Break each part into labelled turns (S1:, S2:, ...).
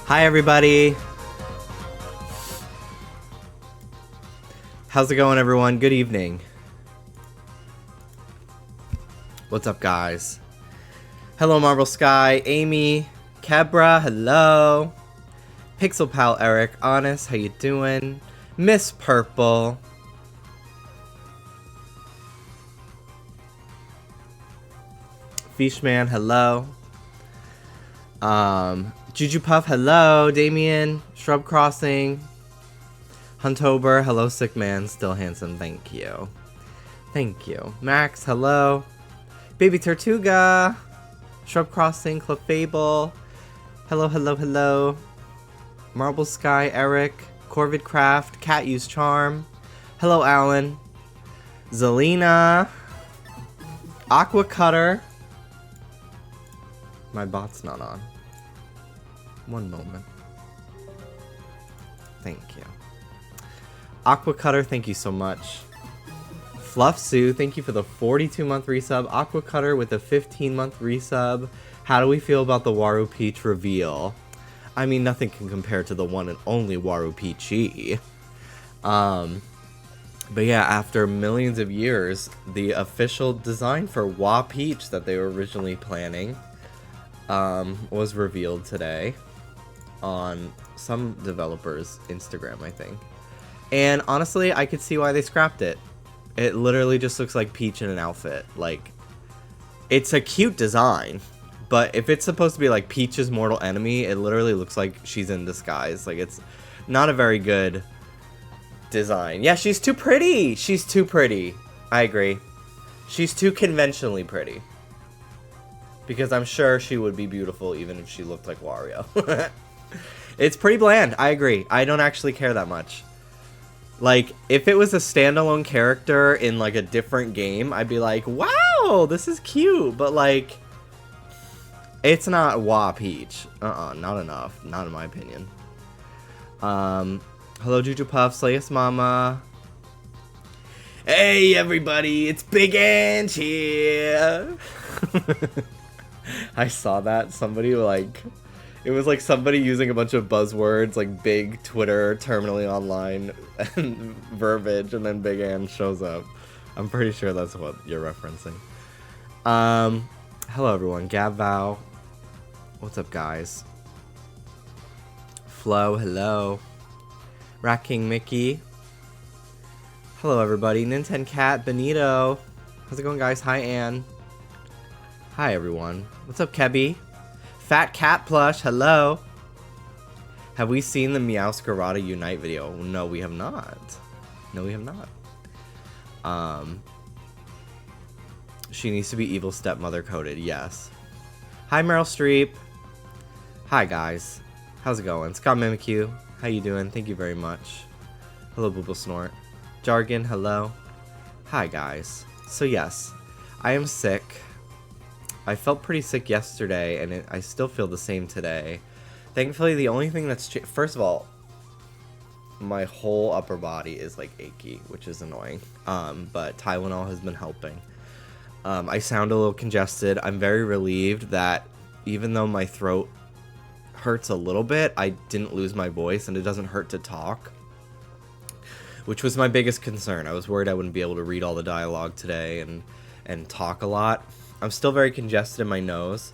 S1: Hi, everybody. How's it going, everyone? Good evening. What's up, guys? Hello, Marble Sky, Amy, Kebra, hello. Pixel Pal, Eric, Honest, how you doing? Miss Purple. Fishman, hello. Juju Puff, hello. Damien, Shrub Crossing. Huntober, hello, Sick Man, still handsome, thank you. Thank you. Max, hello. Baby Tortuga, Shrub Crossing, Clefable, hello, hello, hello. Marble Sky, Eric, Corvid Craft, Cat Use Charm, hello, Alan. Zelina, Aqua Cutter. My bot's not on. One moment. Thank you. Aqua Cutter, thank you so much. Fluff Sue, thank you for the 42-month resub. Aqua Cutter with a 15-month resub. How do we feel about the Waru Peach reveal? I mean, nothing can compare to the one and only Waru Peachy. But yeah, after millions of years, the official design for Wa Peach that they were originally planning was revealed today on some developer's Instagram, I think. And honestly, I could see why they scrapped it. It literally just looks like Peach in an outfit. Like, it's a cute design, but if it's supposed to be like Peach's mortal enemy, it literally looks like she's in disguise. Like, it's not a very good design. Yeah, she's too pretty. She's too pretty. I agree. She's too conventionally pretty. Because I'm sure she would be beautiful even if she looked like Wario. It's pretty bland. I agree. I don't actually care that much. Like, if it was a standalone character in, like, a different game, I'd be like, wow, this is cute. But, like, it's not Wa Peach. Not enough. Not in my opinion. Hello, Juju Puff, Slayus Mama. Hey, everybody, it's Big Ange here. I saw that. Somebody, like... It was like somebody using a bunch of buzzwords like big Twitter, terminally online, and verbiage, and then Big Ann shows up. I'm pretty sure that's what you're referencing. Hello everyone. Gab Vow. What's up, guys? Flo, hello. Rat King Mickey. Hello everybody. Nintendo Cat, Benito. How's it going, guys? Hi, Ann. Hi, everyone. What's up, Kebby? Fat Cat Plush, hello. Have we seen the Meowscarada Unite video? No, we have not. No, we have not. She needs to be evil stepmother coded, yes. Hi, Meryl Streep. Hi, guys. How's it going? Scott Mimikyu, how you doing? Thank you very much. Hello, Booble Snort. Jargon, hello. Hi, guys. So, yes, I am sick. I felt pretty sick yesterday, and I still feel the same today. Thankfully, the only thing that's first of all, my whole upper body is like achy, which is annoying. But Tylenol has been helping. I sound a little congested. I'm very relieved that even though my throat hurts a little bit, I didn't lose my voice, and it doesn't hurt to talk, which was my biggest concern. I was worried I wouldn't be able to read all the dialogue today and talk a lot. I'm still very congested in my nose.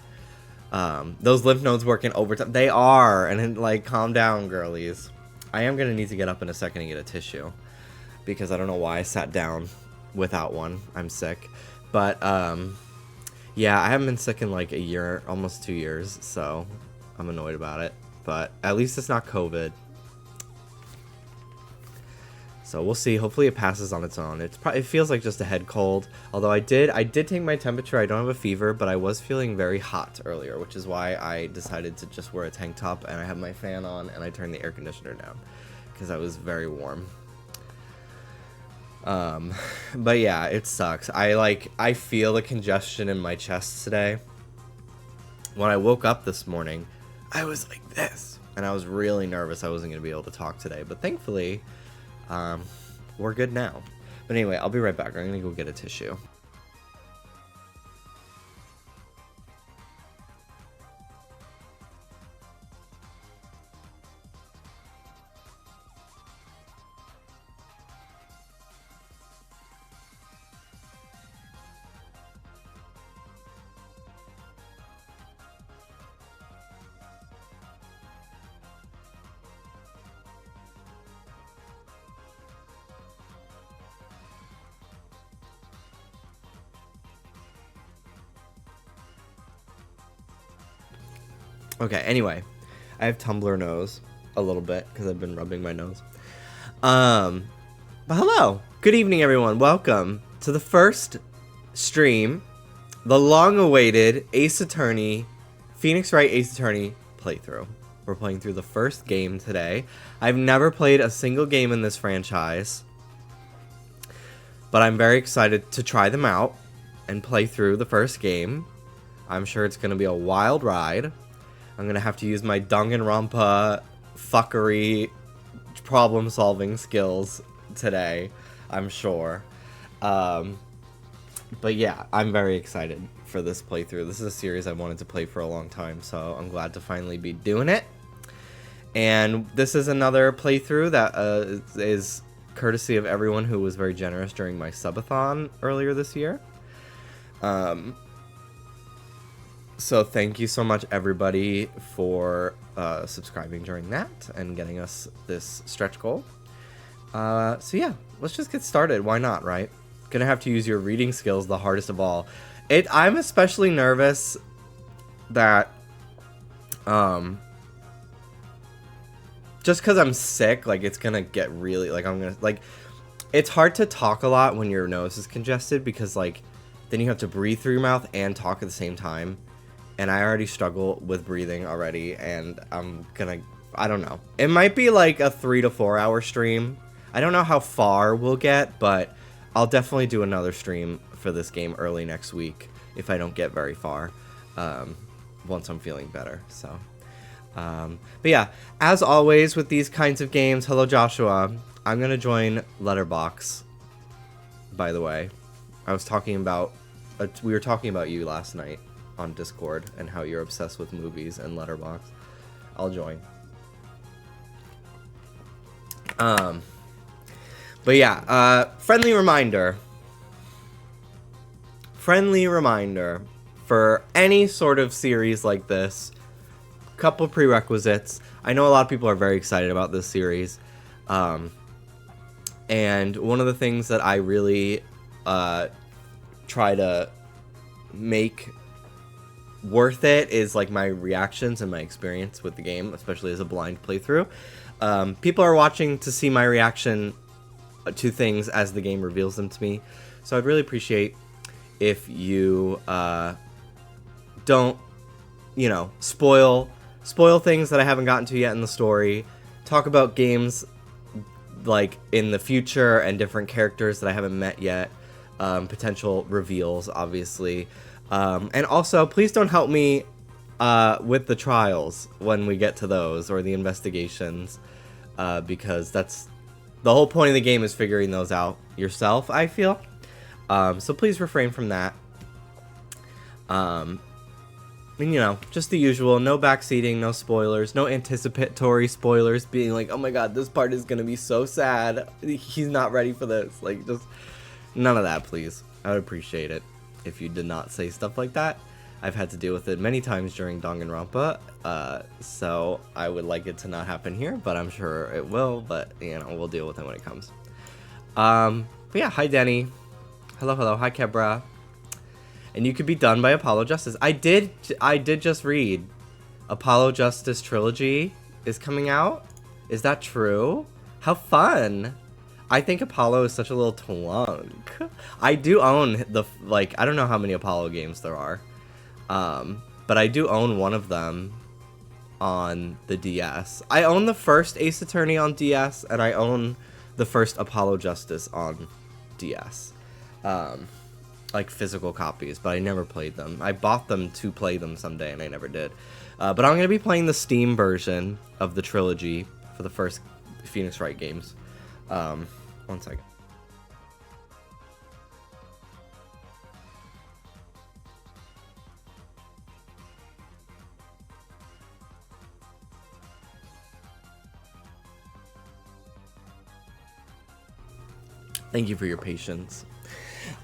S1: Those lymph nodes working overtime. They are. And like, calm down, girlies. I am going to need to get up in a second and get a tissue. Because I don't know why I sat down without one. I'm sick. But, yeah, I haven't been sick in like a year, almost 2 years. So, I'm annoyed about it. But at least it's not COVID. So we'll see. Hopefully it passes on its own. It feels like just a head cold. Although I did take my temperature. I don't have a fever, but I was feeling very hot earlier, which is why I decided to just wear a tank top, and I have my fan on, and I turned the air conditioner down because I was very warm. But yeah, it sucks. I feel the congestion in my chest today. When I woke up this morning, I was like this, and I was really nervous I wasn't going to be able to talk today, but thankfully, we're good now. But anyway, I'll be right back. I'm gonna go get a tissue. Okay, anyway. I have Tumblr nose a little bit because I've been rubbing my nose. But hello. Good evening, everyone. Welcome to the first stream, the long-awaited Ace Attorney, Phoenix Wright Ace Attorney playthrough. We're playing through the first game today. I've never played a single game in this franchise, but I'm very excited to try them out and play through the first game. I'm sure it's going to be a wild ride. I'm going to have to use my Danganronpa fuckery problem-solving skills today, I'm sure. But yeah, I'm very excited for this playthrough. This is a series I've wanted to play for a long time, so I'm glad to finally be doing it. And this is another playthrough that is courtesy of everyone who was very generous during my subathon earlier this year. So thank you so much, everybody, for subscribing during that and getting us this stretch goal. So yeah, let's just get started. Why not, right? Gonna have to use your reading skills, the hardest of all. I'm especially nervous that, just because I'm sick, like, it's gonna get really, like, it's hard to talk a lot when your nose is congested because, like, then you have to breathe through your mouth and talk at the same time. And I already struggle with breathing already, and I don't know. It might be like a 3 to 4 hour stream. I don't know how far we'll get, but I'll definitely do another stream for this game early next week if I don't get very far, once I'm feeling better, so. But yeah, as always with these kinds of games, hello Joshua, I'm gonna join Letterbox, by the way. We were talking about you last night on Discord and how you're obsessed with movies and Letterbox. I'll join. But yeah, friendly reminder for any sort of series like this, couple prerequisites. I know a lot of people are very excited about this series, and one of the things that I really try to make worth it is like my reactions and my experience with the game, especially as a blind playthrough. People are watching to see my reaction to things as the game reveals them to me, so I'd really appreciate if you don't, you know, spoil things that I haven't gotten to yet in the story. Talk about games like in the future and different characters that I haven't met yet. Potential reveals, obviously. And also, please don't help me with the trials when we get to those, or the investigations, because that's the whole point of the game, is figuring those out yourself, I feel. So please refrain from that. And, you know, just the usual, no backseating, no spoilers, no anticipatory spoilers, being like, oh my god, this part is gonna be so sad, he's not ready for this. Like, just none of that, please. I would appreciate it if you did not say stuff like that. I've had to deal with it many times during Danganronpa, so I would like it to not happen here, but I'm sure it will, but, you know, we'll deal with it when it comes. But yeah, hi Denny. Hello, hi Kebra. And you could be done by Apollo Justice. I did just read Apollo Justice Trilogy is coming out. Is that true? How fun. I think Apollo is such a little twunk. I do own I don't know how many Apollo games there are. But I do own one of them on the DS. I own the first Ace Attorney on DS, and I own the first Apollo Justice on DS. Like physical copies, but I never played them. I bought them to play them someday, and I never did. But I'm going to be playing the Steam version of the trilogy for the first Phoenix Wright games. One second. Thank you for your patience.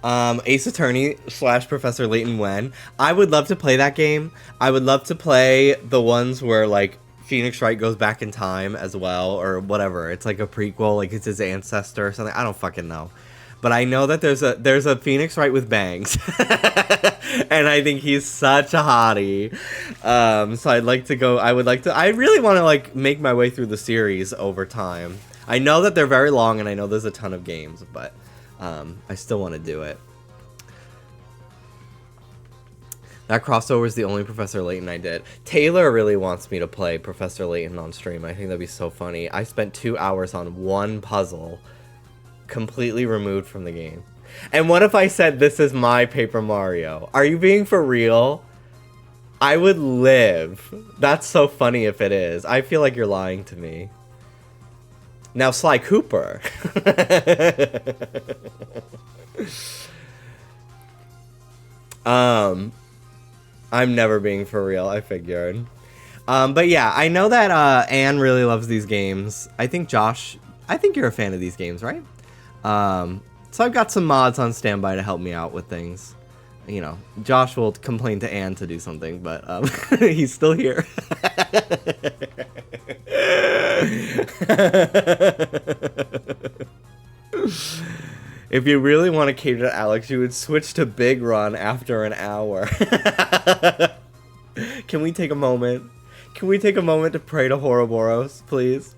S1: Ace Attorney / Professor Layton Wen. I would love to play that game. I would love to play the ones where, like, Phoenix Wright goes back in time as well, or whatever. It's like a prequel, like it's his ancestor or something. I don't fucking know. But I know that there's a Phoenix Wright with bangs. And I think he's such a hottie. So I really want to like make my way through the series over time. I know that they're very long and I know there's a ton of games, but I still want to do it. That crossover is the only Professor Layton I did. Taylor really wants me to play Professor Layton on stream. I think that'd be so funny. I spent 2 hours on one puzzle, completely removed from the game. And what if I said this is my Paper Mario? Are you being for real? I would live. That's so funny if it is. I feel like you're lying to me. Now Sly Cooper. I'm never being for real, I figured. But yeah, I know that Anne really loves these games. I think Josh, you're a fan of these games, right? So I've got some mods on standby to help me out with things. You know, Josh will complain to Anne to do something, but he's still here. If you really want to cater to Alex, you would switch to Big Run after an hour. Can we take a moment? Can we take a moment to pray to Ouroboros, please?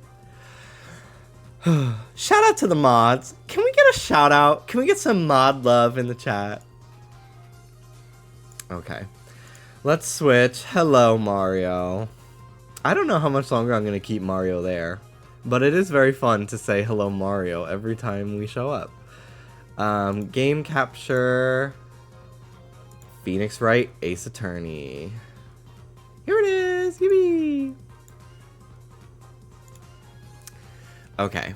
S1: Shout out to the mods. Can we get a shout out? Can we get some mod love in the chat? Okay. Let's switch. Hello, Mario. I don't know how much longer I'm going to keep Mario there, but it is very fun to say hello, Mario, every time we show up. Game capture. Phoenix Wright, Ace Attorney. Here it is. Yippee. Okay.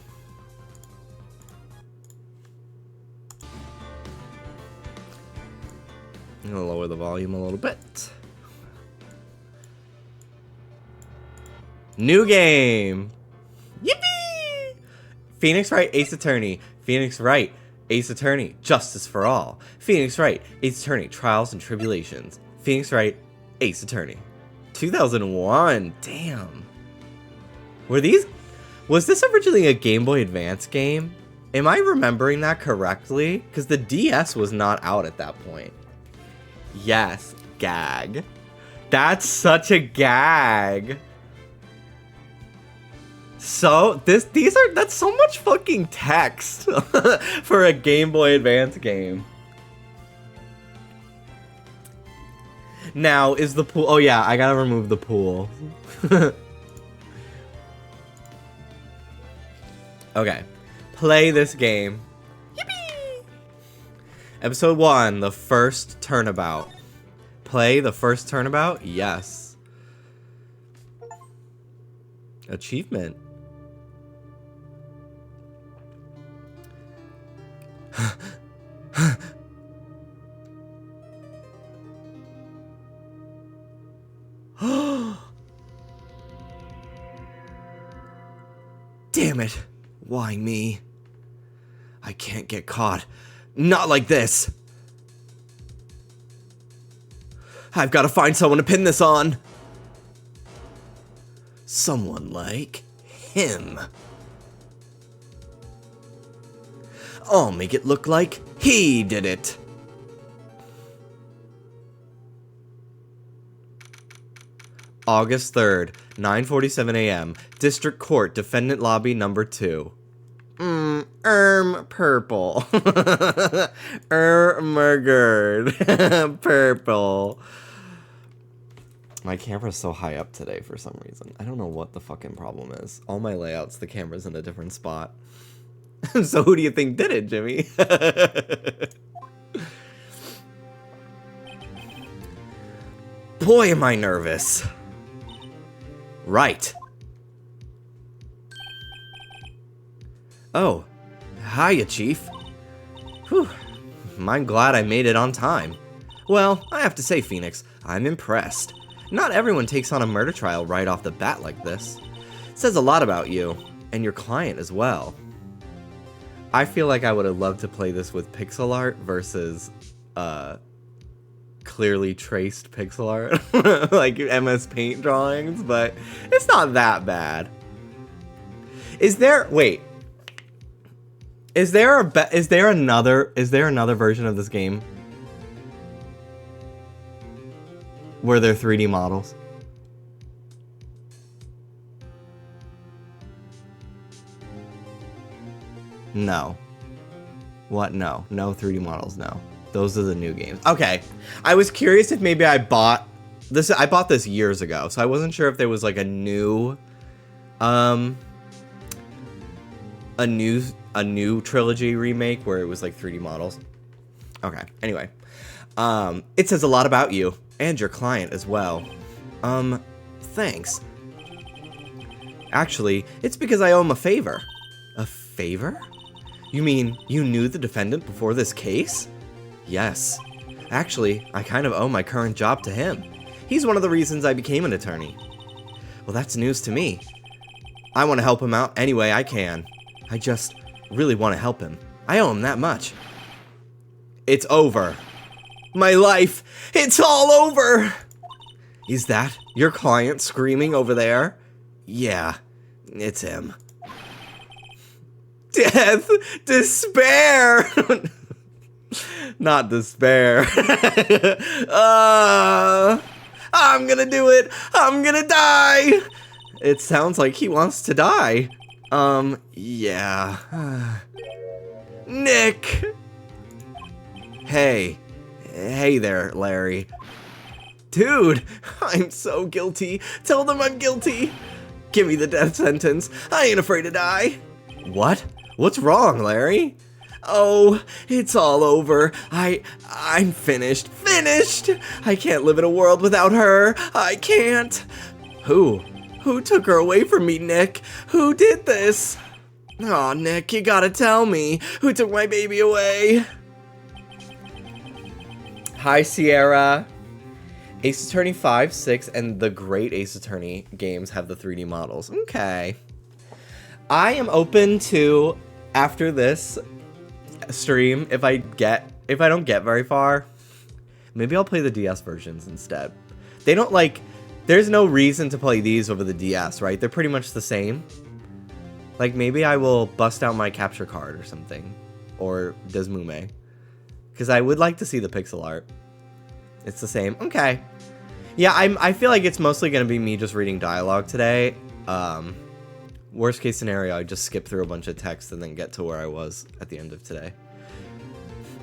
S1: I'm gonna lower the volume a little bit. New game. Yippee! Phoenix Wright, Ace Attorney. Phoenix Wright, Ace Attorney, Justice for All. Phoenix Wright, Ace Attorney, Trials and Tribulations. Phoenix Wright, Ace Attorney. 2001, damn. Was this originally a Game Boy Advance game? Am I remembering that correctly? Because the DS was not out at that point. Yes, gag. That's such a gag. So that's so much fucking text for a Game Boy Advance game. Now is the pool? Oh yeah, I gotta remove the pool. Okay, play this game. Yippee! Episode 1, the first turnabout. Play the first turnabout? Yes. Achievement. Damn it. Why me? I can't get caught. Not like this. I've got to find someone to pin this on. Someone like him. I'll make it look like he did it. August 3rd, 9:47 a.m. District Court, Defendant Lobby number 2. Purple. Murdered. Purple. My camera's so high up today for some reason. I don't know what the fucking problem is. All my layouts, the camera's in a different spot. So who do you think did it, Jimmy? Boy, am I nervous. Right. Oh, hiya, Chief. Whew. I'm glad I made it on time. Well, I have to say, Phoenix, I'm impressed. Not everyone takes on a murder trial right off the bat like this. It says a lot about you, and your client as well. I feel like I would have loved to play this with pixel art versus, clearly traced pixel art, like MS Paint drawings, but it's not that bad. Is there Is there another version of this game where they're 3D models? No. What? No. No 3D models, no. Those are the new games. Okay. I was curious if maybe I bought this years ago, so I wasn't sure if there was like a new trilogy remake where it was like 3D models. Okay. Anyway. It says a lot about you and your client as well. Thanks. Actually, it's because I owe him a favor. A favor? You mean you knew the defendant before this case? Yes. Actually, I kind of owe my current job to him. He's one of the reasons I became an attorney. Well, that's news to me. I want to help him out any way I can. I just really want to help him. I owe him that much. It's over. My life, it's all over! Is that your client screaming over there? Yeah, it's him. Death! Despair! Not despair. I'm gonna do it! I'm gonna die! It sounds like he wants to die. Yeah. Nick! Hey there, Larry. Dude, I'm so guilty. Tell them I'm guilty. Give me the death sentence. I ain't afraid to die. What? What's wrong, Larry? Oh, it's all over. I'm finished. Finished! I can't live in a world without her. I can't. Who? Who took her away from me, Nick? Who did this? Aw, Nick, you gotta tell me. Who took my baby away? Hi, Sierra. Ace Attorney 5, 6, and the great Ace Attorney games have the 3D models. Okay. I am open to, after this stream, if I don't get very far, maybe I'll play the DS versions instead. They don't there's no reason to play these over the DS, right? They're pretty much the same. Like, maybe I will bust out my capture card or something. Or Desmume. Because I would like to see the pixel art. It's the same. Okay. Yeah, I feel like it's mostly going to be me just reading dialogue today. Worst case scenario, I just skip through a bunch of text and then get to where I was at the end of today.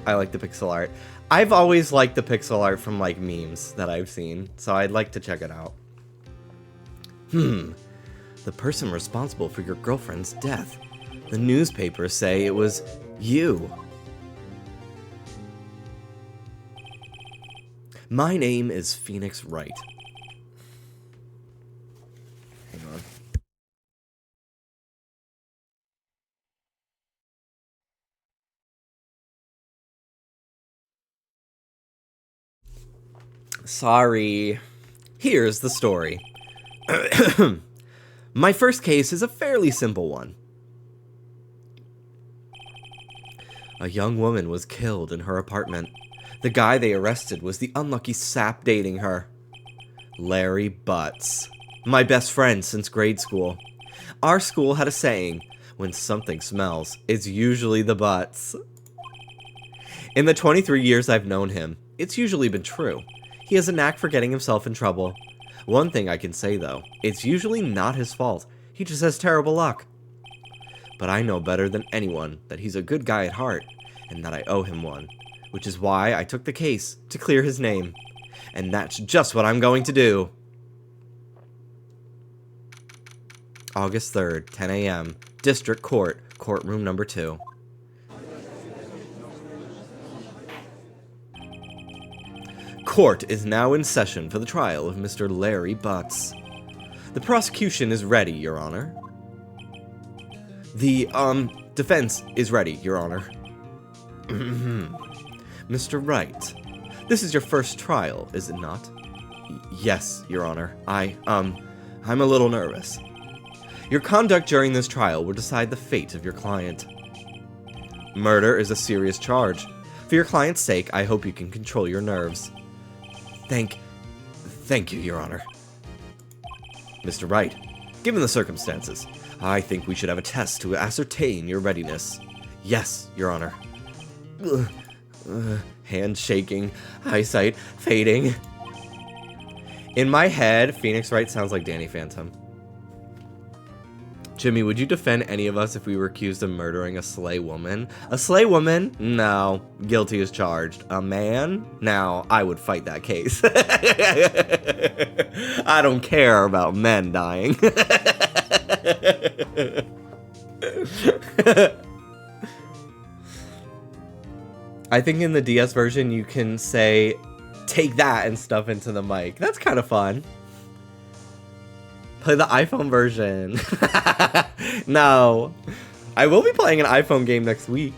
S1: I like the pixel art. I've always liked the pixel art from, like, memes that I've seen, so I'd like to check it out. The person responsible for your girlfriend's death. The newspapers say it was you. My name is Phoenix Wright. Hang on. Sorry. Here's the story. My first case is a fairly simple one. A young woman was killed in her apartment. The guy they arrested was the unlucky sap dating her. Larry Butts. My best friend since grade school. Our school had a saying, when something smells, it's usually the butts. In the 23 years I've known him, it's usually been true. He has a knack for getting himself in trouble. One thing I can say though, it's usually not his fault. He just has terrible luck. But I know better than anyone that he's a good guy at heart, and that I owe him one. Which is why I took the case to clear his name. And that's just what I'm going to do. August 3rd, 10 a.m. District Court, courtroom number 2. Court is now in session for the trial of Mr. Larry Butts. The prosecution is ready, Your Honor. The, defense is ready, Your Honor. Mr. Wright, this is your first trial, is it not? Yes, Your Honor. I'm a little nervous. Your conduct during this trial will decide the fate of your client. Murder is a serious charge. For your client's sake, I hope you can control your nerves. Thank you, Your Honor. Mr. Wright, given the circumstances, I think we should have a test to ascertain your readiness. Yes, Your Honor. Hand shaking, eyesight fading. In my head, Phoenix Wright sounds like Danny Phantom. Jimmy, would you defend any of us if we were accused of murdering a slay woman? A slay woman? No. Guilty as charged. A man? Now, I would fight that case. I don't care about men dying. I think in the DS version you can say, take that and stuff into the mic. That's kind of fun. Play the iPhone version. No. I will be playing an iPhone game next week.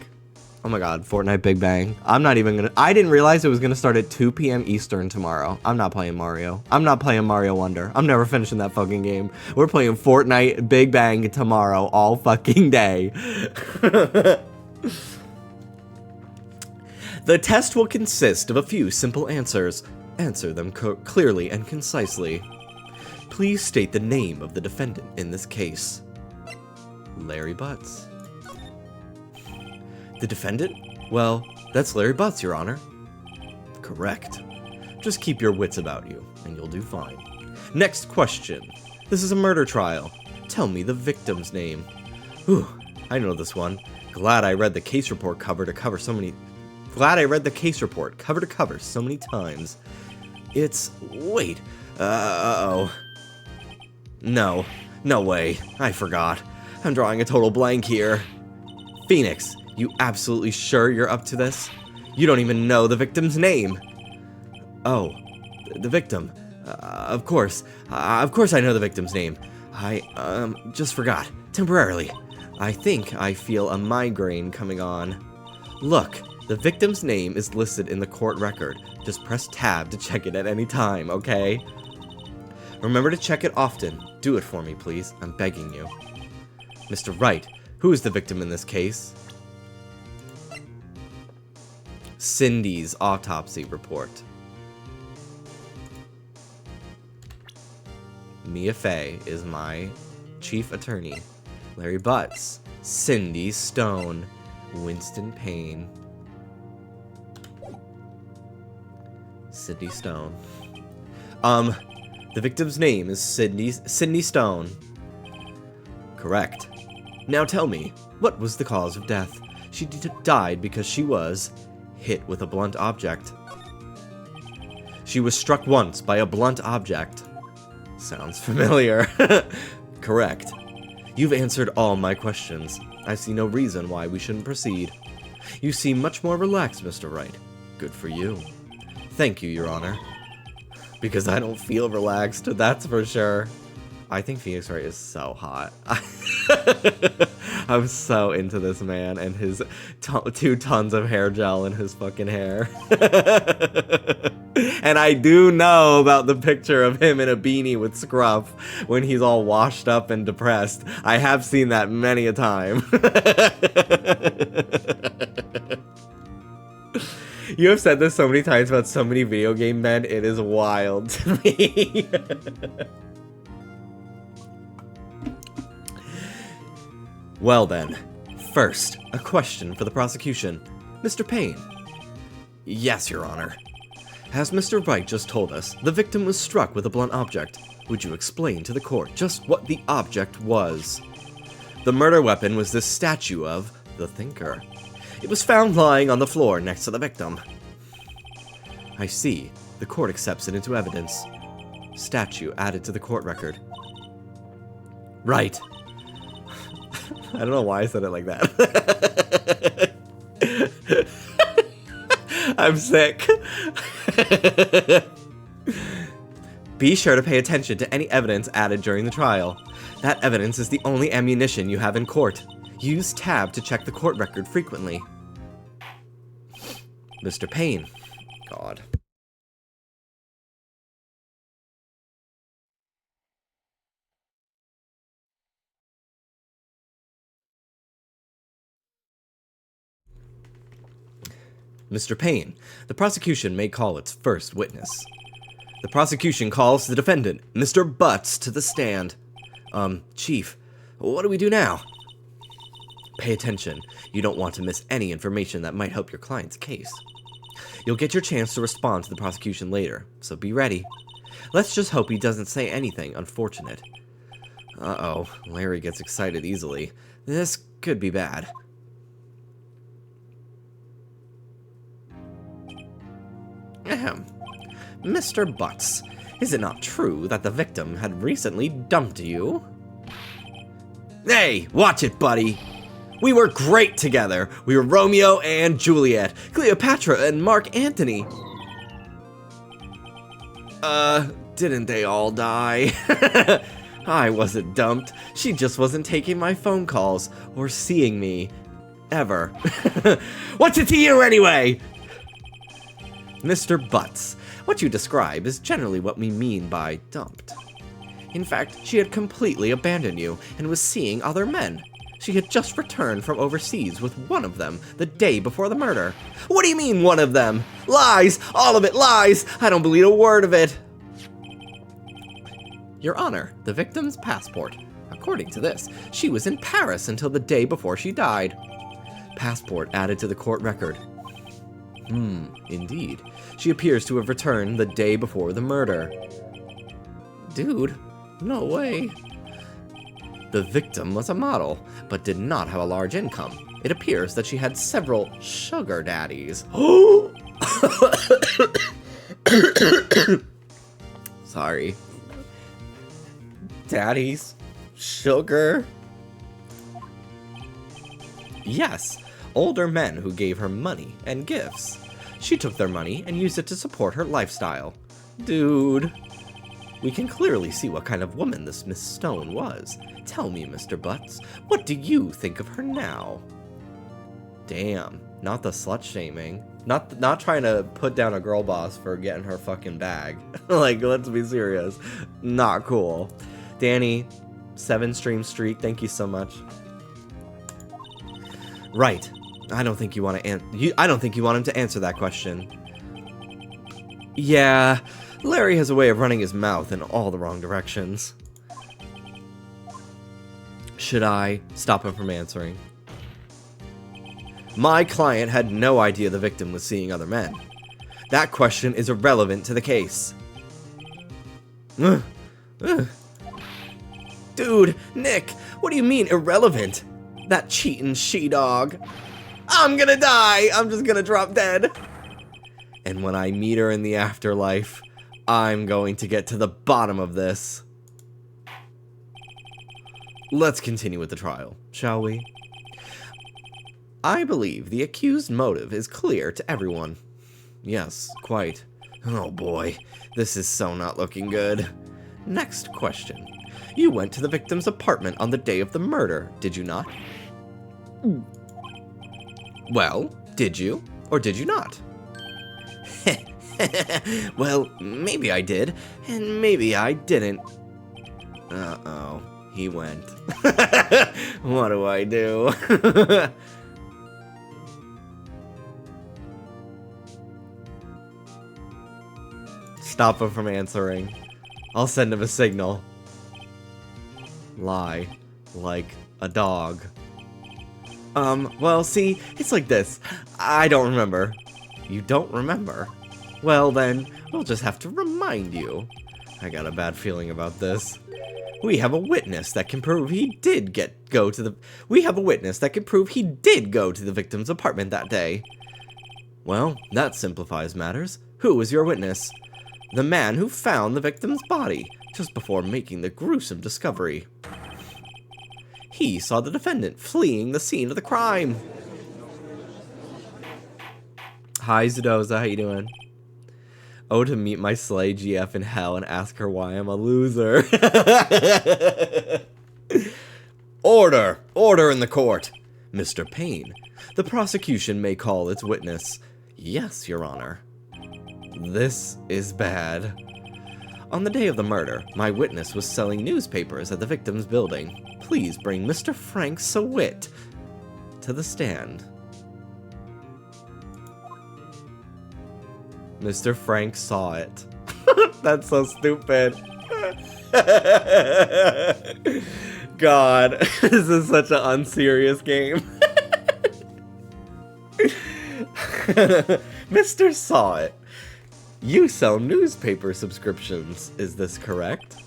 S1: Oh my god, Fortnite Big Bang. I'm not even gonna... I didn't realize it was gonna start at 2 p.m. Eastern tomorrow. I'm not playing Mario. I'm not playing Mario Wonder. I'm never finishing that fucking game. We're playing Fortnite Big Bang tomorrow all fucking day. The test will consist of a few simple answers. Answer them clearly and concisely. Please state the name of the defendant in this case. Larry Butts. The defendant? Well, that's Larry Butts, Your Honor. Correct. Just keep your wits about you, and you'll do fine. Next question. This is a murder trial. Tell me the victim's name. Whew, I know this one. Glad I read the case report cover to cover so many times. It's... wait. Uh-oh. No. No way. I forgot. I'm drawing a total blank here. Phoenix, you absolutely sure you're up to this? You don't even know the victim's name. Oh, the victim. Of course I know the victim's name. I, just forgot. Temporarily. I think I feel a migraine coming on. Look, the victim's name is listed in the court record. Just press tab to check it at any time, okay? Remember to check it often. Do it for me, please. I'm begging you. Mr. Wright, who is the victim in this case? Cindy's autopsy report. Mia Fey is my chief attorney. Larry Butts. Cindy Stone. Winston Payne. Cindy Stone. The victim's name is Sydney Stone. Correct. Now tell me, what was the cause of death? She died because she was hit with a blunt object. She was struck once by a blunt object. Sounds familiar. Correct. You've answered all my questions. I see no reason why we shouldn't proceed. You seem much more relaxed, Mr. Wright. Good for you. Thank you, Your Honor. Because I don't feel relaxed, that's for sure. I think Phoenix Wright is so hot. I'm so into this man and his 2 tons of hair gel in his fucking hair. And I do know about the picture of him in a beanie with scruff when he's all washed up and depressed. I have seen that many a time. You have said this so many times about so many video game men, it is wild to me. Well then, first, a question for the prosecution. Mr. Payne. Yes, Your Honor. As Mr. Wright just told us, the victim was struck with a blunt object. Would you explain to the court just what the object was? The murder weapon was this statue of the Thinker. It was found lying on the floor next to the victim. I see. The court accepts it into evidence. Statue added to the court record. Right. I don't know why I said it like that. I'm sick. Be sure to pay attention to any evidence added during the trial. That evidence is the only ammunition you have in court. Use tab to check the court record frequently. Mr. Payne. God. Mr. Payne, the prosecution may call its first witness. The prosecution calls the defendant, Mr. Butts, to the stand. Chief, what do we do now? Pay attention. You don't want to miss any information that might help your client's case. You'll get your chance to respond to the prosecution later, so be ready. Let's just hope he doesn't say anything unfortunate. Uh-oh, Larry gets excited easily. This could be bad. Ahem. Mr. Butts, is it not true that the victim had recently dumped you? Hey, watch it, buddy! We were great together! We were Romeo and Juliet, Cleopatra and Mark Antony. Didn't they all die? I wasn't dumped. She just wasn't taking my phone calls or seeing me. Ever. What's it to you anyway? Mr. Butts, what you describe is generally what we mean by dumped. In fact, she had completely abandoned you and was seeing other men. She had just returned from overseas with one of them the day before the murder. What do you mean, one of them? Lies! All of it lies! I don't believe a word of it! Your Honor, the victim's passport. According to this, she was in Paris until the day before she died. Passport added to the court record. Indeed. She appears to have returned the day before the murder. Dude, no way. The victim was a model, but did not have a large income. It appears that she had several sugar daddies. Sorry. Daddies? Sugar? Yes, older men who gave her money and gifts. She took their money and used it to support her lifestyle. Dude. We can clearly see what kind of woman this Miss Stone was. Tell me, Mr. Butts, what do you think of her now? Damn, not the slut-shaming. Not trying to put down a girl boss for getting her fucking bag. Like, let's be serious. Not cool. Danny, 7-stream streak, thank you so much. Right. I don't think you want him to answer that question. Yeah, Larry has a way of running his mouth in all the wrong directions. Should I stop him from answering? My client had no idea the victim was seeing other men. That question is irrelevant to the case. Dude, Nick, what do you mean irrelevant? That cheating she-dog. I'm gonna die! I'm just gonna drop dead. And when I meet her in the afterlife, I'm going to get to the bottom of this. Let's continue with the trial, shall we? I believe the accused motive is clear to everyone. Yes, quite. Oh boy, this is so not looking good. Next question. You went to the victim's apartment on the day of the murder, did you not? Well, did you, or did you not? Well, maybe I did, and maybe I didn't. Uh-oh, he went. What do I do? Stop him from answering. I'll send him a signal. Lie. Like a dog. Well, see, it's like this. I don't remember. You don't remember? Well, then, we'll just have to remind you. I got a bad feeling about this. We have a witness that can prove he did go to the victim's apartment that day. Well, that simplifies matters. Who was your witness? The man who found the victim's body just before making the gruesome discovery. He saw the defendant fleeing the scene of the crime. Hi, Zadoza, how you doing? Oh, to meet my slay GF in hell and ask her why I'm a loser. Order! Order in the court! Mr. Payne, the prosecution may call its witness. Yes, Your Honor. This is bad. On the day of the murder, my witness was selling newspapers at the victim's building. Please bring Mr. Frank Sawit to the stand. Mr. Frank saw it. That's so stupid. God, this is such an unserious game. Mr. Saw It. You sell newspaper subscriptions. Is this correct?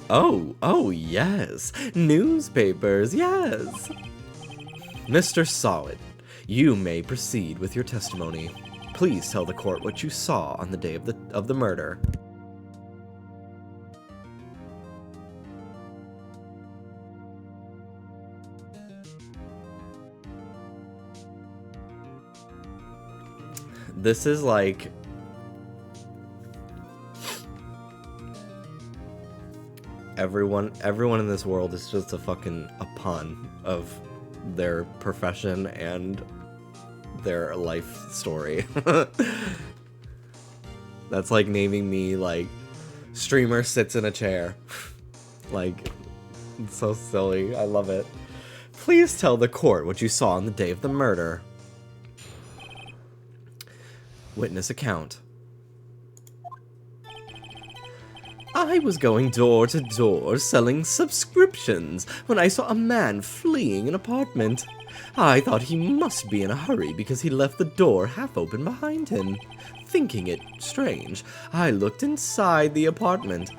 S1: Oh, yes. Newspapers, yes. Mr. Saw It, you may proceed with your testimony. Please tell the court what you saw on the day of the murder. This is like... Everyone in this world is just a pun of their profession and their life story. That's like naming me, like, streamer sits in a chair. Like, it's so silly. I love it. Please tell the court what you saw on the day of the murder. Witness account. I was going door to door selling subscriptions when I saw a man fleeing an apartment. I thought he must be in a hurry because he left the door half open behind him. Thinking it strange, I looked inside the apartment.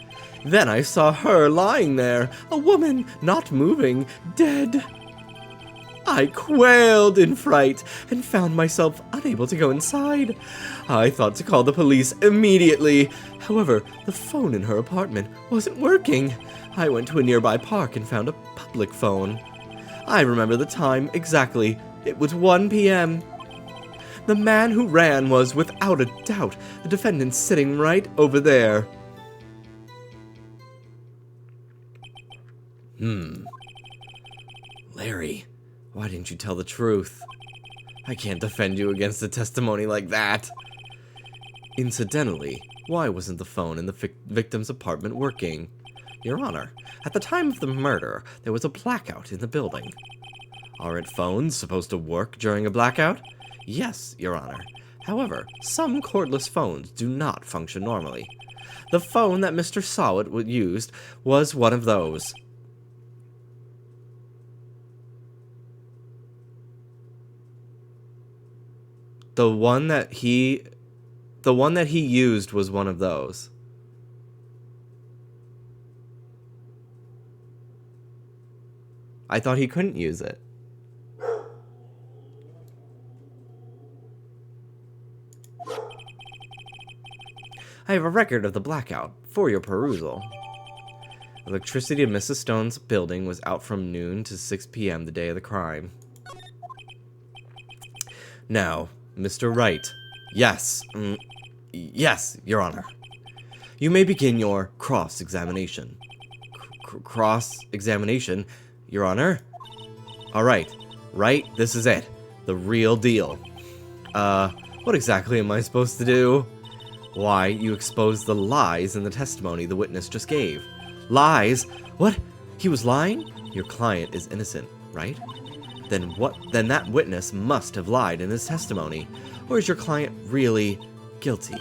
S1: Then I saw her lying there, a woman not moving, dead. I quailed in fright and found myself unable to go inside. I thought to call the police immediately. However, the phone in her apartment wasn't working. I went to a nearby park and found a public phone. I remember the time exactly. It was 1 p.m. The man who ran was, without a doubt, the defendant sitting right over there. Larry, why didn't you tell the truth? I can't defend you against a testimony like that. Incidentally, why wasn't the phone in the victim's apartment working? Your Honor, at the time of the murder, there was a blackout in the building. Aren't phones supposed to work during a blackout? Yes, Your Honor. However, some cordless phones do not function normally. The phone that Mr. Sawit used was one of those. The one that he used was one of those. I thought he couldn't use it. I have a record of the blackout for your perusal. Electricity in Mrs. Stone's building was out from noon to 6 p.m. the day of the crime. Now, Mr. Wright. Yes. Yes, Your Honor. You may begin your cross-examination. Cross-examination, Your Honor? Alright. Right, this is it. The real deal. What exactly am I supposed to do? Why, you exposed the lies in the testimony the witness just gave. Lies? What? He was lying? Your client is innocent, right? Then that witness must have lied in his testimony. Or is your client really guilty?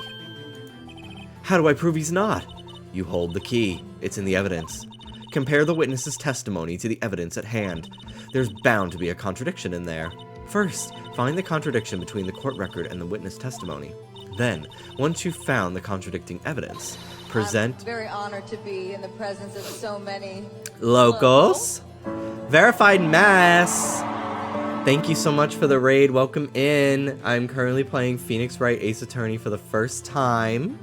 S1: How do I prove he's not? You hold the key. It's in the evidence. Compare the witness's testimony to the evidence at hand. There's bound to be a contradiction in there. First, find the contradiction between the court record and the witness testimony. Then, once you've found the contradicting evidence, present...
S2: I'm very honored to be in the presence of so many...
S1: locals. Verified Mass. Thank you so much for the raid. Welcome in. I'm currently playing Phoenix Wright Ace Attorney for the first time.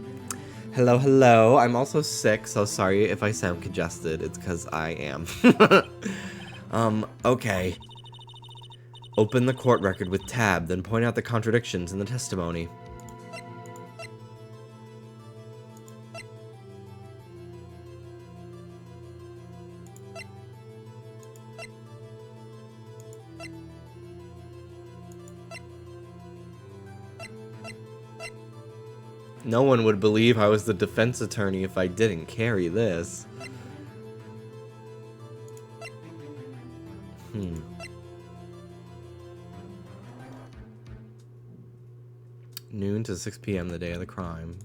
S1: Hello, hello. I'm also sick, so sorry if I sound congested. It's because I am. Okay. Open the court record with tab, then point out the contradictions in the testimony. No one would believe I was the defense attorney if I didn't carry this. Noon to 6 p.m. the day of the crime.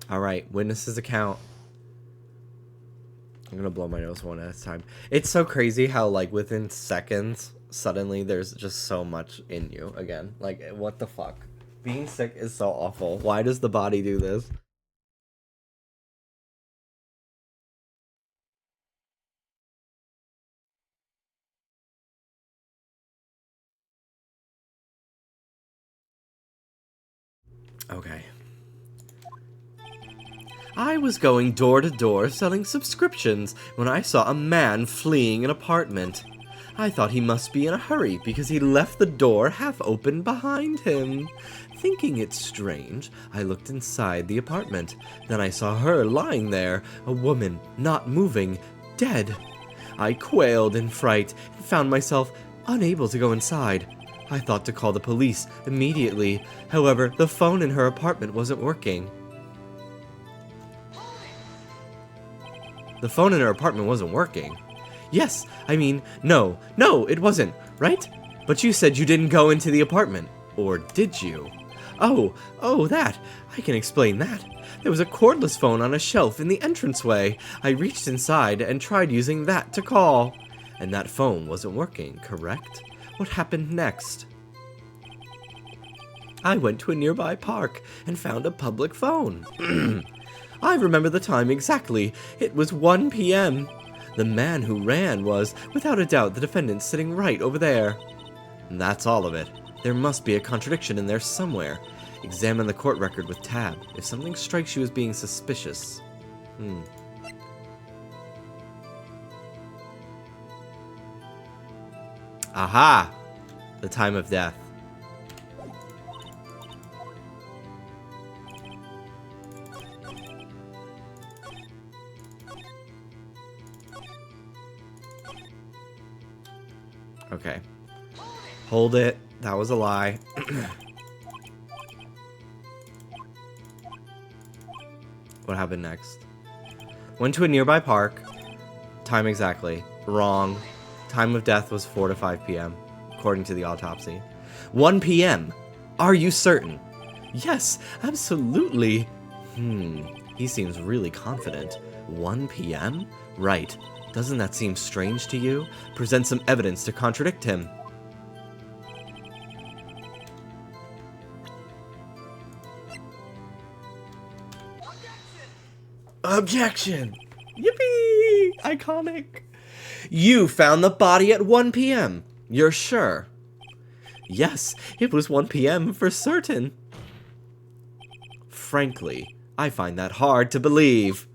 S1: Alright, witness's account. I'm gonna blow my nose one at a time. It's so crazy how, like, within seconds, suddenly there's just so much in you again. Like, what the fuck? Being sick is so awful. Why does the body do this? Okay. I was going door to door selling subscriptions when I saw a man fleeing an apartment. I thought he must be in a hurry because he left the door half open behind him. Thinking it strange, I looked inside the apartment. Then I saw her lying there, a woman, not moving, dead. I quailed in fright and found myself unable to go inside. I thought to call the police immediately. However, the phone in her apartment wasn't working. The phone in her apartment wasn't working. Yes, I mean, no, it wasn't, right? But you said you didn't go into the apartment, or did you? Oh, that. I can explain that. There was a cordless phone on a shelf in the entranceway. I reached inside and tried using that to call. And that phone wasn't working, correct? What happened next? I went to a nearby park and found a public phone. I remember the time exactly. It was 1 p.m. The man who ran was, without a doubt, the defendant sitting right over there. And that's all of it. There must be a contradiction in there somewhere. Examine the court record with Tab. If something strikes you as being suspicious. Aha! The time of death. Okay. Hold it. That was a lie. What happened next? Went to a nearby park. Time exactly. Wrong. Time of death was 4 to 5 p.m. according to the autopsy. 1 p.m. Are you certain? Yes, absolutely. He seems really confident. 1 p.m.? Right. Doesn't that seem strange to you? Present some evidence to contradict him. Objection! Yippee! Iconic. You found the body at 1 p.m. You're sure? Yes, it was 1 p.m. for certain. Frankly, I find that hard to believe.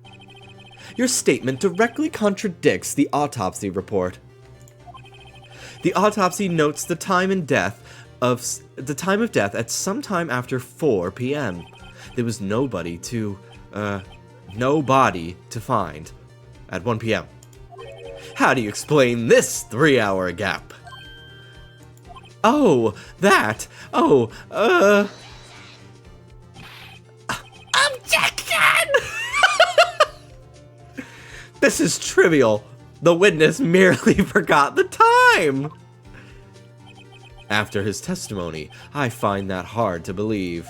S1: Your statement directly contradicts the autopsy report. The autopsy notes the time of death at some time after 4 p.m. There was no body to find at 1 p.m. How do you explain this 3-hour gap? Oh, that. Objection! This is trivial. The witness merely forgot the time. After his testimony, I find that hard to believe.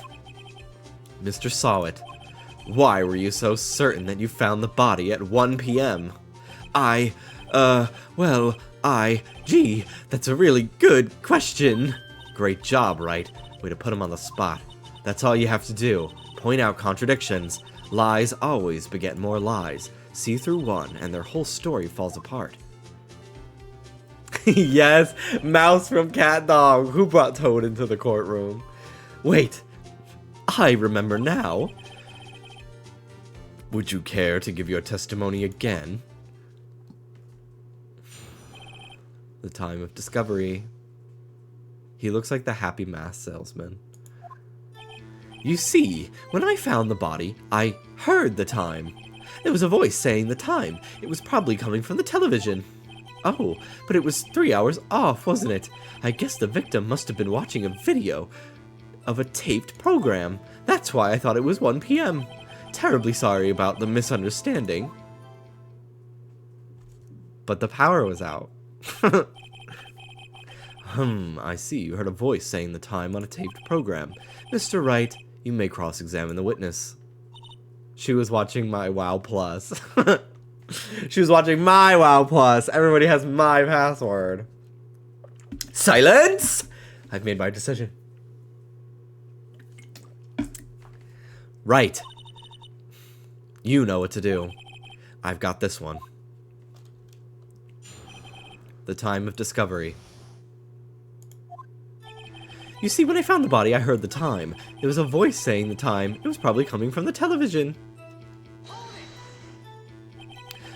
S1: Mr. Sawit, why were you so certain that you found the body at 1 p.m.? Gee, that's a really good question. Great job, Wright. Way to put him on the spot. That's all you have to do. Point out contradictions. Lies always beget more lies. See through one, and their whole story falls apart. Yes, Mouse from Cat Dog, who brought Toad into the courtroom. Wait, I remember now. Would you care to give your testimony again? The time of discovery. He looks like the happy mask salesman. You see, when I found the body, I heard the time. There was a voice saying the time. It was probably coming from the television. Oh, but it was 3 hours off, wasn't it? I guess the victim must have been watching a video of a taped program. That's why I thought it was 1 p.m. Terribly sorry about the misunderstanding. But the power was out. I see. You heard a voice saying the time on a taped program. Mr. Wright, You may cross-examine the witness. She was watching my WoW Plus. She was watching my WoW Plus. Everybody has my password. Silence! I've made my decision. Right. You know what to do. I've got this one. The time of discovery. You see, when I found the body, I heard the time. There was a voice saying the time. It was probably coming from the television.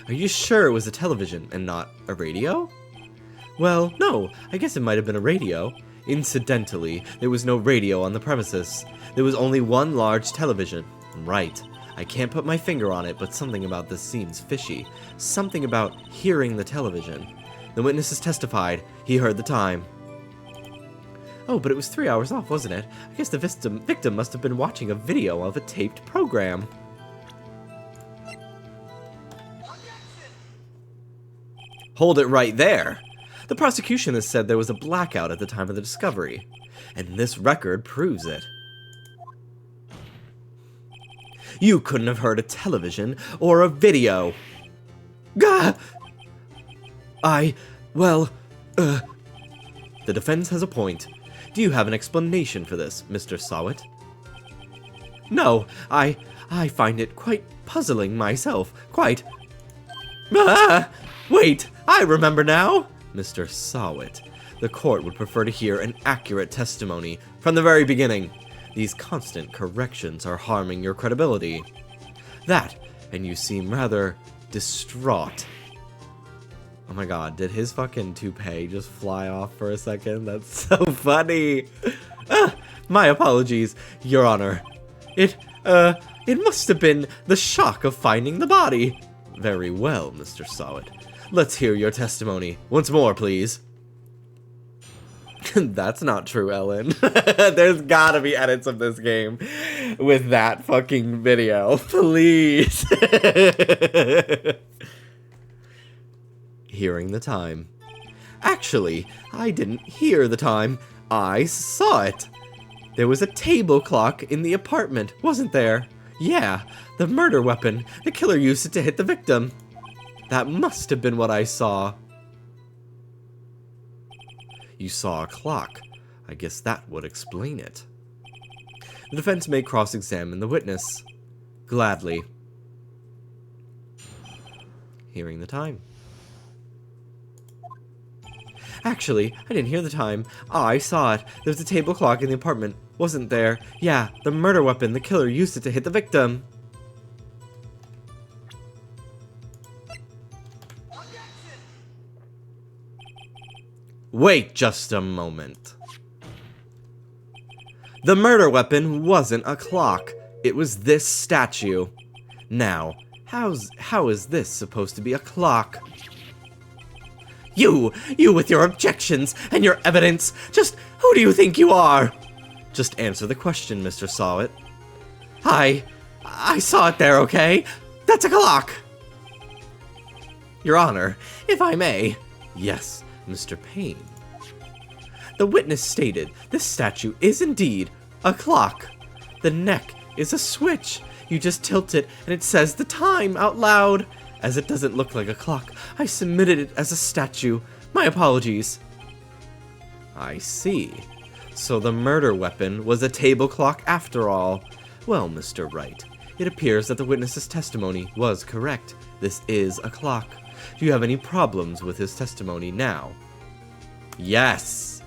S1: Are you sure it was a television and not a radio? Well, no. I guess it might have been a radio. Incidentally, there was no radio on the premises. There was only one large television. Right. I can't put my finger on it, but something about this seems fishy. Something about hearing the television. The witnesses testified. He heard the time. Oh, but it was 3 hours off, wasn't it? I guess the victim must have been watching a video of a taped program. Hold it right there. The prosecution has said there was a blackout at the time of the discovery, and this record proves it. You couldn't have heard a television or a video. Gah! The defense has a point. Do you have an explanation for this, Mr. Sawit? No, I find it quite puzzling myself. Quite. Ah! Wait, I remember now! Mr. Sawit, the court would prefer to hear an accurate testimony from the very beginning. These constant corrections are harming your credibility. That, and you seem rather distraught. Oh my god, did his fucking toupee just fly off for a second? That's so funny! My apologies, Your Honor. It must have been the shock of finding the body. Very well, Mr. Sawit. Let's hear your testimony. Once more, please. That's not true, Ellen. There's gotta be edits of this game with that fucking video. Please. Hearing the time. Actually, I didn't hear the time. I saw it. There was a table clock in the apartment, wasn't there? Yeah, the murder weapon. The killer used it to hit the victim. That must have been what I saw. You saw a clock. I guess that would explain it. The defense may cross-examine the witness. Gladly. Hearing the time. Actually, I didn't hear the time. I saw it. There was a table clock in the apartment, wasn't there? Yeah, the murder weapon. The killer used it to hit the victim. Wait just a moment. The murder weapon wasn't a clock. It was this statue. Now, how is this supposed to be a clock? You with your objections and your evidence. Just who do you think you are? Just answer the question, Mr. Sawit. I saw it there, okay? That's a clock. Your Honor, if I may. Yes, Mr. Payne. The witness stated this statue is indeed a clock. The neck is a switch. You just tilt it and it says the time out loud. As it doesn't look like a clock, I submitted it as a statue. My apologies. I see. So the murder weapon was a table clock after all. Well, Mr. Wright, it appears that the witness's testimony was correct. This is a clock. Do you have any problems with his testimony now? Yes.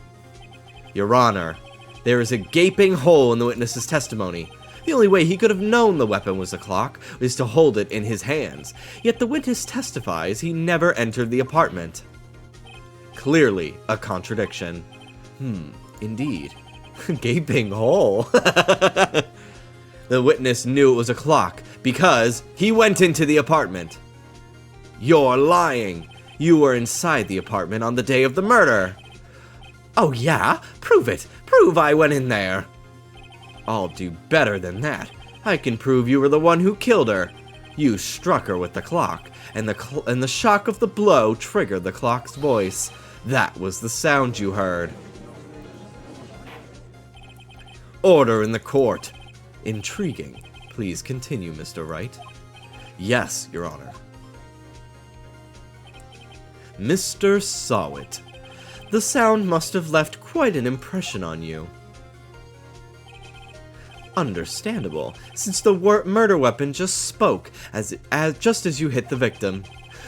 S1: Your Honor, there is a gaping hole in the witness's testimony. The only way he could have known the weapon was a clock is to hold it in his hands. Yet the witness testifies he never entered the apartment. Clearly a contradiction. Indeed. Gaping hole. The witness knew it was a clock because he went into the apartment. You're lying. You were inside the apartment on the day of the murder. Oh yeah? Prove it. Prove I went in there. I'll do better than that. I can prove you were the one who killed her. You struck her with the clock, and the shock of the blow triggered the clock's voice. That was the sound you heard. Order in the court. Intriguing. Please continue, Mr. Wright. Yes, Your Honor. Mr. Sawit. The sound must have left quite an impression on you. Understandable, since the murder weapon just spoke just as you hit the victim.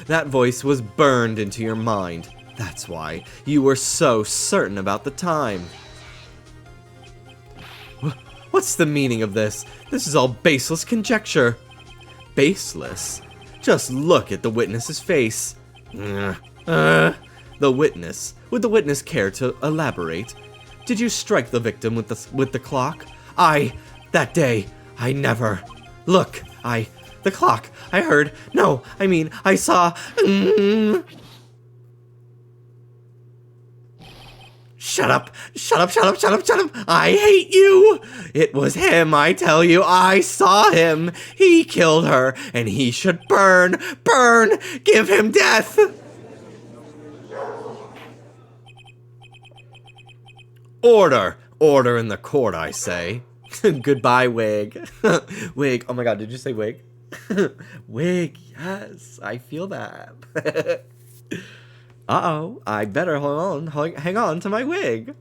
S1: That voice was burned into your mind. That's why you were so certain about the time. What's the meaning of this? This is all baseless conjecture. Baseless? Just look at the witness's face. The witness. Would the witness care to elaborate? Did you strike the victim with the clock? That day, I never. Look, the clock. I heard. No, I mean, I saw. Shut up! Shut up! Shut up! Shut up! Shut up! I hate you! It was him, I tell you. I saw him. He killed her, and he should burn! Burn! Give him death! Order! Order in the court, I say. Goodbye, Wig. Wig. Oh my god, did you say wig? Wig, yes. I feel that. Uh-oh, I better hang on to my wig.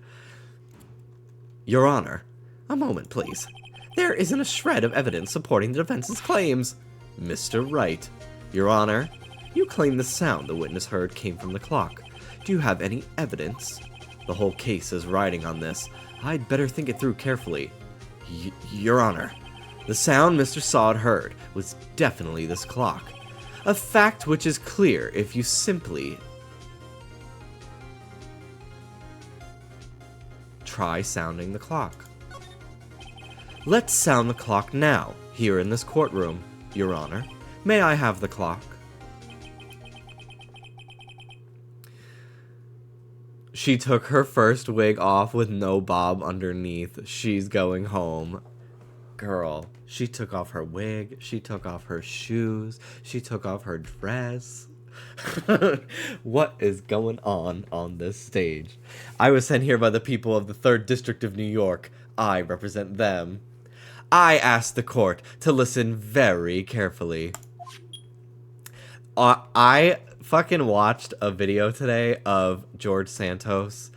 S1: Your Honor, a moment, please. There isn't a shred of evidence supporting the defense's claims. Mr. Wright, Your Honor, you claim the sound the witness heard came from the clock. Do you have any evidence? The whole case is riding on this. I'd better think it through carefully. Your Honor, the sound Mr. Sawed heard was definitely this clock. A fact which is clear if you simply try sounding the clock. Let's sound the clock now, here in this courtroom, Your Honor. May I have the clock? She took her first wig off with no bob underneath. She's going home. Girl, she took off her wig, she took off her shoes, she took off her dress. What is going on this stage? I was sent here by the people of the 3rd District of New York. I represent them. I asked the court to listen very carefully. I fucking watched a video today of George Santos.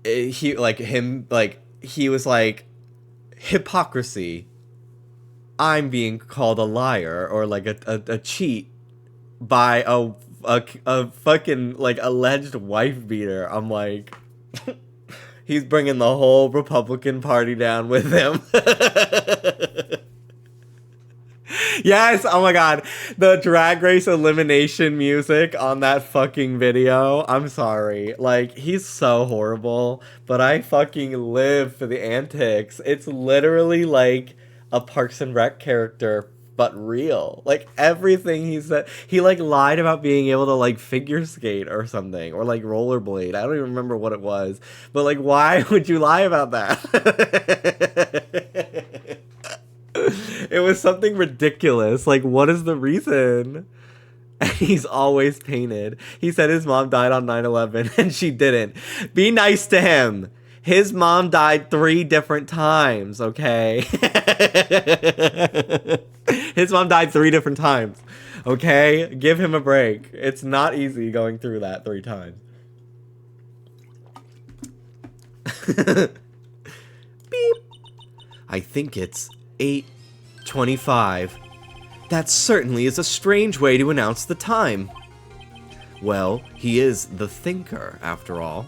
S1: He was like, hypocrisy. I'm being called a liar or like a cheat by a fucking like alleged wife beater. I'm like, he's bringing the whole Republican Party down with him. Yes, oh my god, the Drag Race elimination music on that fucking video. I'm sorry, like, he's so horrible, but I fucking live for the antics. It's literally like a Parks and Rec character, but real. Like, everything he said, he like lied about being able to like figure skate or something, or like rollerblade. I don't even remember what it was, but like, why would you lie about that? It was something ridiculous. Like, what is the reason? And he's always painted. He said his mom died on 9/11 and she didn't. Be nice to him. His mom died 3 different times, okay? His mom died 3 different times, okay? Give him a break. It's not easy going through that 3 times. Beep. I think it's 8:25. That certainly is a strange way to announce the time. Well, he is the thinker, after all.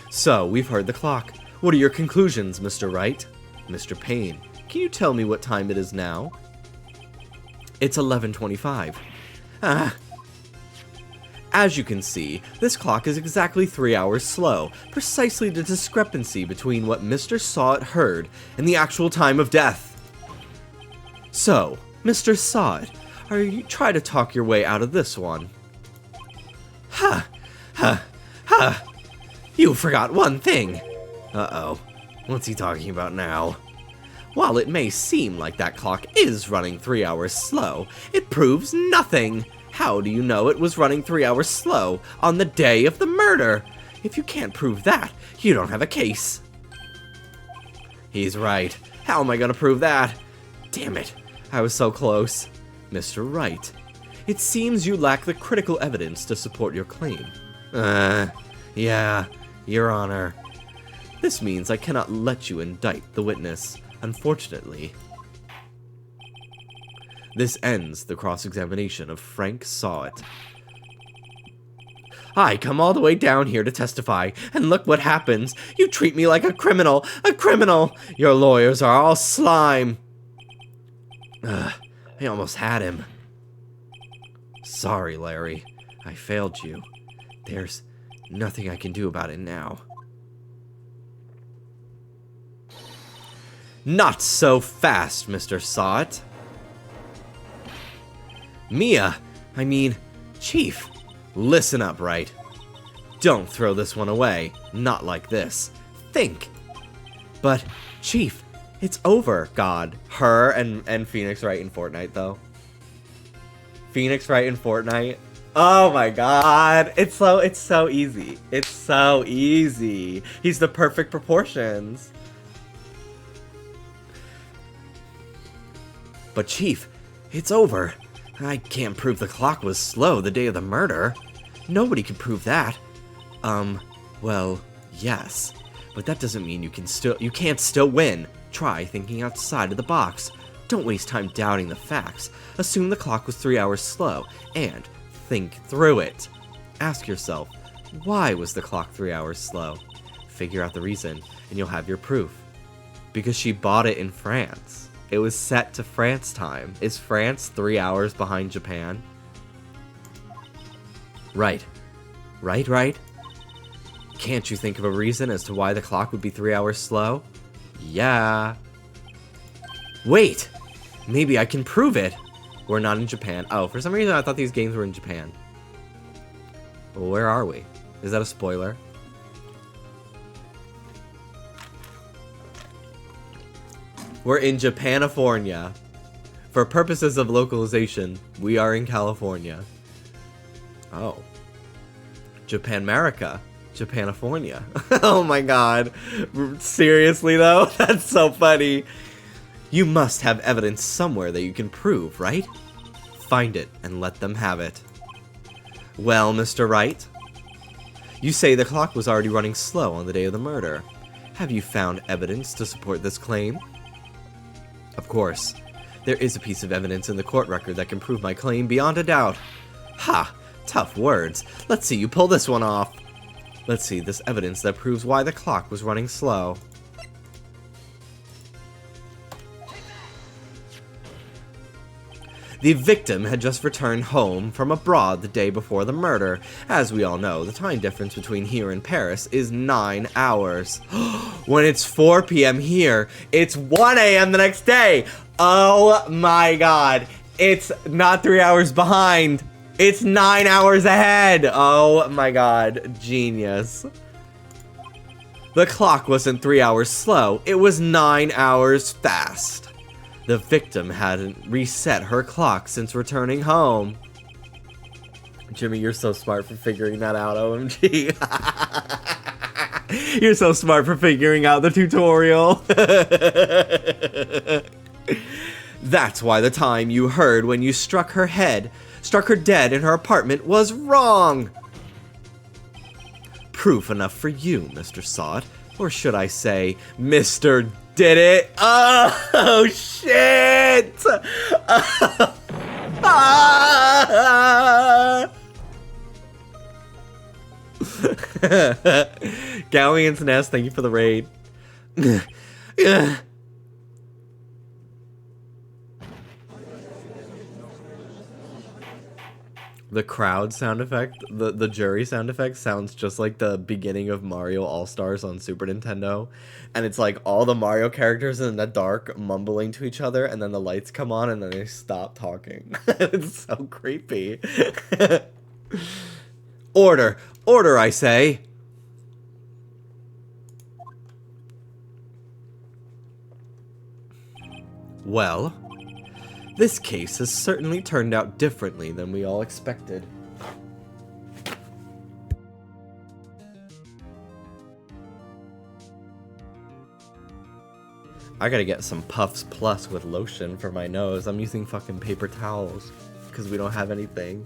S1: So, we've heard the clock. What are your conclusions, Mr. Wright? Mr. Payne, can you tell me what time it is now? It's 11:25. As you can see, this clock is exactly 3 hours slow, precisely the discrepancy between what Mr. Sawit heard and the actual time of death. So, Mr. Sawit, are you trying to talk your way out of this one? Ha! Ha! Ha! You forgot one thing! Uh-oh. What's he talking about now? While it may seem like that clock is running 3 hours slow, it proves nothing! How do you know it was running 3 hours slow on the day of the murder? If you can't prove that, you don't have a case. He's right. How am I gonna prove that? Damn it, I was so close. Mr. Wright, it seems you lack the critical evidence to support your claim. Yeah, Your Honor. This means I cannot let you indict the witness, unfortunately. This ends the cross-examination of Frank Sawit. I come all the way down here to testify, and look what happens. You treat me like a criminal! A criminal! Your lawyers are all slime! I almost had him. Sorry, Larry. I failed you. There's nothing I can do about it now. Not so fast, Mr. Sawit. Chief. Listen up, Wright. Don't throw this one away. Not like this. Think. But, Chief, it's over. God. Her and Phoenix Wright in Fortnite, though. Phoenix Wright in Fortnite. Oh my god. It's so easy. It's so easy. He's the perfect proportions. But Chief, it's over. I can't prove the clock was slow the day of the murder. Nobody can prove that. Well, yes. But that doesn't mean you can't still win. Try thinking outside of the box. Don't waste time doubting the facts. Assume the clock was 3 hours slow, and think through it. Ask yourself, why was the clock 3 hours slow? Figure out the reason, and you'll have your proof. Because she bought it in France. It was set to France time. Is France 3 hours behind Japan? Right. Right? Can't you think of a reason as to why the clock would be 3 hours slow? Yeah. Wait! Maybe I can prove it! We're not in Japan. Oh, for some reason I thought these games were in Japan. Well, where are we? Is that a spoiler? We're in Japanifornia. For purposes of localization, we are in California. Oh. Japanmerica. Japanifornia. Oh my god. Seriously though? That's so funny. You must have evidence somewhere that you can prove, right? Find it and let them have it. Well, Mr. Wright? You say the clock was already running slow on the day of the murder. Have you found evidence to support this claim? Of course. There is a piece of evidence in the court record that can prove my claim beyond a doubt. Ha! Tough words. Let's see you pull this one off. Let's see this evidence that proves why the clock was running slow. The victim had just returned home from abroad the day before the murder. As we all know, the time difference between here and Paris is 9 hours. When it's 4 p.m. here, it's 1 a.m. the next day. Oh my god. It's not 3 hours behind. It's 9 hours ahead. Oh my god. Genius. The clock wasn't 3 hours slow. It was 9 hours fast. The victim hadn't reset her clock since returning home. Jimmy, you're so smart for figuring that out, OMG. You're so smart for figuring out the tutorial. That's why the time you heard when you struck her dead in her apartment was wrong. Proof enough for you, Mr. Sawit. Or should I say, Mr. Did it? Oh, shit! Galleon's Nest, thank you for the raid. The crowd sound effect, the jury sound effect sounds just like the beginning of Mario All-Stars on Super Nintendo. And it's like all the Mario characters in the dark mumbling to each other, and then the lights come on and then they stop talking. It's so creepy. Order! Order, I say! Well, this case has certainly turned out differently than we all expected. I gotta get some Puffs Plus with lotion for my nose. I'm using fucking paper towels because we don't have anything.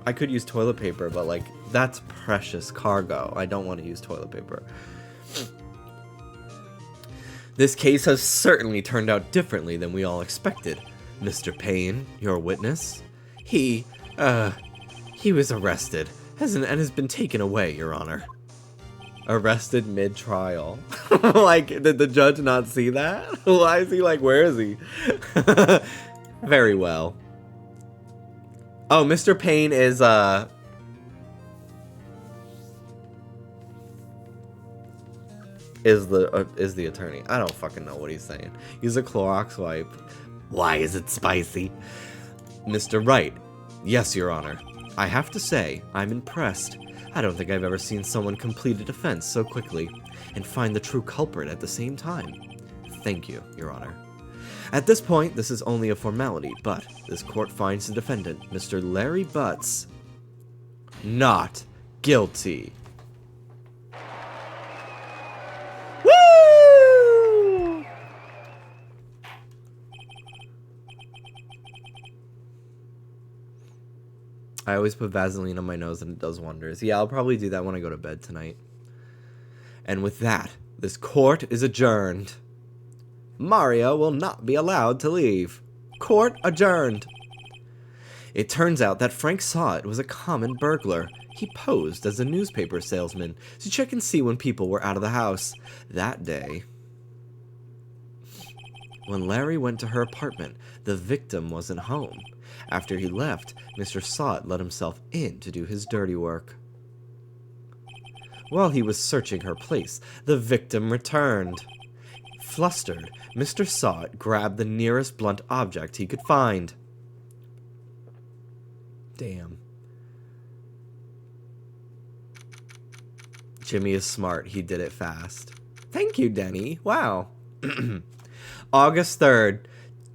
S1: I could use toilet paper, but like, that's precious cargo. I don't want to use toilet paper. This case has certainly turned out differently than we all expected. Mr. Payne, your witness, he was arrested and has been taken away, Your Honor. Arrested mid-trial. Like, did the judge not see that? Why is he like, where is he? Very well. Oh, Mr. Payne is the attorney. I don't fucking know what he's saying. Use a Clorox wipe. Why is it spicy? Mr. Wright. Yes, Your Honor. I have to say, I'm impressed. I don't think I've ever seen someone complete a defense so quickly and find the true culprit at the same time. Thank you, Your Honor. At this point, this is only a formality, but this court finds the defendant, Mr. Larry Butts, not guilty. Woo! I always put Vaseline on my nose and it does wonders. Yeah, I'll probably do that when I go to bed tonight. And with that, this court is adjourned. Mario will not be allowed to leave. Court adjourned. It turns out that Frank Sott was a common burglar. He posed as a newspaper salesman to check and see when people were out of the house. That day, when Larry went to her apartment, the victim wasn't home. After he left, Mr. Sott let himself in to do his dirty work. While he was searching her place, the victim returned. Flustered, Mr. Sott grabbed the nearest blunt object he could find. Damn. Jimmy is smart. He did it fast. Thank you, Denny. Wow. August 3rd,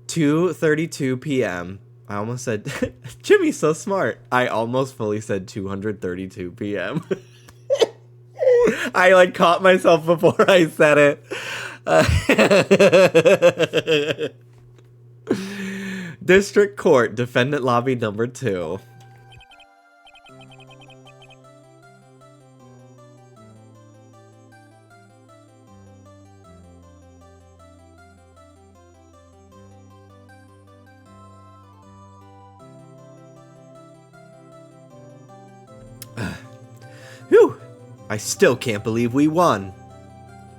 S1: 2:32 p.m. I almost said... Jimmy's so smart. I almost fully said 232 p.m. I, like, caught myself before I said it. District Court, Defendant Lobby number 2. Whew! I still can't believe we won.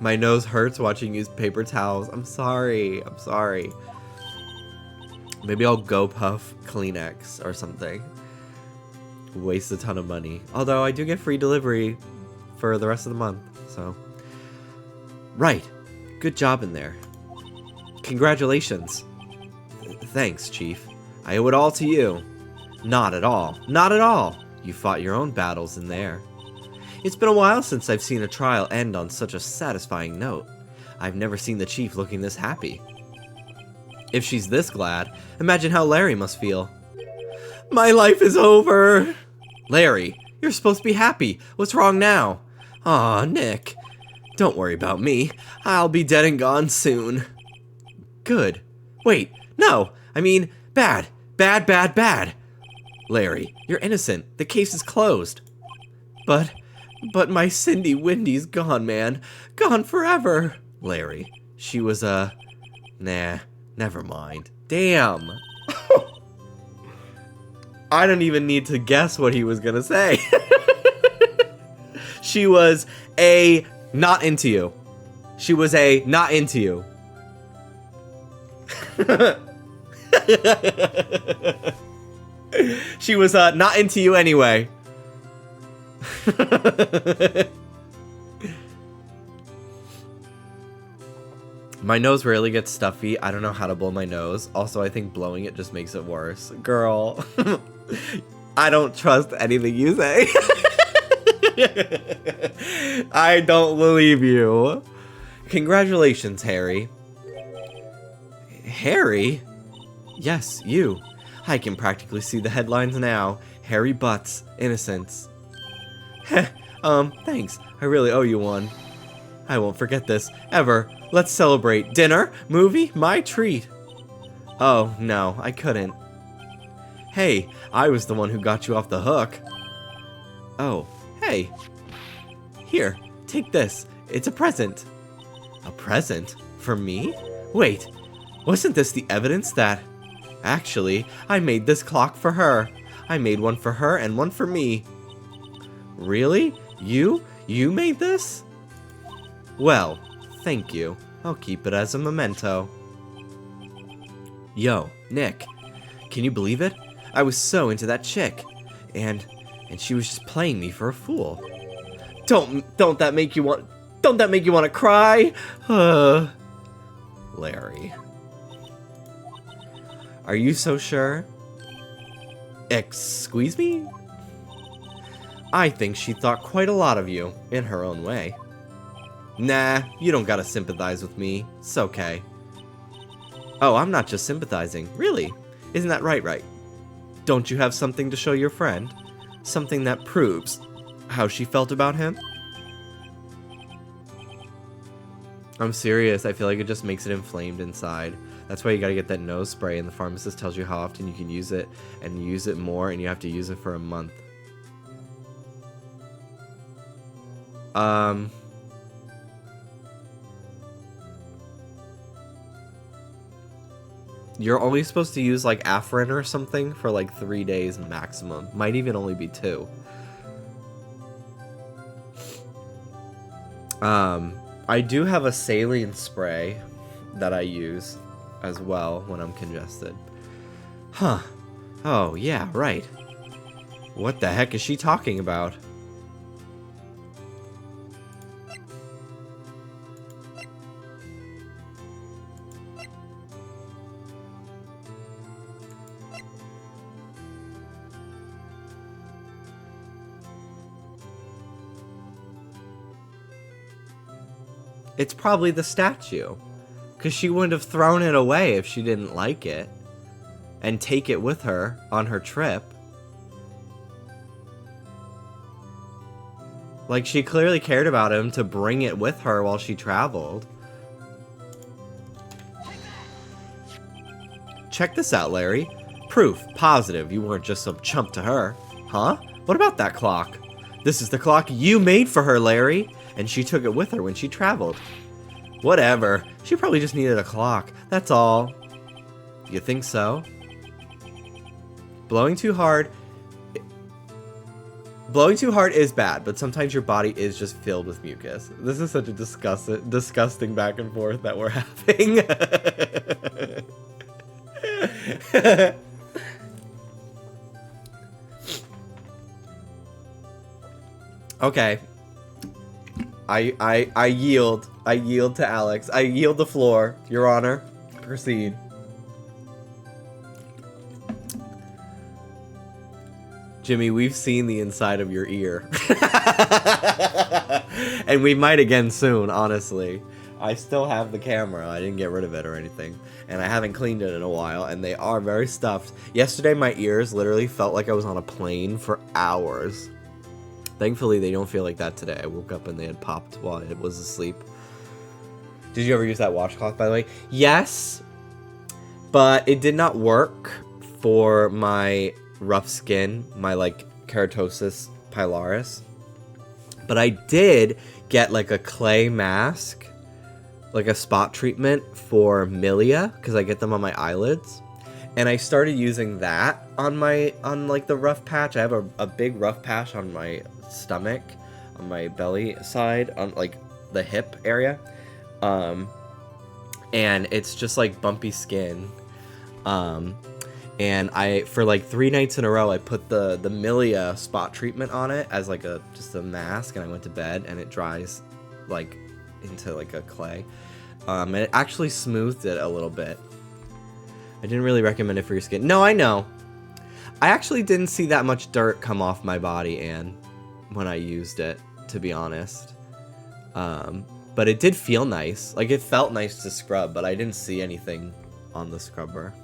S1: My nose hurts watching you use paper towels. I'm sorry. I'm sorry. Maybe I'll go puff Kleenex or something. Waste a ton of money. Although I do get free delivery for the rest of the month, so. Right. Good job in there. Congratulations. Thanks, Chief. I owe it all to you. Not at all. Not at all. You fought your own battles in there. It's been a while since I've seen a trial end on such a satisfying note. I've never seen the Chief looking this happy. If she's this glad, imagine how Larry must feel. My life is over! Larry, you're supposed to be happy. What's wrong now? Aw, Nick. Don't worry about me. I'll be dead and gone soon. Good. Wait, no. I mean, bad. Bad, bad, bad. Larry, you're innocent. The case is closed. But my Cindy Windy's gone, man. Gone forever. Larry, she was nah, never mind. Damn. I don't even need to guess what he was gonna say. She was a not into you. She was a not into you. She was not into you anyway. My nose rarely gets stuffy. I don't know how to blow my nose. Also, I think blowing it just makes it worse. Girl, I don't trust anything you say. I don't believe you. Congratulations, Harry. Harry? Yes, you. I can practically see the headlines now. Harry Butts, innocence. Thanks. I really owe you one. I won't forget this, ever. Let's celebrate. Dinner? Movie? My treat. Oh, no, I couldn't. Hey, I was the one who got you off the hook. Oh, hey. Here, take this. It's a present. A present? For me? Wait, wasn't this the evidence that... Actually, I made this clock for her. I made one for her and one for me. Really? You? You made this? Well, thank you. I'll keep it as a memento. Yo, Nick. Can you believe it? I was so into that chick. And she was just playing me for a fool. Don't that make you want to cry? Larry. Are you so sure? Excuse me? I think she thought quite a lot of you, in her own way. Nah, you don't gotta sympathize with me. It's okay. Oh, I'm not just sympathizing. Really? Isn't that right, Wright? Don't you have something to show your friend? Something that proves how she felt about him? I'm serious. I feel like it just makes it inflamed inside. That's why you gotta get that nose spray, and the pharmacist tells you how often you can use it, and use it more, and you have to use it for a month. You're only supposed to use like Afrin or something for like 3 days maximum. Might even only be 2. I do have a saline spray that I use as well when I'm congested. Huh. Oh, yeah, right. What the heck is she talking about? It's probably the statue. Because she wouldn't have thrown it away if she didn't like it. And take it with her on her trip. Like, she clearly cared about him to bring it with her while she traveled. Check this out, Larry. Proof, positive, you weren't just some chump to her. Huh? What about that clock? This is the clock you made for her, Larry. And she took it with her when she traveled. Whatever. She probably just needed a clock. That's all. You think so? Blowing too hard is bad, but sometimes your body is just filled with mucus. This is such a disgusting back and forth that we're having. Okay. I yield. I yield to Alex. I yield the floor, Your Honor. Proceed. Jimmy, we've seen the inside of your ear. And we might again soon, honestly. I still have the camera. I didn't get rid of it or anything. And I haven't cleaned it in a while, and they are very stuffed. Yesterday, my ears literally felt like I was on a plane for hours. Thankfully, they don't feel like that today. I woke up and they had popped while I was asleep. Did you ever use that washcloth, by the way? Yes, but it did not work for my rough skin, my, like, keratosis pilaris. But I did get, like, a clay mask, like a spot treatment for milia, because I get them on my eyelids. And I started using that on like, the rough patch. I have a big rough patch on my stomach, on my belly side, on, like, the hip area. And it's just, like, bumpy skin. And for like 3 nights in a row, I put the milia spot treatment on it as like just a mask, and I went to bed, and it dries like into like a clay. And it actually smoothed it a little bit. I didn't really recommend it for your skin. No, I know. I actually didn't see that much dirt come off my body, Anne, when I used it, to be honest. But it did feel nice. Like, it felt nice to scrub, but I didn't see anything on the scrubber.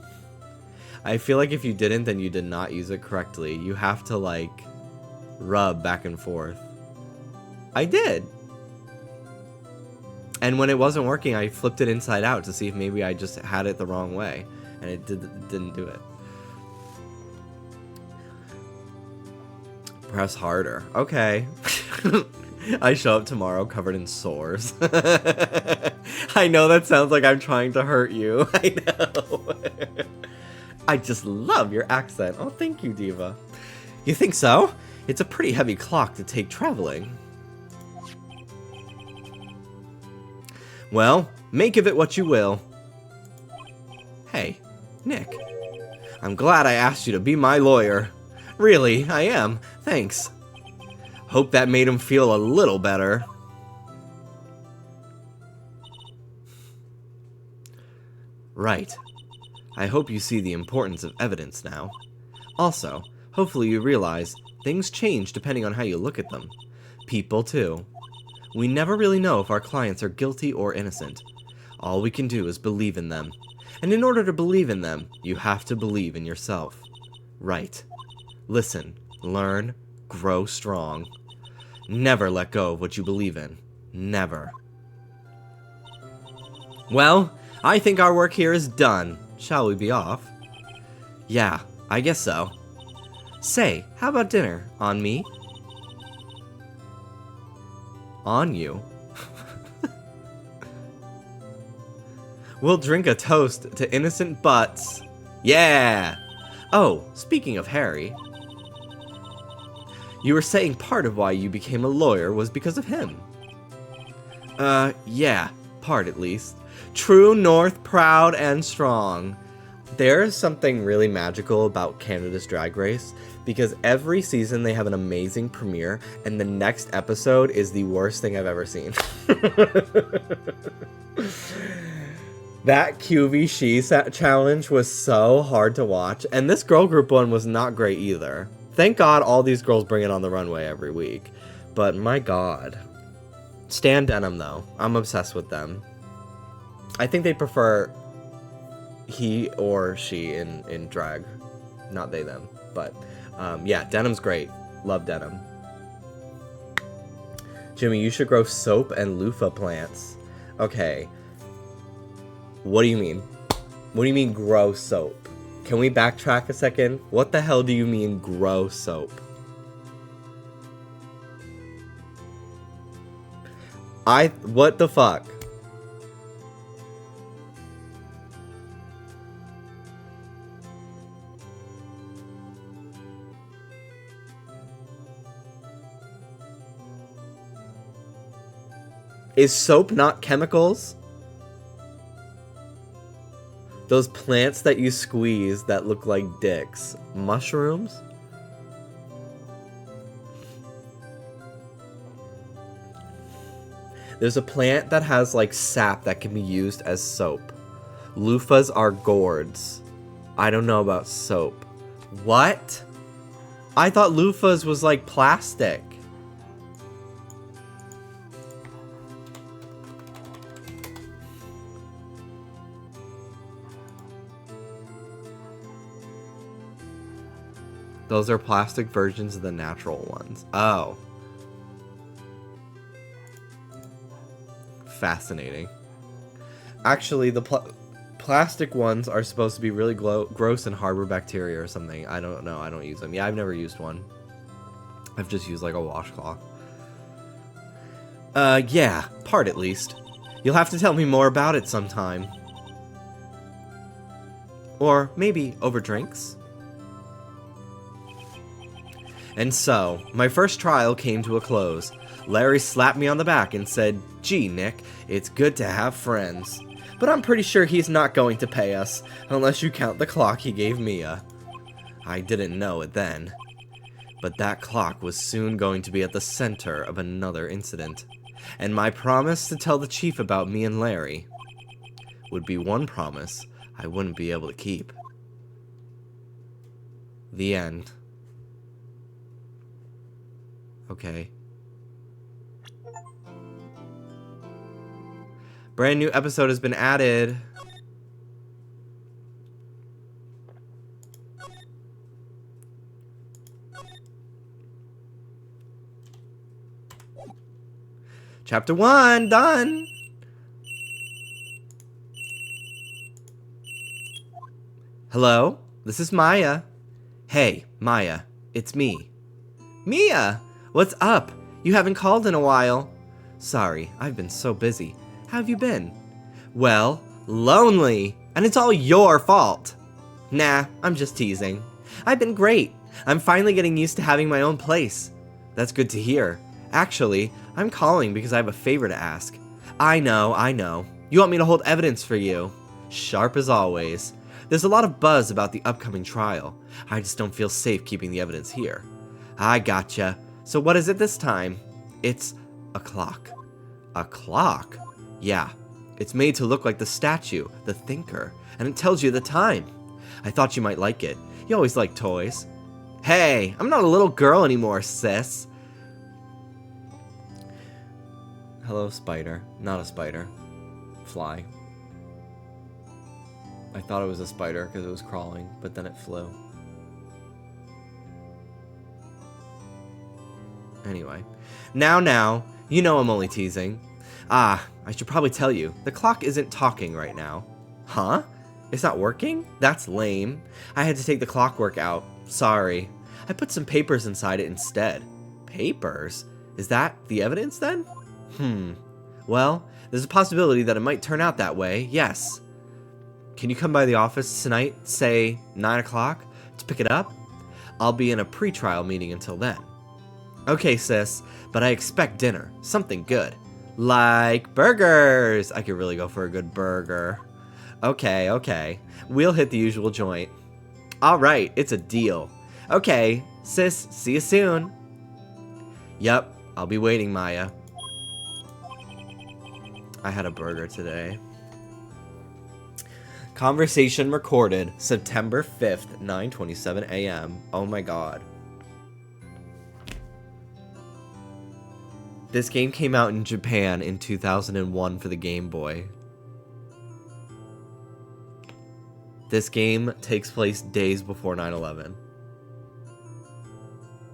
S1: I feel like if you didn't, then you did not use it correctly. You have to, like, rub back and forth. I did. And when it wasn't working, I flipped it inside out to see if maybe I just had it the wrong way. And it didn't do it. Press harder. Okay. I show up tomorrow covered in sores. I know that sounds like I'm trying to hurt you. I know. I just love your accent. Oh, thank you, Diva. You think so? It's a pretty heavy clock to take traveling. Well, make of it what you will. Hey, Nick. I'm glad I asked you to be my lawyer. Really, I am. Thanks. Hope that made him feel a little better. Right. I hope you see the importance of evidence now. Also, hopefully you realize things change depending on how you look at them. People, too. We never really know if our clients are guilty or innocent. All we can do is believe in them. And in order to believe in them, you have to believe in yourself. Right. Listen, learn, grow strong. Never let go of what you believe in. Never. Well, I think our work here is done. Shall we be off? Yeah, I guess so. Say, how about dinner? On me? On you? We'll drink a toast to innocent butts. Yeah! Oh, speaking of Harry. You were saying part of why you became a lawyer was because of him. Yeah, part at least. True North, proud and strong. There's something really magical about Canada's Drag Race, because every season they have an amazing premiere, and the next episode is the worst thing I've ever seen. That QV She challenge was so hard to watch, and this girl group one was not great either. Thank God all these girls bring it on the runway every week, but my God. Stan Denim though, I'm obsessed with them. I think they prefer he or she in drag, not they them, but yeah, Denim's great. Love Denim. Jimmy, you should grow soap and loofah plants. Okay. What do you mean? What do you mean grow soap? Can we backtrack a second? What the hell do you mean grow soap? What the fuck? Is soap not chemicals? Those plants that you squeeze that look like dicks. Mushrooms? There's a plant that has like sap that can be used as soap. Loofahs are gourds. I don't know about soap. What? I thought loofahs was like plastic. Those are plastic versions of the natural ones. Oh. Fascinating. Actually, the plastic ones are supposed to be really gross and harbor bacteria or something. I don't know. I don't use them. Yeah, I've never used one. I've just used like a washcloth. Yeah, part at least. You'll have to tell me more about it sometime. Or maybe over drinks? And so, my first trial came to a close. Larry slapped me on the back and said, "Gee, Nick, it's good to have friends. But I'm pretty sure he's not going to pay us, unless you count the clock he gave Mia." I didn't know it then. But that clock was soon going to be at the center of another incident. And my promise to tell the chief about me and Larry would be one promise I wouldn't be able to keep. The end. Okay. Brand new episode has been added. Chapter 1, done. Hello? This is Maya. Hey, Maya. It's me. Mia! What's up? You haven't called in a while. Sorry, I've been so busy. How have you been? Well, lonely. And it's all your fault. Nah, I'm just teasing. I've been great. I'm finally getting used to having my own place. That's good to hear. Actually, I'm calling because I have a favor to ask. I know. You want me to hold evidence for you? Sharp as always. There's a lot of buzz about the upcoming trial. I just don't feel safe keeping the evidence here. I gotcha. So what is it this time? It's a clock. A clock? Yeah. It's made to look like the statue, the thinker, and it tells you the time. I thought you might like it. You always like toys. Hey, I'm not a little girl anymore, sis. Hello, spider. Not a spider. Fly. I thought it was a spider because it was crawling, but then it flew. Anyway. Now, you know I'm only teasing. Ah, I should probably tell you, the clock isn't talking right now. Huh? It's not working? That's lame. I had to take the clockwork out. Sorry. I put some papers inside it instead. Papers? Is that the evidence then? Well, there's a possibility that it might turn out that way, yes. Can you come by the office tonight, say 9 o'clock, to pick it up? I'll be in a pre-trial meeting until then. Okay, sis, but I expect dinner. Something good. Like burgers! I could really go for a good burger. Okay. We'll hit the usual joint. Alright, it's a deal. Okay, sis, see you soon. Yep, I'll be waiting, Maya. I had a burger today. Conversation recorded September 5th, 9:27 a.m. Oh my god. This game came out in Japan in 2001 for the Game Boy. This game takes place days before 9/11.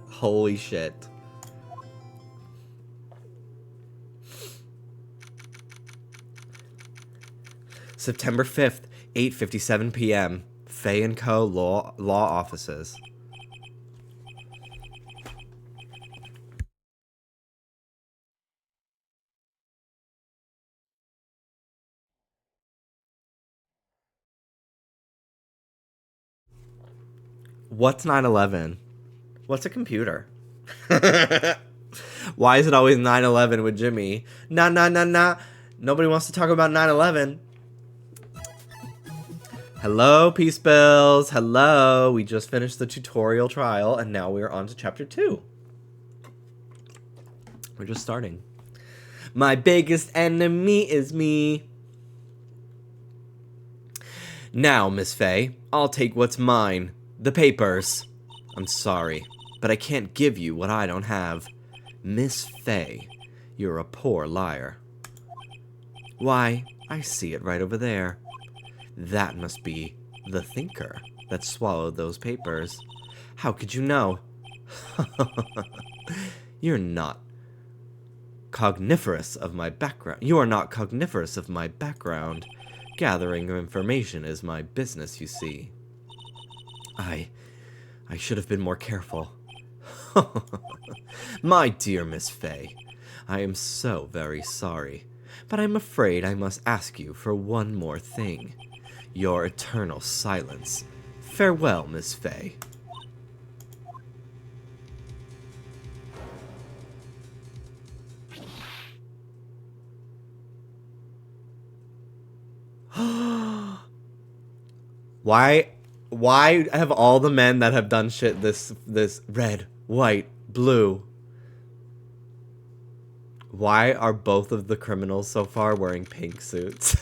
S1: Holy shit. September 5th, 8:57 p.m. Fay & Co. Law offices. What's 9/11? What's a computer? Why is it always 9/11 with Jimmy? Nah. Nobody wants to talk about 9/11. Hello, Peace Bills. Hello. We just finished the tutorial trial, and now we're on to Chapter 2. We're just starting. My biggest enemy is me. Now, Miss Fay, I'll take what's mine. The papers. I'm sorry, but I can't give you what I don't have. Miss Fay, you're a poor liar. Why, I see it right over there. That must be the thinker that swallowed those papers. How could you know? You're not cogniferous of my background. You are not cogniferous of my background. Gathering information is my business, you see. I should have been more careful. My dear Miss Fay, I am so very sorry, but I'm afraid I must ask you for one more thing. Your eternal silence. Farewell, Miss Fay. Why have all the men that have done shit this red, white, blue? Why are both of the criminals so far wearing pink suits?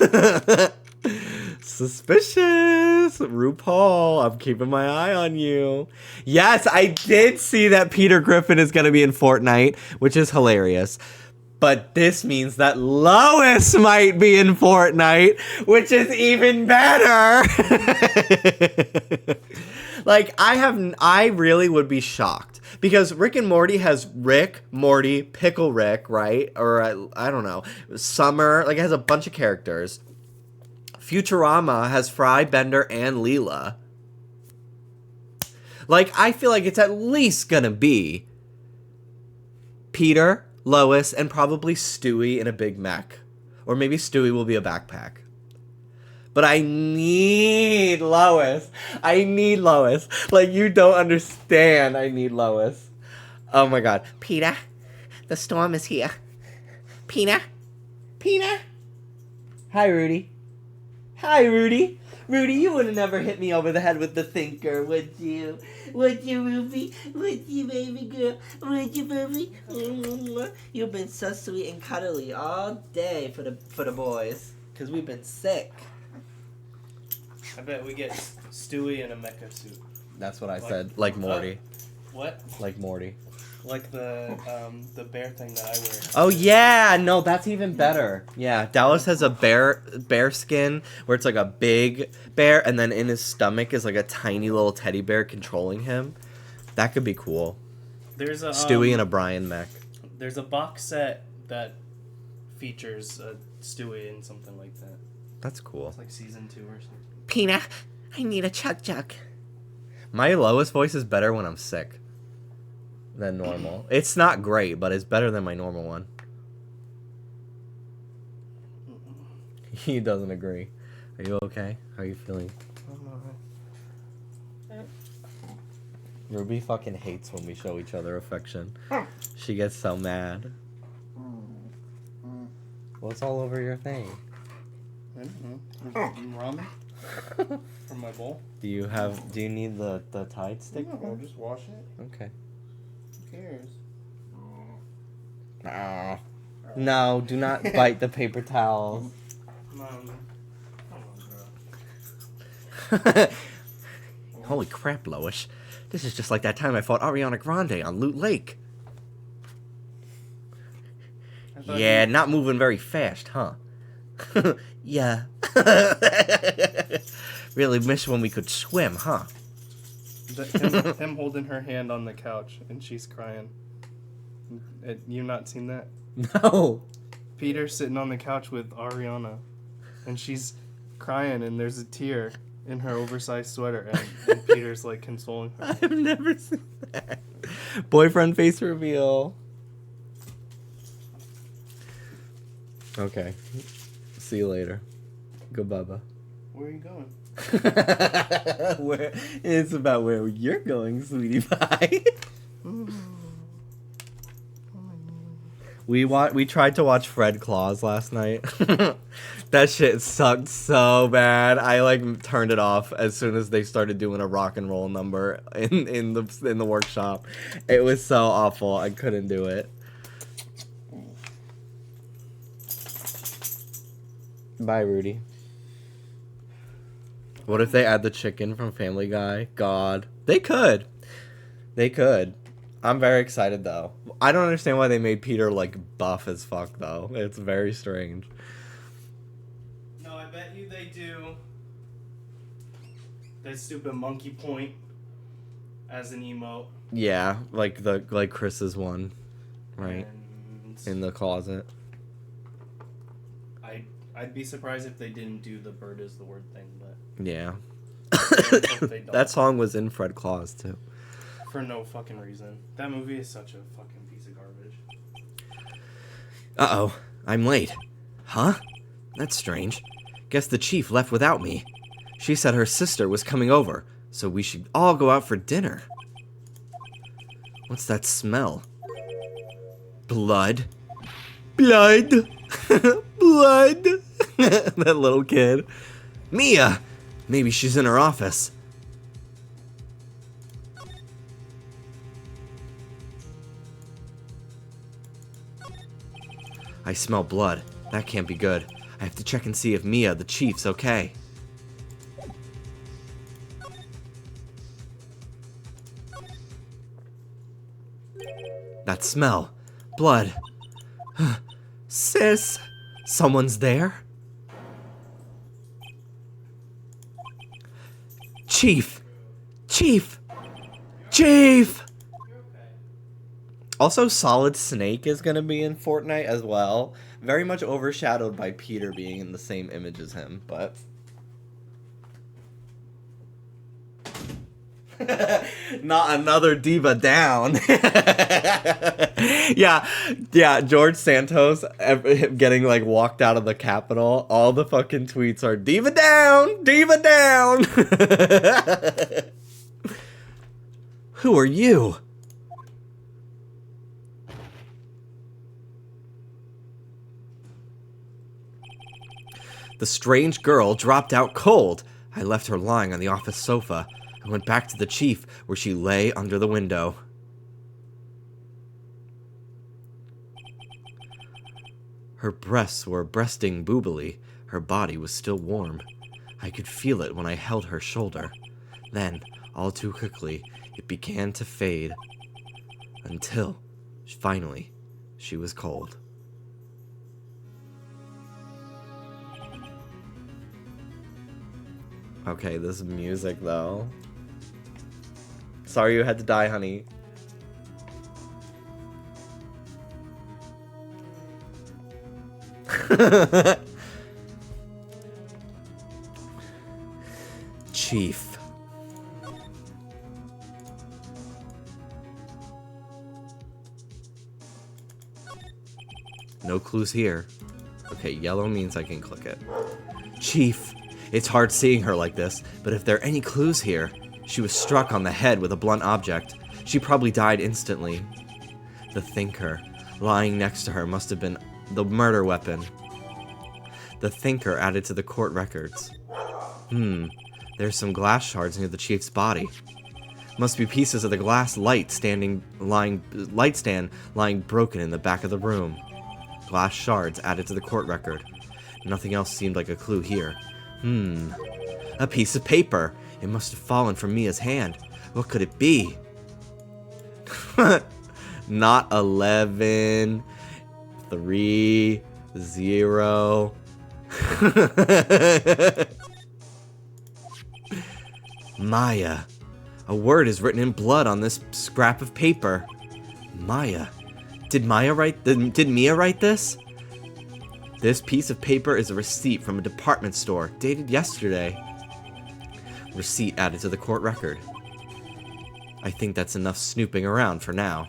S1: Suspicious. RuPaul, I'm keeping my eye on you. Yes, I did see that Peter Griffin is going to be in Fortnite, which is hilarious. But this means that Lois might be in Fortnite, which is even better. Like, I really would be shocked. Because Rick and Morty has Rick, Morty, Pickle Rick, right? Or, I don't know, Summer. Like, it has a bunch of characters. Futurama has Fry, Bender, and Leela. Like, I feel like it's at least gonna be Peter, Lois, and probably Stewie in a big mech. Or maybe Stewie will be a backpack. But I need Lois. I need Lois. Like, you don't understand. I need Lois. Oh my god. Peter, the storm is here. Peter. Peter. Hi, Rudy. Hi, Rudy. Rudy, you would have never hit me over the head with the thinker, would you? Would you, Ruby? Would you, baby girl? Would you, baby? You've been so sweet and cuddly all day for the boys. Because we've been sick.
S3: I bet we get Stewie in a mecha suit.
S1: That's what I said. Like Morty.
S3: What?
S1: Like Morty.
S3: Like the bear thing that I wear.
S1: Oh yeah, no, that's even better. Yeah, Dallas has a bear skin where it's like a big bear, and then in his stomach is like a tiny little teddy bear controlling him. That could be cool.
S3: There's a
S1: Stewie and a Brian mech.
S3: There's a box set that features Stewie and something like that.
S1: That's cool.
S3: It's like season 2 or something.
S1: Pina, I need a chug jug. My lowest voice is better when I'm sick than normal. It's not great, but it's better than my normal one. He doesn't agree. Are you okay? How are you feeling? Ruby fucking hates when we show each other affection. She gets so mad. What's all over your thing?
S3: I don't know. Ramen? From my bowl?
S1: Do you need the Tide stick?
S3: No, I'll just wash it.
S1: Okay.
S3: Who cares?
S1: No, do not bite the paper towels.
S3: Mom. Come on, girl.
S1: Holy crap, Lois. This is just like that time I fought Ariana Grande on Loot Lake. Yeah, not moving very fast, huh? Yeah. Really miss when we could swim, huh?
S3: Him holding her hand on the couch and she's crying. You not seen that?
S1: No.
S3: Peter's sitting on the couch with Ariana and she's crying and there's a tear in her oversized sweater and Peter's like consoling her.
S1: I've never seen that. Boyfriend face reveal. Okay. See you later. Go, Bubba.
S3: Where are you going?
S1: It's about where you're going, sweetie pie. We tried to watch Fred Claus last night. That shit sucked so bad. I like turned it off as soon as they started doing a rock and roll number in the workshop. It was so awful. I couldn't do it. Bye, Rudy. What if they add the chicken from Family Guy? God. They could. They could. I'm very excited, though. I don't understand why they made Peter, like, buff as fuck, though. It's very strange.
S3: No, I bet you they do that stupid monkey point as an emote.
S1: Yeah, like Chris's one. Right.
S3: And
S1: In the closet.
S3: I'd be surprised if they didn't do the bird is the word thing, but
S1: Yeah.
S3: they don't.
S1: That song was in Fred Claus, too.
S3: For no fucking reason. That movie is such a fucking piece of garbage.
S1: Uh-oh. I'm late. Huh? That's strange. Guess the chief left without me. She said her sister was coming over, so we should all go out for dinner. What's that smell? Blood. Blood. Blood. That little kid. Mia! Maybe she's in her office. I smell blood. That can't be good. I have to check and see if Mia, the chief's okay. That smell. Blood. Sis! Someone's there? Chief! Chief! Chief! Also, Solid Snake is going to be in Fortnite as well. Very much overshadowed by Peter being in the same image as him, but... Not another diva down. yeah, George Santos getting like walked out of the Capitol. All the fucking tweets are diva down, diva down. Who are you? The strange girl dropped out cold. I left her lying on the office sofa. I went back to the chief, where she lay under the window. Her breasts were breasting boobily. Her body was still warm. I could feel it when I held her shoulder. Then, all too quickly, it began to fade. Until, finally, she was cold. Okay, this music, though. Sorry you had to die, honey. Chief. No clues here. Okay, yellow means I can click it. Chief. It's hard seeing her like this, but if there are any clues here, she was struck on the head with a blunt object. She probably died instantly. The thinker, lying next to her, must have been the murder weapon. The thinker added to the court records. There's some glass shards near the chief's body. Must be pieces of the glass light stand lying broken in the back of the room. Glass shards added to the court record. Nothing else seemed like a clue here. A piece of paper. It must have fallen from Mia's hand. What could it be? Not 11, 3, 0. Maya. A word is written in blood on this scrap of paper. Maya. Did Mia write this? This piece of paper is a receipt from a department store, dated yesterday. Receipt added to the court record. I think that's enough snooping around for now.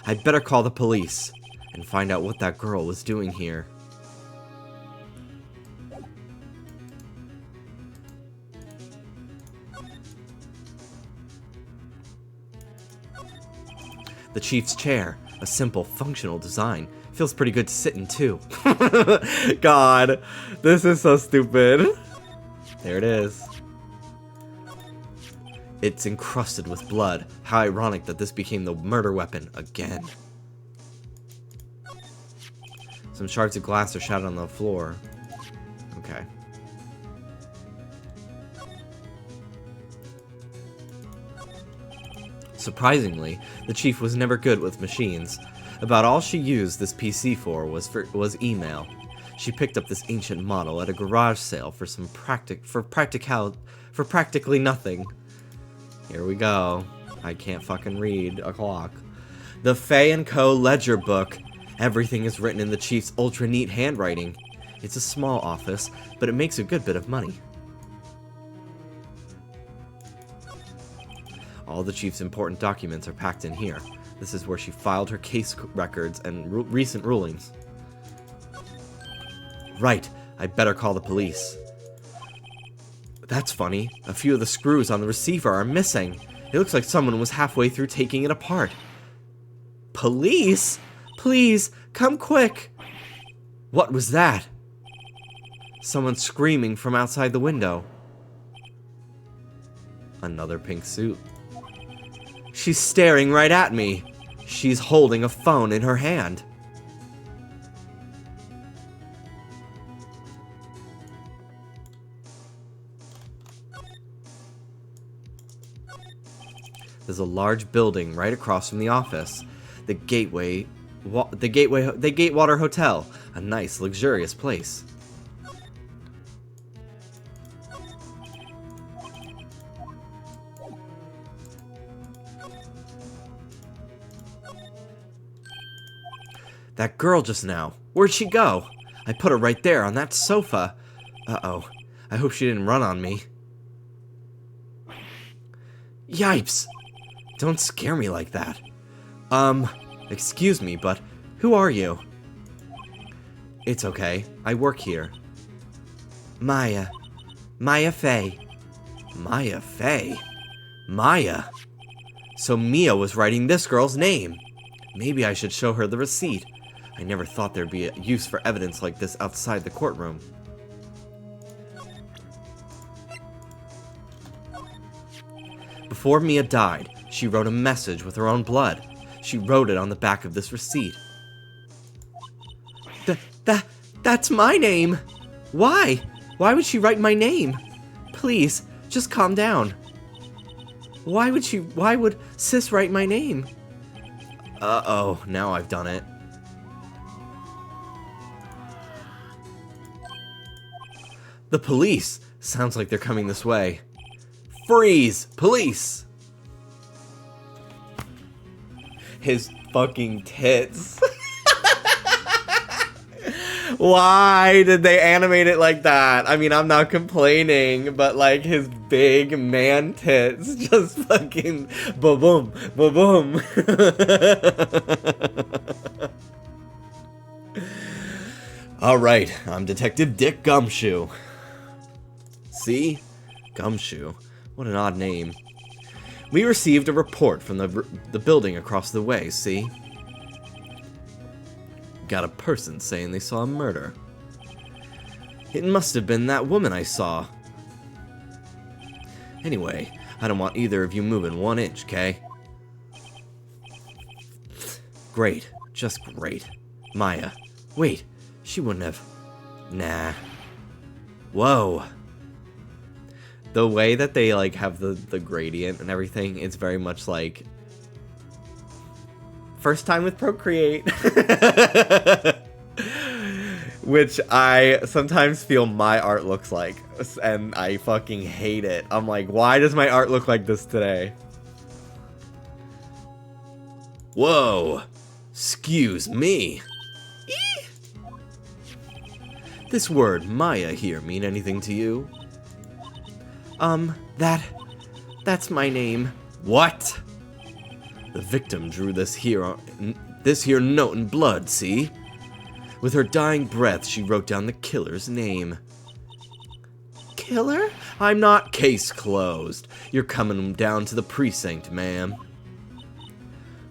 S1: I'd better call the police and find out what that girl was doing here. The chief's chair, a simple, functional design. Feels pretty good to sit in, too. God, this is so stupid. There it is. It's encrusted with blood. How ironic that this became the murder weapon again. Some shards of glass are shattered on the floor. Okay. Surprisingly, the chief was never good with machines. About all she used this PC for was email. She picked up this ancient model at a garage sale for practically nothing. Here we go. I can't fucking read a clock. The Fay & Co. ledger book. Everything is written in the chief's ultra neat handwriting. It's a small office, but it makes a good bit of money. All the chief's important documents are packed in here. This is where she filed her case records and recent rulings. Right, I better call the police. That's funny. A few of the screws on the receiver are missing. It looks like someone was halfway through taking it apart. Police? Please, come quick! What was that? Someone screaming from outside the window. Another pink suit. She's staring right at me. She's holding a phone in her hand. There's a large building right across from the office. The Gatewater Hotel. A nice, luxurious place. That girl just now. Where'd she go? I put her right there on that sofa. Uh-oh. I hope she didn't run on me. Yipes! Don't scare me like that. Excuse me, but who are you? It's okay. I work here. Maya. Maya Fey. Maya Fey? Maya? So Mia was writing this girl's name. Maybe I should show her the receipt. I never thought there'd be a use for evidence like this outside the courtroom. Before Mia died, she wrote a message with her own blood. She wrote it on the back of this receipt. That's my name! Why? Why would she write my name? Please, just calm down. Why would Sis write my name? Uh-oh, now I've done it. The police! Sounds like they're coming this way. Freeze! Police! His fucking tits. Why did they animate it like that? I mean, I'm not complaining, but like his big man tits just fucking ba-boom, ba-boom. Alright, I'm Detective Dick Gumshoe. See? Gumshoe. What an odd name. We received a report from the building across the way, see? Got a person saying they saw a murder. It must have been that woman I saw. Anyway, I don't want either of you moving 1 inch, okay? Great. Just great. Maya. Wait, she wouldn't have... Nah. Whoa. The way that they, like, have the gradient and everything, it's very much like... First time with Procreate. Which I sometimes feel my art looks like. And I fucking hate it. I'm like, why does my art look like this today? Whoa. Excuse me. Eee. This word, Maya, here, mean anything to you? That's my name. What? The victim drew this here note in blood, see? With her dying breath, she wrote down the killer's name. Killer? I'm not. Case closed. You're coming down to the precinct, ma'am.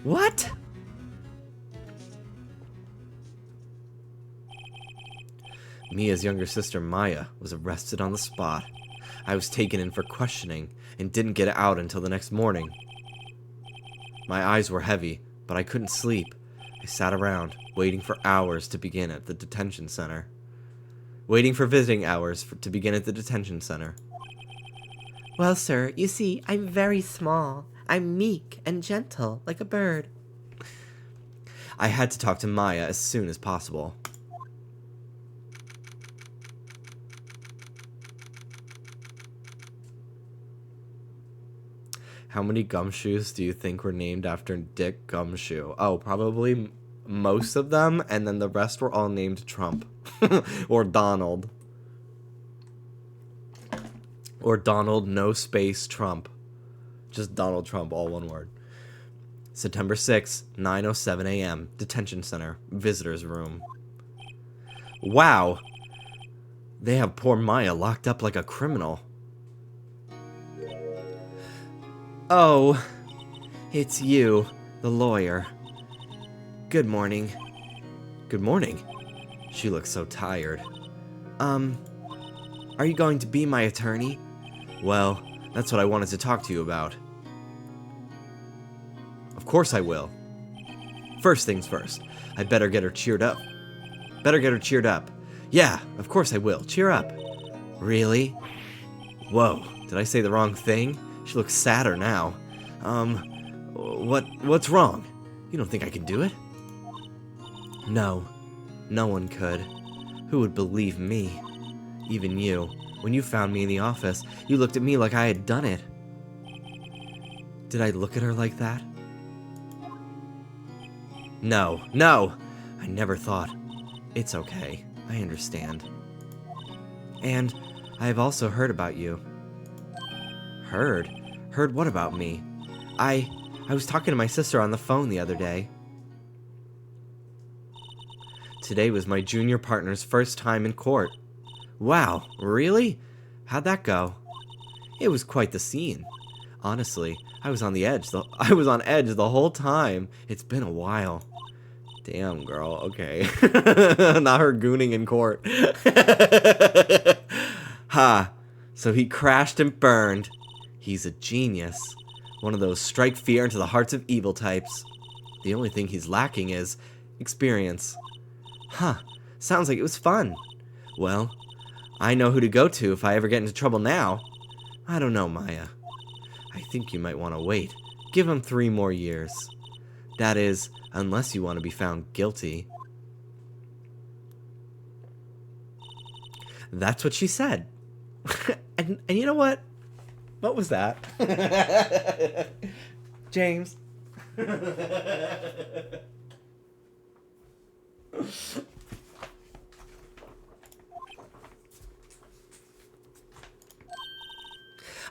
S1: What? Mia's younger sister, Maya, was arrested on the spot. I was taken in for questioning and didn't get out until the next morning. My eyes were heavy, but I couldn't sleep. I sat around, waiting for hours to begin at the detention center. Waiting for visiting hours to begin at the detention center. Well, sir, you see, I'm very small. I'm meek and gentle, like a bird. I had to talk to Maya as soon as possible. How many gumshoes do you think were named after Dick Gumshoe? Oh, probably most of them, and then the rest were all named Trump. Or Donald. Or Donald, no space, Trump. Just Donald Trump, all one word. September 6th, 9:07 a.m. Detention Center, Visitor's Room. Wow! They have poor Maya locked up like a criminal. Oh, it's you, the lawyer. Good morning. Good morning. She looks so tired. Are you going to be my attorney? Well, that's what I wanted to talk to you about. Of course I will. First things first, I better get her cheered up. Yeah, of course I will. Cheer up. Really? Whoa, did I say the wrong thing? She looks sadder now. What's wrong? You don't think I can do it? No, no one could. Who would believe me? Even you. When you found me in the office, you looked at me like I had done it. Did I look at her like that? No, I never thought. It's okay, I understand. And I have also heard about you. Heard? Heard what about me? I was talking to my sister on the phone the other day. Today was my junior partner's first time in court. Wow, really? How'd that go? It was quite the scene. Honestly, I was on edge the whole time. It's been a while. Damn, girl. Okay. Not her gooning in court. Ha. So he crashed and burned. He's a genius. One of those strike fear into the hearts of evil types. The only thing he's lacking is experience. Huh. Sounds like it was fun. Well, I know who to go to if I ever get into trouble now. I don't know, Maya. I think you might want to wait. Give him 3 more years. That is, unless you want to be found guilty. That's what she said. and you know what? What was that? James.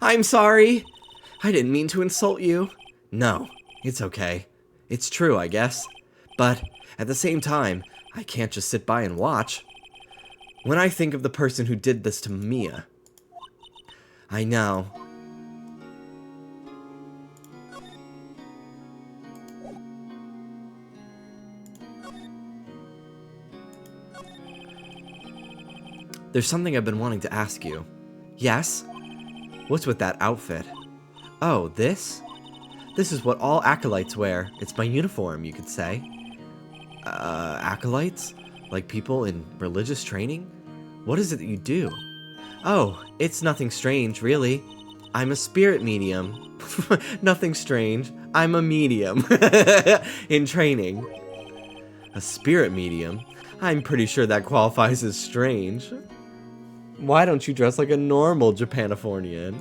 S1: I'm sorry. I didn't mean to insult you. No, it's okay. It's true, I guess. But at the same time, I can't just sit by and watch. When I think of the person who did this to Mia, I know. There's something I've been wanting to ask you. Yes? What's with that outfit? Oh, this? This is what all acolytes wear. It's my uniform, you could say. Acolytes? Like people in religious training? What is it that you do? Oh, it's nothing strange, really. I'm a spirit medium. Nothing strange. I'm a medium. In training. A spirit medium? I'm pretty sure that qualifies as strange. Why don't you dress like a normal Japanifornian?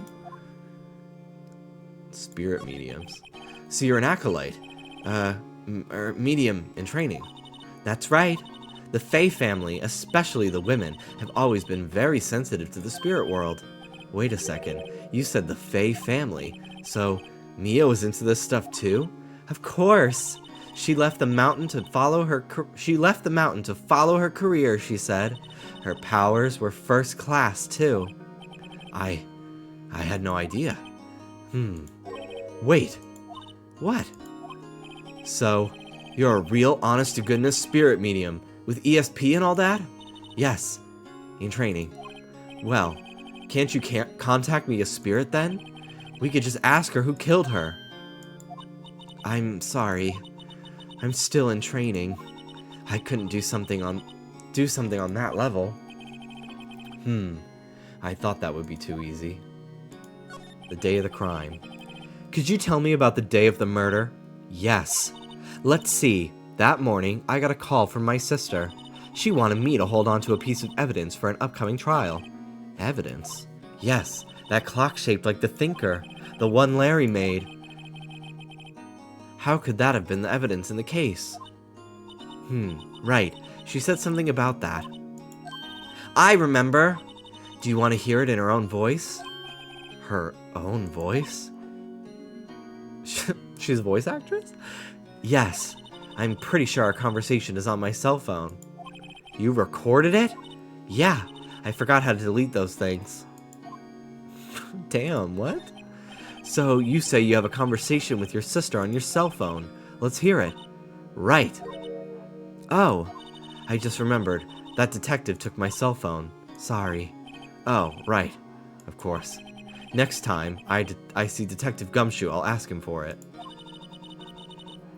S1: Spirit mediums. So you're an acolyte. Medium in training. That's right. The Fae family, especially the women, have always been very sensitive to the spirit world. Wait a second. You said the Fae family. So Mia was into this stuff too? Of course. She left the mountain to follow her career, she said. Her powers were first class too. I had no idea. Wait. What? So, you're a real honest-to-goodness spirit medium, with ESP and all that? Yes, in training. Well, can't you contact me as spirit then? We could just ask her who killed her. I'm sorry. I'm still in training. I couldn't do something on that level. I thought that would be too easy. The day of the crime. Could you tell me about the day of the murder? Yes. Let's see. That morning, I got a call from my sister. She wanted me to hold on to a piece of evidence for an upcoming trial. Evidence? Yes, that clock shaped like the Thinker, the one Larry made. How could that have been the evidence in the case? Right. She said something about that. I remember. Do you want to hear it in her own voice? Her own voice? She's a voice actress? Yes. I'm pretty sure our conversation is on my cell phone. You recorded it? Yeah. I forgot how to delete those things. Damn, what? So you say you have a conversation with your sister on your cell phone. Let's hear it. Right. Oh, I just remembered. That detective took my cell phone. Sorry. Oh, right. Of course. Next time I see Detective Gumshoe, I'll ask him for it.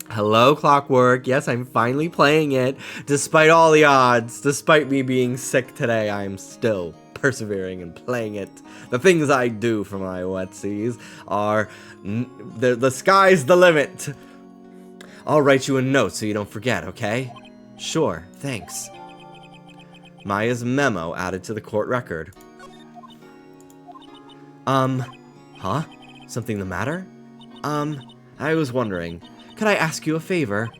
S1: Hello, Clockwork. Yes, I'm finally playing it. Despite all the odds, despite me being sick today, I'm still persevering and playing it. The things I do for my wetsies are... the sky's the limit. I'll write you a note so you don't forget, okay? Sure, thanks. Maya's memo added to the court record. Huh? Something the matter? I was wondering, could I ask you a favor?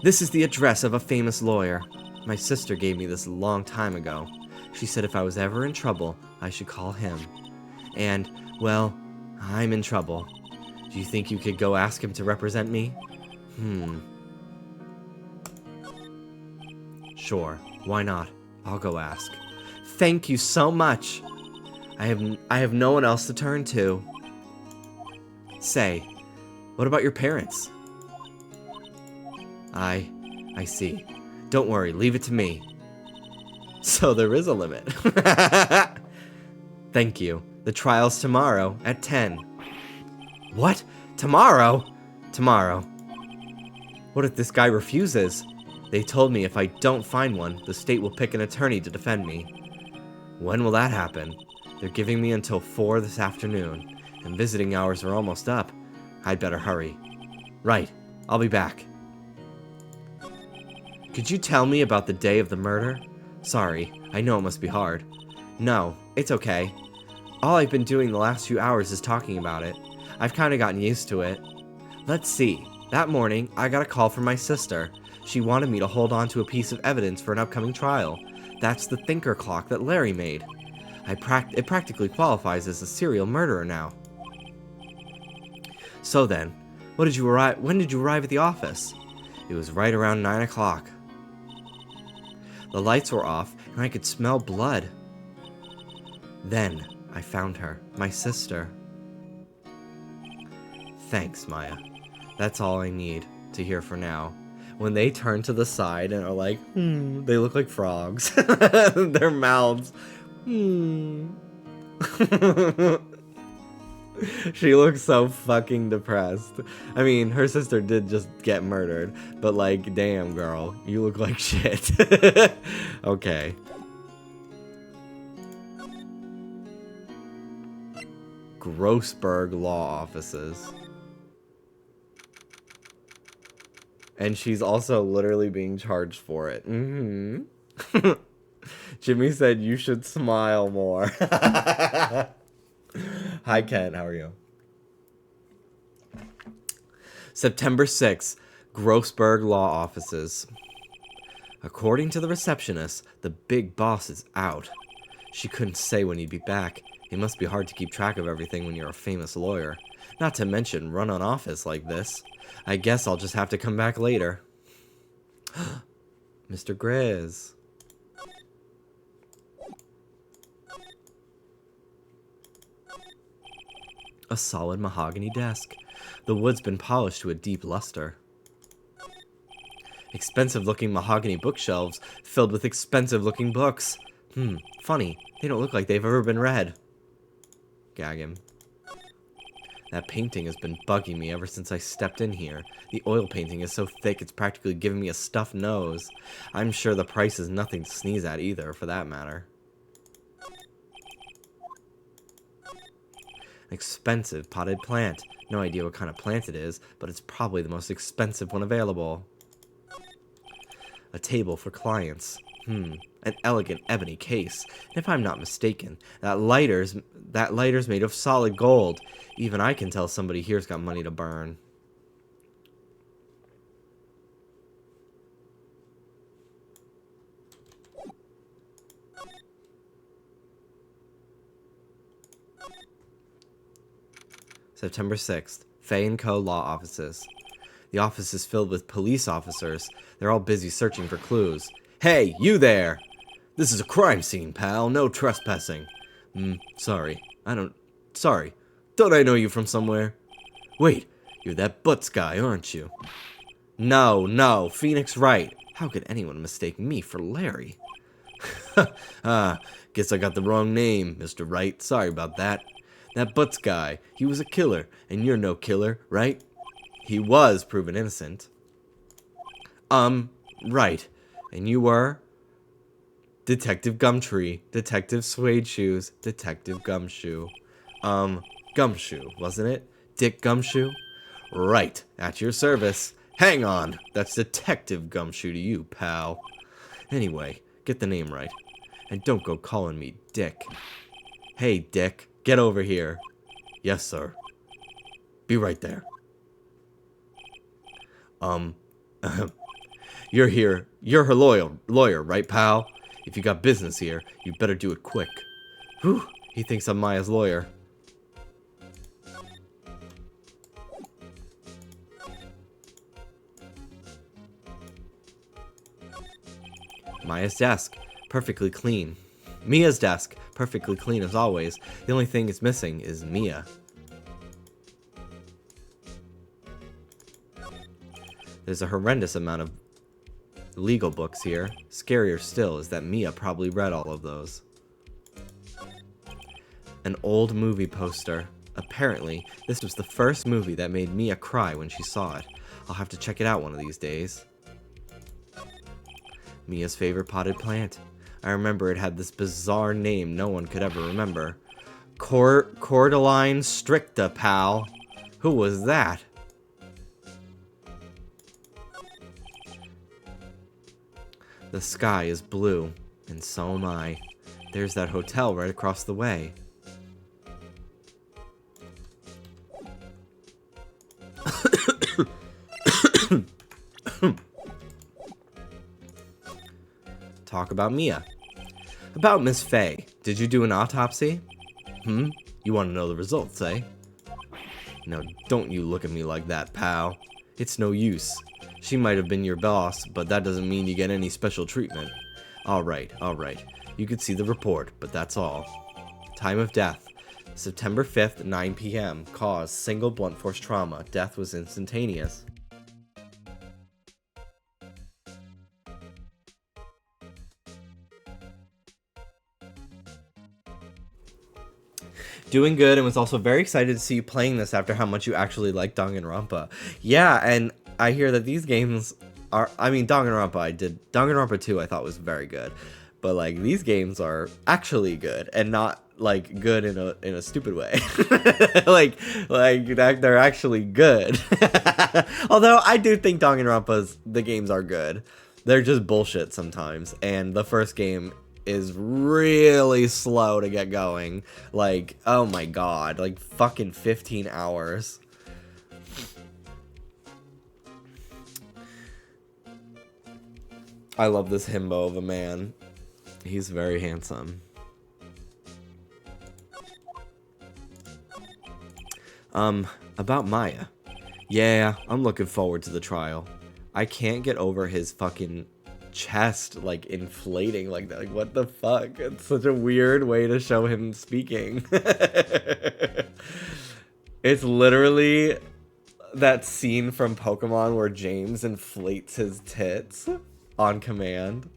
S1: This is the address of a famous lawyer. My sister gave me this a long time ago. She said if I was ever in trouble, I should call him. And, well, I'm in trouble. Do you think you could go ask him to represent me? Sure, why not? I'll go ask. Thank you so much. I have no one else to turn to. Say, what about your parents? I see. Don't worry, leave it to me. So there is a limit. Thank you. The trial's tomorrow at 10. What? Tomorrow? Tomorrow. What if this guy refuses? They told me if I don't find one, the state will pick an attorney to defend me. When will that happen? They're giving me until 4 this afternoon, and visiting hours are almost up. I'd better hurry. Right, I'll be back. Could you tell me about the day of the murder? Sorry, I know it must be hard. No, it's okay. All I've been doing the last few hours is talking about it. I've kind of gotten used to it. Let's see. That morning, I got a call from my sister. She wanted me to hold on to a piece of evidence for an upcoming trial. That's the thinker clock that Larry made. It practically qualifies as a serial murderer now. So then, when did you arrive at the office? It was right around 9 o'clock. The lights were off, and I could smell blood. Then, I found her, my sister. Thanks, Maya. That's all I need to hear for now. When they turn to the side and are like, they look like frogs. Their mouths. She looks so fucking depressed. I mean, her sister did just get murdered, but like, damn, girl, you look like shit. Okay. Grossberg Law Offices. And she's also literally being charged for it. Jimmy said you should smile more. Hi, Ken. How are you? September 6th. Grossberg Law Offices. According to the receptionist, the big boss is out. She couldn't say when he'd be back. It must be hard to keep track of everything when you're a famous lawyer. Not to mention run an office like this. I guess I'll just have to come back later. Mr. Grizz. A solid mahogany desk. The wood's been polished to a deep luster. Expensive-looking mahogany bookshelves filled with expensive-looking books. Funny. They don't look like they've ever been read. Gag him. That painting has been bugging me ever since I stepped in here. The oil painting is so thick it's practically giving me a stuffed nose. I'm sure the price is nothing to sneeze at either, for that matter. Expensive potted plant. No idea what kind of plant it is, but it's probably the most expensive one available. A table for clients. An elegant ebony case. If I'm not mistaken, that lighter's made of solid gold. Even I can tell somebody here's got money to burn. September 6th. Fay & Co. Law Offices. The office is filled with police officers. They're all busy searching for clues. Hey, you there! This is a crime scene, pal. No trespassing. Sorry. Sorry. Don't I know you from somewhere? Wait, you're that Butts guy, aren't you? No, Phoenix Wright. How could anyone mistake me for Larry? Guess I got the wrong name, Mr. Wright. Sorry about that. That Butts guy, he was a killer, and you're no killer, right? He was proven innocent. Right. And you were? Detective Gumtree, Detective Suede Shoes, Detective Gumshoe. Gumshoe, wasn't it? Dick Gumshoe? Right, at your service. Hang on, that's Detective Gumshoe to you, pal. Anyway, get the name right. And don't go calling me Dick. Hey, Dick, get over here. Yes, sir. Be right there. You're here. You're her lawyer, right, pal? If you got business here, you better do it quick. Whew, he thinks I'm Maya's lawyer. Maya's desk, perfectly clean. Mia's desk, perfectly clean as always. The only thing it's missing is Mia. There's a horrendous amount of legal books here. Scarier still is that Mia probably read all of those. An old movie poster. Apparently, this was the first movie that made Mia cry when she saw it. I'll have to check it out one of these days. Mia's favorite potted plant. I remember it had this bizarre name no one could ever remember. Cordyline stricta, pal. Who was that? The sky is blue, and so am I. There's that hotel right across the way. Talk about Mia. About Miss Faye. Did you do an autopsy? You want to know the results, eh? No, don't you look at me like that, pal. It's no use. She might have been your boss, but that doesn't mean you get any special treatment. Alright. You could see the report, but that's all. Time of death. September 5th, 9 p.m. Cause, single blunt force trauma. Death was instantaneous. Doing good, and was also very excited to see you playing this after how much you actually like Danganronpa. Yeah, and I hear that these games are, I mean, Danganronpa 2 I thought was very good, but like these games are actually good and not like good in a stupid way. like that they're actually good. Although I do think the games are good. They're just bullshit sometimes, and the first game is really slow to get going. Like, oh my god, like fucking 15 hours. I love this himbo of a man. He's very handsome. About Maya. Yeah, I'm looking forward to the trial. I can't get over his fucking chest, like, inflating like that. Like, what the fuck? It's such a weird way to show him speaking. It's literally that scene from Pokemon where James inflates his tits on command.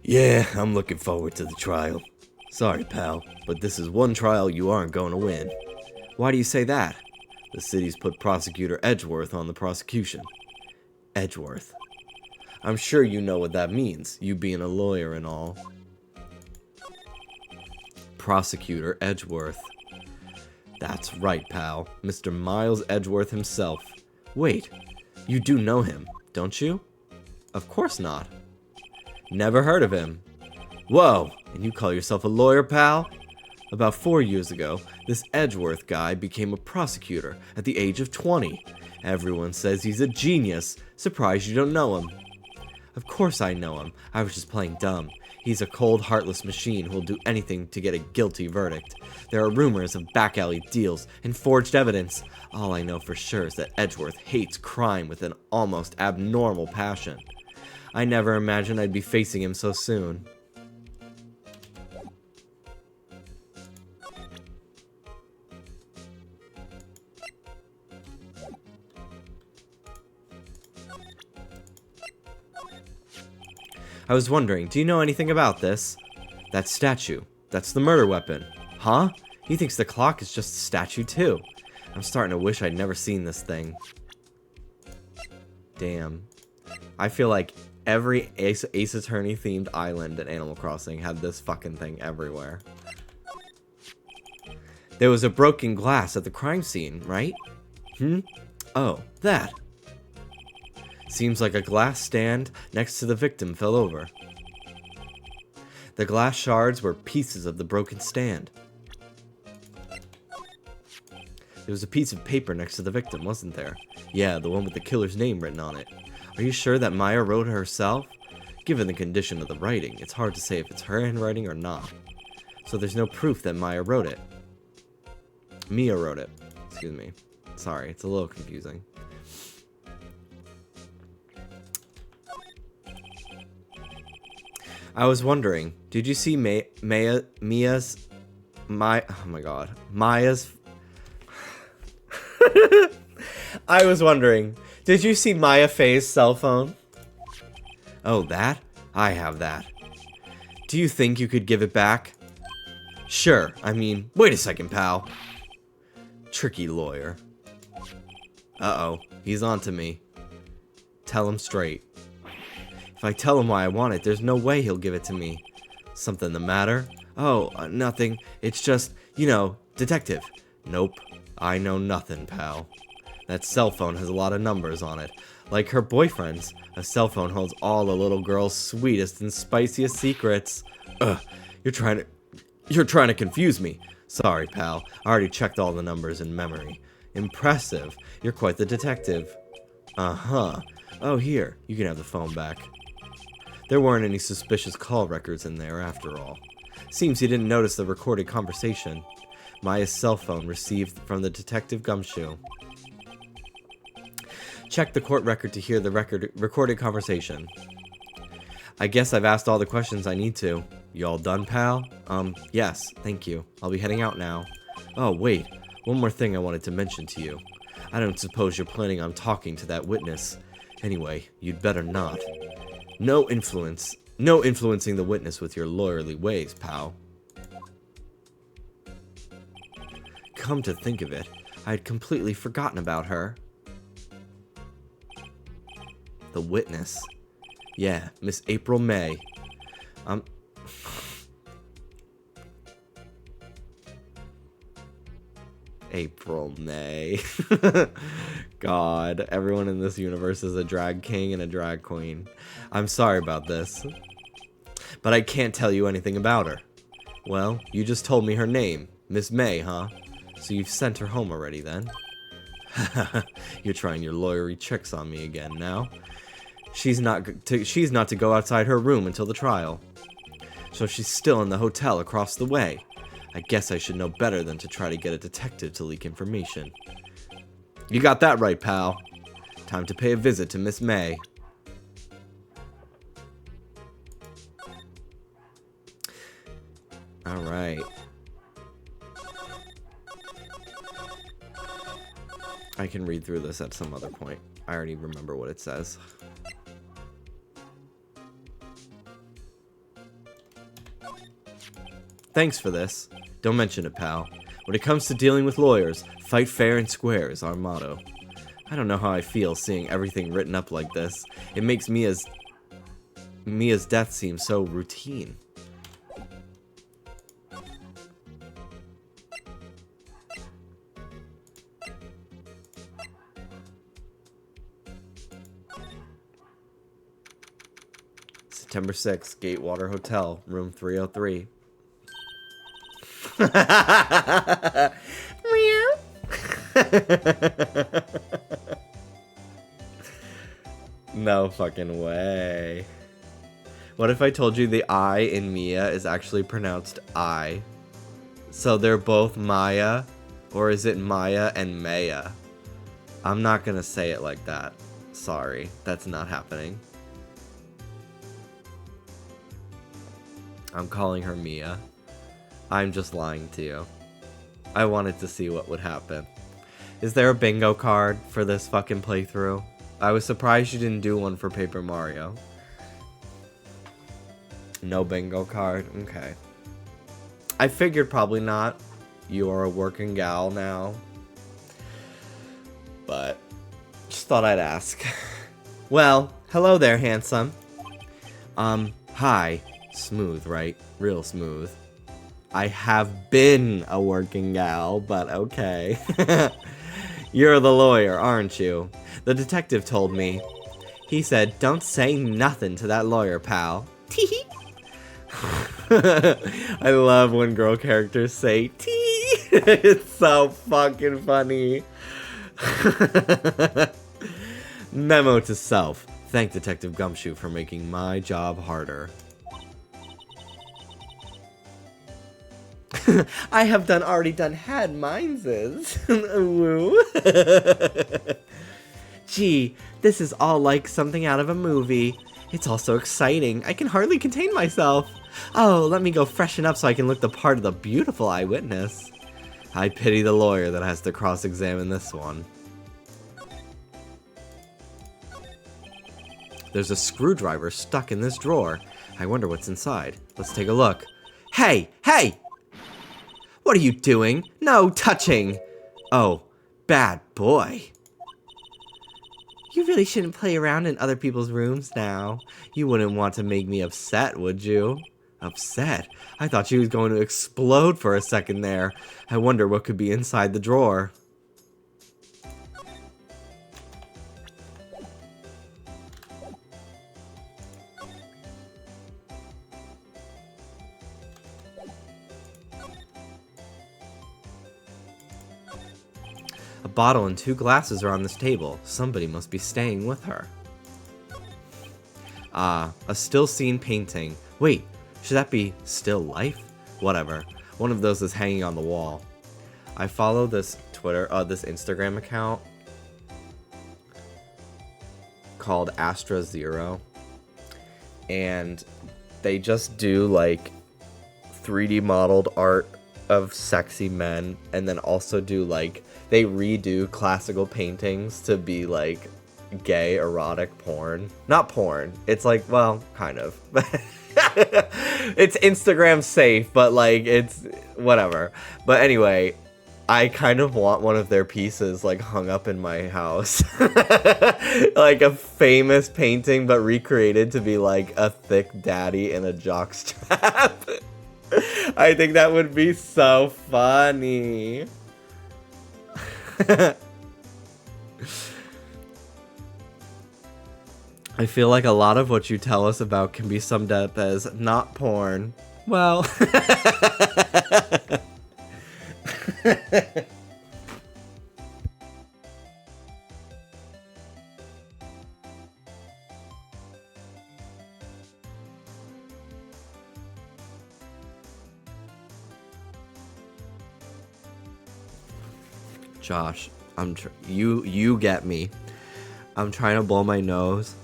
S1: Yeah, I'm looking forward to the trial. Sorry, pal, but this is one trial you aren't going to win. Why do you say that? The city's put Prosecutor Edgeworth on the prosecution. Edgeworth. I'm sure you know what that means, you being a lawyer and all. Prosecutor Edgeworth. That's right, pal. Mr. Miles Edgeworth himself. Wait, you do know him, don't you? Of course not. Never heard of him. Whoa, and you call yourself a lawyer, pal? About 4 years ago, this Edgeworth guy became a prosecutor at the age of 20. Everyone says he's a genius. Surprised you don't know him. Of course I know him. I was just playing dumb. He's a cold, heartless machine who'll do anything to get a guilty verdict. There are rumors of back alley deals and forged evidence. All I know for sure is that Edgeworth hates crime with an almost abnormal passion. I never imagined I'd be facing him so soon. I was wondering, do you know anything about this? That statue. That's the murder weapon. Huh? He thinks the clock is just a statue too. I'm starting to wish I'd never seen this thing. Damn. I feel like every Ace Attorney themed island in Animal Crossing had this fucking thing everywhere. There was a broken glass at the crime scene, right? Oh, that. Seems like a glass stand next to the victim fell over. The glass shards were pieces of the broken stand. There was a piece of paper next to the victim, wasn't there? Yeah, the one with the killer's name written on it. Are you sure that Maya wrote it herself? Given the condition of the writing, it's hard to say if it's her handwriting or not. So there's no proof that Maya wrote it. Mia wrote it. Excuse me. Sorry, it's a little confusing. I was wondering, did you see Maya's... Oh my god. Maya's... I was wondering, did you see Maya Faye's cell phone? Oh, that? I have that. Do you think you could give it back? Sure, I mean, wait a second, pal. Tricky lawyer. Uh-oh, he's on to me. Tell him straight. If I tell him why I want it, there's no way he'll give it to me. Something the matter? Oh, nothing. It's just, you know, detective. Nope, I know nothing, pal. That cell phone has a lot of numbers on it. Like her boyfriend's. A cell phone holds all the little girl's sweetest and spiciest secrets. Ugh, you're trying to confuse me. Sorry, pal. I already checked all the numbers in memory. Impressive. You're quite the detective. Uh-huh. Oh, here. You can have the phone back. There weren't any suspicious call records in there, after all. Seems he didn't notice the recorded conversation. Maya's cell phone received from the Detective Gumshoe. Check the court record to hear the recorded conversation. I guess I've asked all the questions I need to. You all done, pal? Yes, thank you. I'll be heading out now. Oh, wait. One more thing I wanted to mention to you. I don't suppose you're planning on talking to that witness. Anyway, you'd better not. No influencing the witness with your lawyerly ways, pal. Come to think of it, I had completely forgotten about her. The witness. Yeah, Miss April May. April May. God, everyone in this universe is a drag king and a drag queen. I'm sorry about this, but I can't tell you anything about her. Well, you just told me her name, Miss May, huh? So you've sent her home already then? You're trying your lawyery tricks on me again now. She's not to go outside her room until the trial. So she's still in the hotel across the way. I guess I should know better than to try to get a detective to leak information. You got that right, pal. Time to pay a visit to Miss May. Alright. I can read through this at some other point. I already remember what it says. Thanks for this. Don't mention it, pal. When it comes to dealing with lawyers, fight fair and square is our motto. I don't know how I feel seeing everything written up like this. It makes Mia's death seem so routine. September 6th, Gatewater Hotel, room 303. No fucking way. What if I told you the I in Mia is actually pronounced I? So they're both Maya? Or is it Maya and Maya? I'm not gonna say it like that. Sorry, that's not happening. I'm calling her Mia. I'm just lying to you. I wanted to see what would happen. Is there a bingo card for this fucking playthrough? I was surprised you didn't do one for Paper Mario. No bingo card? Okay. I figured probably not. You're a working gal now. But just thought I'd ask. Well, hello there, handsome. Hi. Smooth, right? Real smooth. I have been a working gal, but okay. You're the lawyer, aren't you? The detective told me. He said, don't say nothing to that lawyer, pal. Tee. I love when girl characters say tee. It's so fucking funny. Memo to self. Thank Detective Gumshoe for making my job harder. I have already had mine's. Woo. Gee, this is all like something out of a movie. It's all so exciting, I can hardly contain myself. Oh, let me go freshen up so I can look the part of the beautiful eyewitness. I pity the lawyer that has to cross-examine this one. There's a screwdriver stuck in this drawer. I wonder what's inside. Let's take a look. Hey! Hey! What are you doing? No touching! Oh, bad boy. You really shouldn't play around in other people's rooms now. You wouldn't want to make me upset, would you? Upset? I thought she was going to explode for a second there. I wonder what could be inside the drawer. A bottle and 2 glasses are on this table. Somebody must be staying with her. Ah, a still scene painting. Wait, should that be still life? Whatever. One of those is hanging on the wall. I follow this this Instagram account called Astra Zero, and they just do like 3D modeled art of sexy men, and then also do like they redo classical paintings to be like gay erotic porn. Not porn. It's like, well, kind of. It's Instagram safe, but like it's whatever. But anyway, I kind of want one of their pieces like hung up in my house. Like a famous painting but recreated to be like a thick daddy in a jockstrap. I think that would be so funny. I feel like a lot of what you tell us about can be summed up as not porn. Well. Josh, you get me. I'm trying to blow my nose,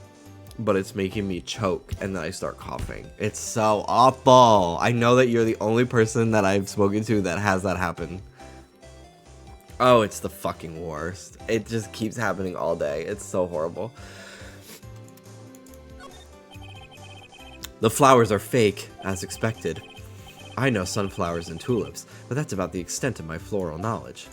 S1: but it's making me choke, and then I start coughing. It's so awful. I know that you're the only person that I've spoken to that has that happen. Oh, it's the fucking worst. It just keeps happening all day. It's so horrible. The flowers are fake, as expected. I know sunflowers and tulips, but that's about the extent of my floral knowledge.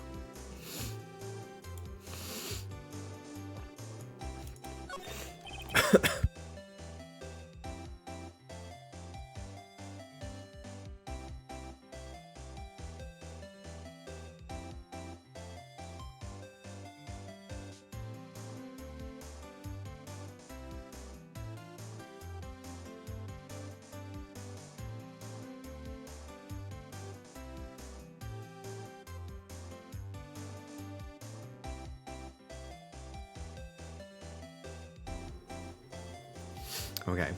S1: Okay.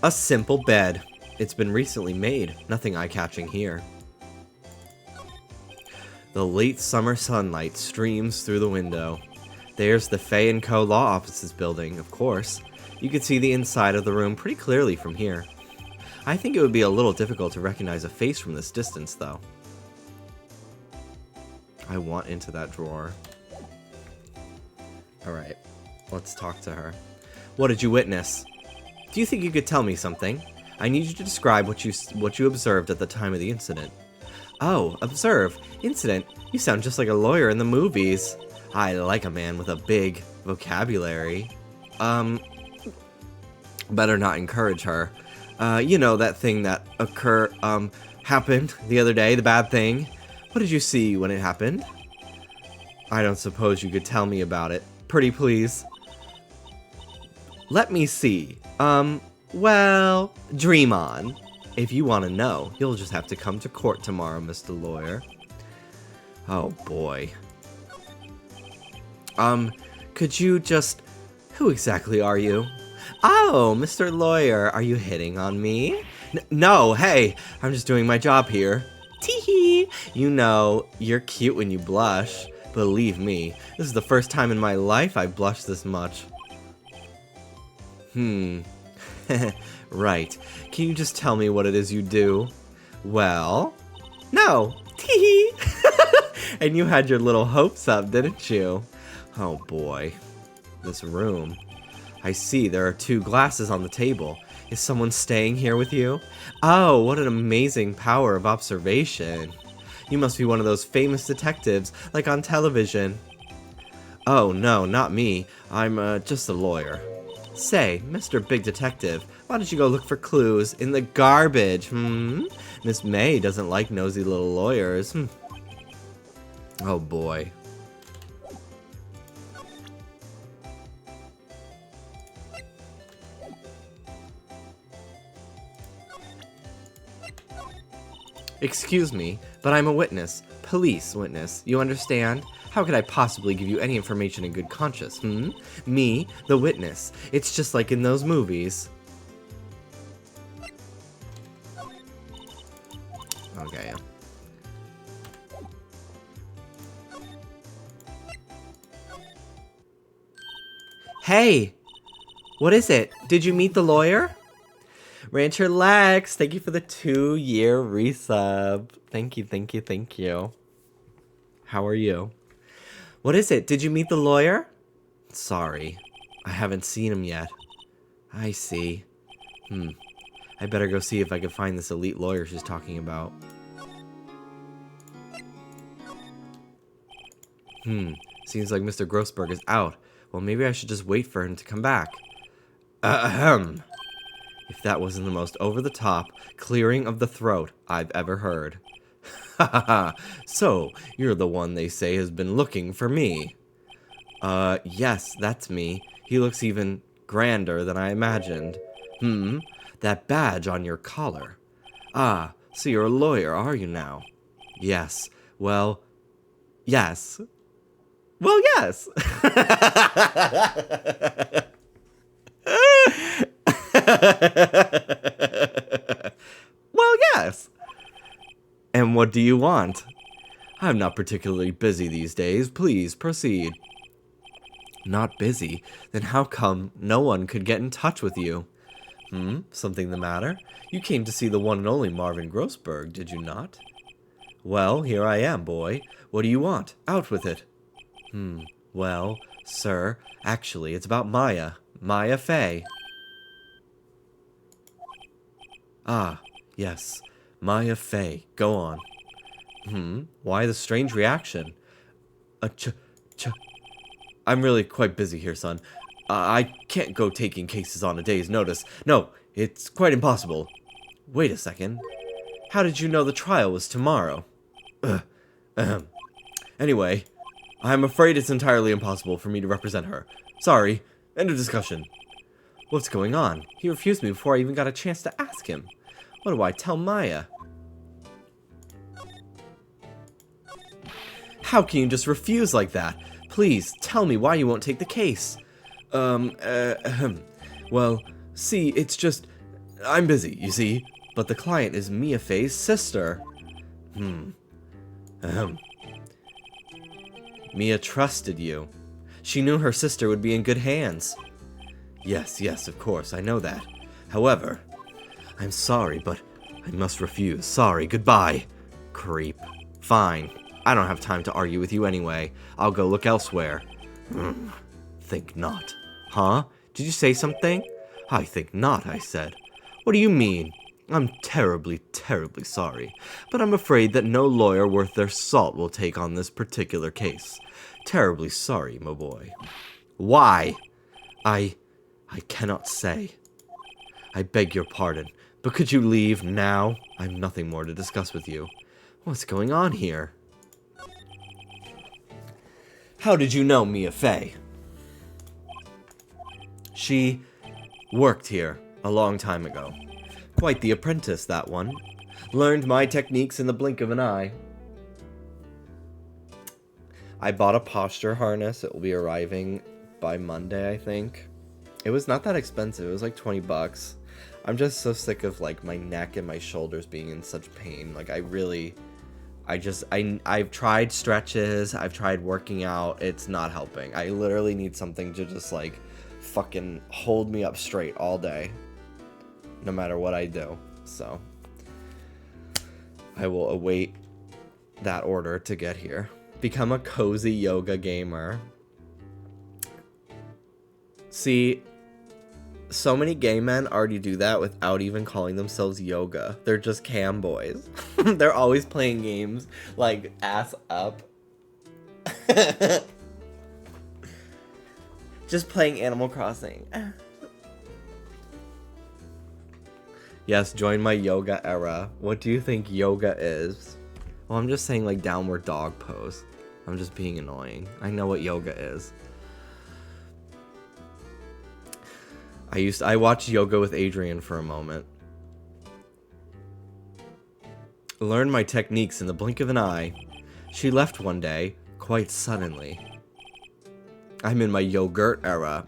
S1: A simple bed. It's been recently made. Nothing eye-catching here. The late summer sunlight streams through the window. There's the Fay & Co. Law Offices building, of course. You can see the inside of the room pretty clearly from here. I think it would be a little difficult to recognize a face from this distance, though. I want into that drawer. Alright, let's talk to her. What did you witness? Do you think you could tell me something? I need you to describe what you observed at the time of the incident. Oh, observe. Incident? You sound just like a lawyer in the movies. I like a man with a big vocabulary. Better not encourage her. You know, that thing that happened the other day, the bad thing. What did you see when it happened? I don't suppose you could tell me about it. Pretty please. Let me see. Well, dream on. If you want to know, you'll just have to come to court tomorrow, Mr. Lawyer. Oh, boy. Could you just... Who exactly are you? Oh, Mr. Lawyer, are you hitting on me? No, hey, I'm just doing my job here. Tee You know, you're cute when you blush. Believe me, this is the first time in my life I blushed this much. Right. Can you just tell me what it is you do? Well, no. Tee. And you had your little hopes up, didn't you? Oh boy. This room. I see there are 2 glasses on the table. Is someone staying here with you? Oh, what an amazing power of observation. You must be one of those famous detectives, like on television. Oh, no, not me. I'm just a lawyer. Say, Mr. Big Detective, why don't you go look for clues in the garbage, Miss May doesn't like nosy little lawyers. Oh, boy. Excuse me, but I'm a witness. Police witness. You understand? How could I possibly give you any information in good conscience, Me, the witness. It's just like in those movies. Okay. Hey! What is it? Did you meet the lawyer? Rancher Lex, thank you for the 2-year resub. Thank you, thank you, thank you. How are you? What is it? Did you meet the lawyer? Sorry, I haven't seen him yet. I see. I better go see if I can find this elite lawyer she's talking about. Seems like Mr. Grossberg is out. Well, maybe I should just wait for him to come back. Ahem. If that wasn't the most over-the-top clearing of the throat I've ever heard. Ha ha ha. So, you're the one they say has been looking for me. Yes, that's me. He looks even grander than I imagined. That badge on your collar. Ah, so you're a lawyer, are you now? Yes. Well, yes. Well, yes. Well, yes. And what do you want? I'm not particularly busy these days. Please, proceed. Not busy? Then how come no one could get in touch with you? Something the matter? You came to see the one and only Marvin Grossberg, did you not? Well, here I am, boy. What do you want? Out with it. Well, sir, actually, it's about Maya. Maya Fey. Ah, yes. Maya Fey. Go on. Why the strange reaction? I'm really quite busy here, son. I can't go taking cases on a day's notice. No, it's quite impossible. Wait a second. How did you know the trial was tomorrow? Anyway, I'm afraid it's entirely impossible for me to represent her. Sorry. End of discussion. What's going on? He refused me before I even got a chance to ask him. What do I tell Maya? How can you just refuse like that? Please, tell me why you won't take the case. Well, see, it's just... I'm busy, you see. But the client is Mia Fey's sister. Mia trusted you. She knew her sister would be in good hands. Yes, of course, I know that. However, I'm sorry, but I must refuse. Sorry, goodbye. Creep. Fine. I don't have time to argue with you anyway. I'll go look elsewhere. Think not. Huh? Did you say something? I think not, I said. What do you mean? I'm terribly, terribly sorry, but I'm afraid that no lawyer worth their salt will take on this particular case. Terribly sorry, my boy. Why? I cannot say. I beg your pardon, but could you leave now? I've nothing more to discuss with you. What's going on here? How did you know Mia Fey? She worked here a long time ago. Quite the apprentice, that one. Learned my techniques in the blink of an eye. I bought a posture harness. It will be arriving by Monday, I think. It was not that expensive. It was like 20 bucks. I'm just so sick of like my neck and my shoulders being in such pain. Like I really I've tried stretches, I've tried working out, it's not helping. I literally need something to just like fucking hold me up straight all day, no matter what I do. So I will await that order to get here. Become a cozy yoga gamer. See, so many gay men already do that without even calling themselves yoga. They're just cam boys. They're always playing games like ass up. Just playing Animal Crossing. Yes, join my yoga era. What do you think yoga is? Well, I'm just saying like downward dog pose. I'm just being annoying. I know what yoga is. I watched yoga with Adrian for a moment. Learned my techniques in the blink of an eye. She left one day, quite suddenly. I'm in my yogurt era.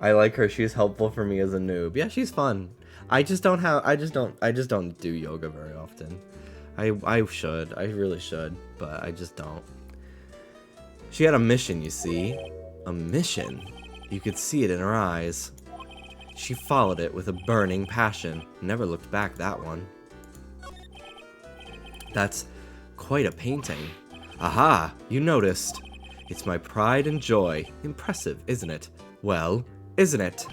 S1: I like her. She's helpful for me as a noob. Yeah, she's fun. I just don't do yoga very often. I should. I really should, but I just don't. She had a mission, you see. A mission. You could see it in her eyes. She followed it with a burning passion. Never looked back, that one. That's quite a painting. Aha, you noticed. It's my pride and joy. Impressive, isn't it? Well, isn't it?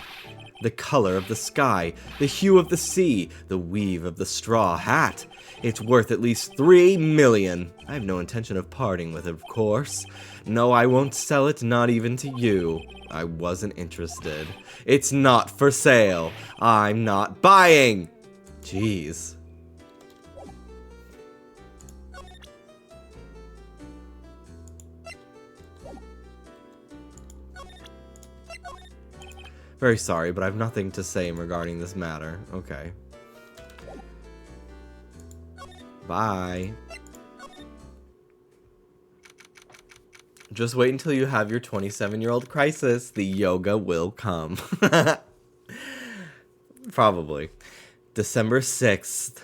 S1: The color of the sky, the hue of the sea, the weave of the straw hat. It's worth at least 3 million. I have no intention of parting with it, of course. No, I won't sell it, not even to you. I wasn't interested. It's not for sale. I'm not buying. Jeez. Very sorry, but I have nothing to say regarding this matter. Okay. Bye. Just wait until you have your 27-year-old crisis. The yoga will come. Probably. December 6th.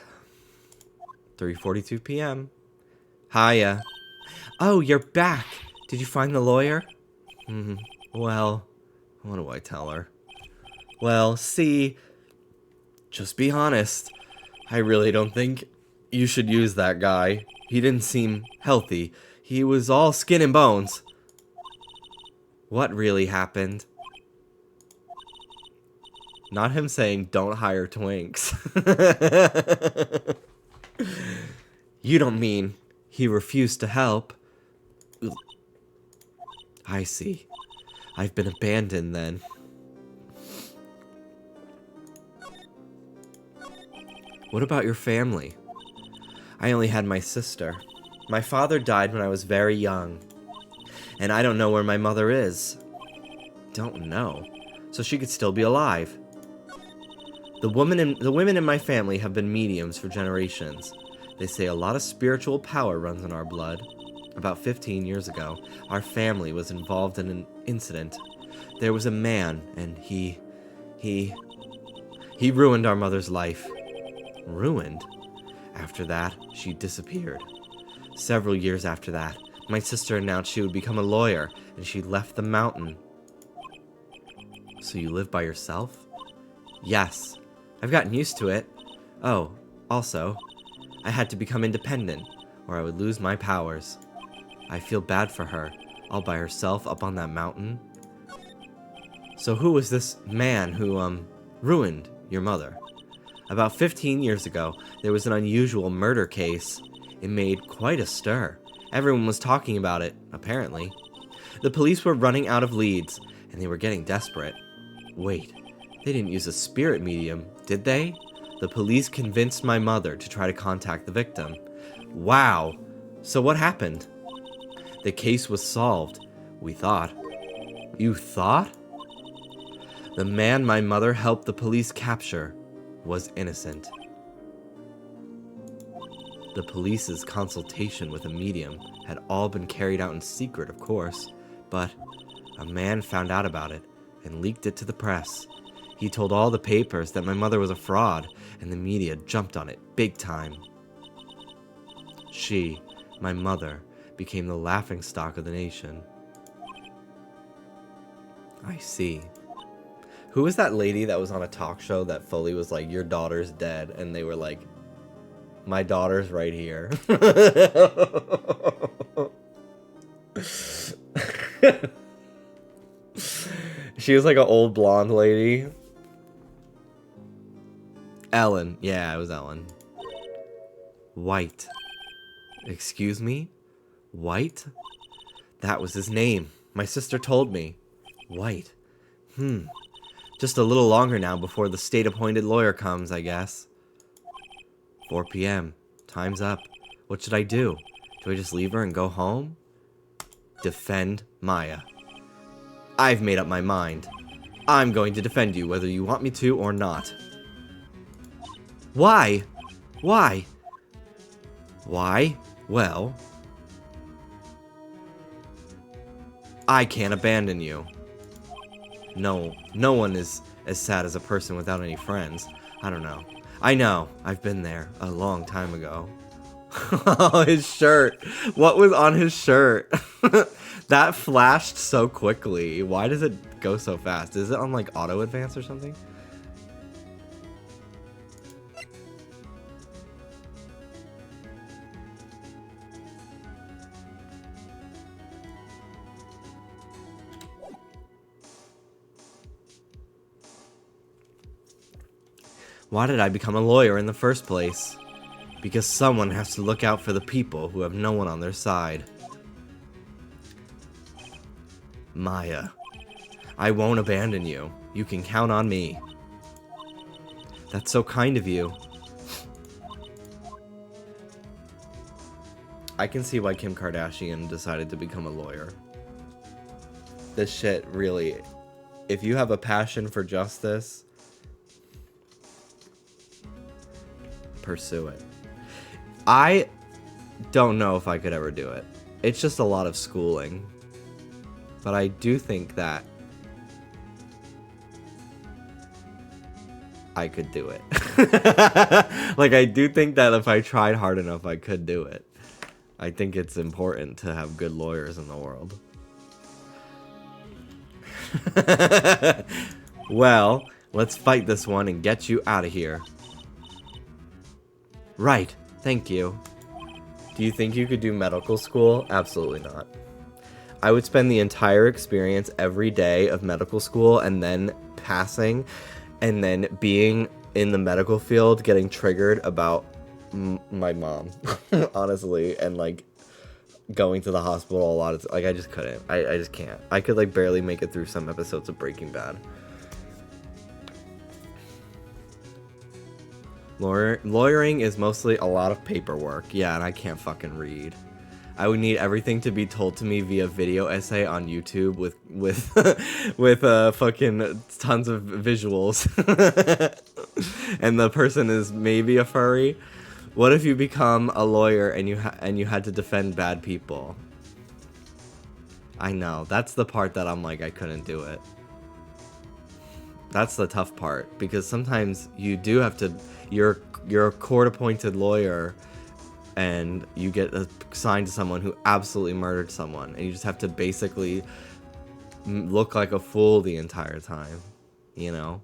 S1: 3:42 p.m. Hiya. Oh, you're back. Did you find the lawyer? Well, what do I tell her? Well, see, just be honest. I really don't think you should use that guy. He didn't seem healthy. He was all skin and bones. What really happened? Not him saying, don't hire twinks. You don't mean he refused to help? I see. I've been abandoned then. What about your family? I only had my sister. My father died when I was very young. And I don't know where my mother is. Don't know. So she could still be alive. The women in my family have been mediums for generations. They say a lot of spiritual power runs in our blood. About 15 years ago, our family was involved in an incident. There was a man, and he ruined our mother's life. Ruined? After that, she disappeared. Several years after that, my sister announced she would become a lawyer, and she left the mountain. So you live by yourself? Yes. I've gotten used to it. Oh, also, I had to become independent, or I would lose my powers. I feel bad for her, all by herself up on that mountain. So who was this man who, ruined your mother? About 15 years ago, there was an unusual murder case. It made quite a stir. Everyone was talking about it, apparently. The police were running out of leads, and they were getting desperate. Wait, they didn't use a spirit medium, did they? The police convinced my mother to try to contact the victim. Wow! So what happened? The case was solved, we thought. You thought? The man my mother helped the police capture was innocent. The police's consultation with a medium had all been carried out in secret, of course, but a man found out about it and leaked it to the press. He told all the papers that my mother was a fraud, and the media jumped on it big time. She, my mother, became the laughingstock of the nation. I see. Who was that lady that was on a talk show that fully was like, your daughter's dead? And they were like, my daughter's right here. She was like an old blonde lady. Ellen. Yeah, it was Ellen. White. Excuse me? White? That was his name. My sister told me. White. Just a little longer now before the state-appointed lawyer comes, I guess. 4 p.m. Time's up. What should I do? Do I just leave her and go home? Defend Maya. I've made up my mind. I'm going to defend you whether you want me to or not. Why? Why? Why? Well, I can't abandon you. No one is as sad as a person without any friends. I don't know. I know. I've been there a long time ago. Oh, his shirt. What was on his shirt? That flashed so quickly. Why does it go so fast? Is it on like auto advance or something? Why did I become a lawyer in the first place? Because someone has to look out for the people who have no one on their side. Maya, I won't abandon you. You can count on me. That's so kind of you. I can see why Kim Kardashian decided to become a lawyer. This shit really... If you have a passion for justice... pursue it. I don't know if I could ever do it. It's just a lot of schooling. But I do think that I could do it. Like, I do think that if I tried hard enough, I could do it. I think it's important to have good lawyers in the world. Well, let's fight this one and get you out of here. Right, thank you. Do you think you could do medical school? Absolutely not. I would spend the entire experience every day of medical school and then passing and then being in the medical field getting triggered about my mom, honestly, and like going to the hospital a lot of like I just couldn't. I just can't. I could like barely make it through some episodes of Breaking Bad. Lawyering is mostly a lot of paperwork. Yeah, and I can't fucking read. I would need everything to be told to me via video essay on YouTube with fucking tons of visuals. And the person is maybe a furry. What if you become a lawyer and you had to defend bad people? I know, that's the part that I'm like I couldn't do it. That's the tough part, because sometimes you do have to, you're a court-appointed lawyer and you get assigned to someone who absolutely murdered someone, and you just have to basically look like a fool the entire time, you know?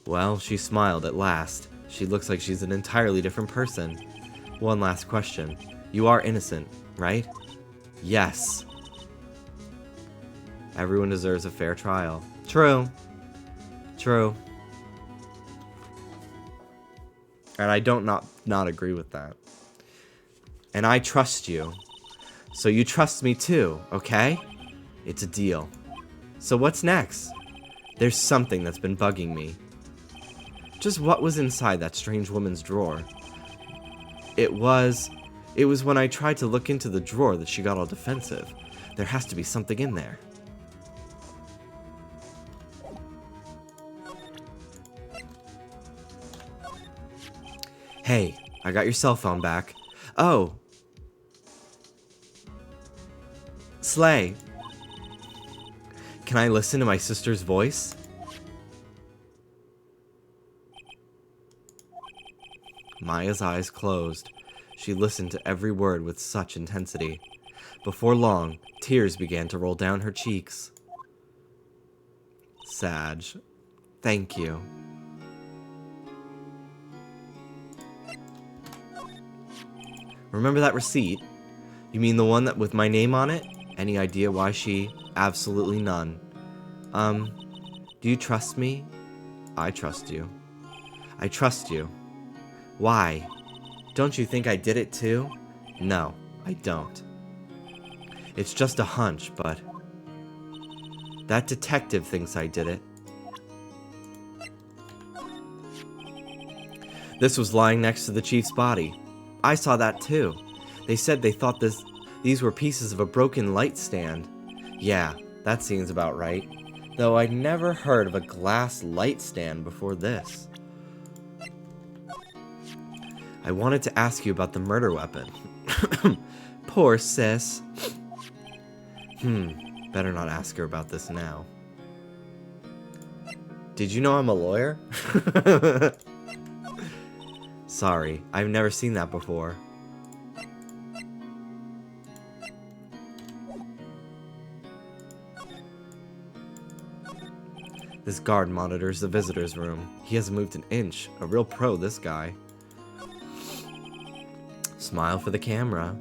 S1: Well, she smiled at last. She looks like she's an entirely different person. One last question. You are innocent, right? Yes. Everyone deserves a fair trial. True. True. And I don't not agree with that. And I trust you. So you trust me too, okay? It's a deal. So what's next? There's something that's been bugging me. Just what was inside that strange woman's drawer? It was when I tried to look into the drawer that she got all defensive. There has to be something in there. Hey, I got your cell phone back. Oh. Slay. Can I listen to my sister's voice? Maya's eyes closed. She listened to every word with such intensity. Before long, tears began to roll down her cheeks. Sag, thank you. Remember that receipt? You mean the one that with my name on it? Any idea why she? Absolutely none. Do you trust me? I trust you. I trust you. Why? Don't you think I did it too? No, I don't. It's just a hunch, but that detective thinks I did it. This was lying next to the chief's body. I saw that too. They said they thought these were pieces of a broken light stand. Yeah, that seems about right. Though I'd never heard of a glass light stand before this. I wanted to ask you about the murder weapon. Poor sis. Better not ask her about this now. Did you know I'm a lawyer? Sorry, I've never seen that before. This guard monitors the visitor's room. He hasn't moved an inch. A real pro, this guy. Smile for the camera.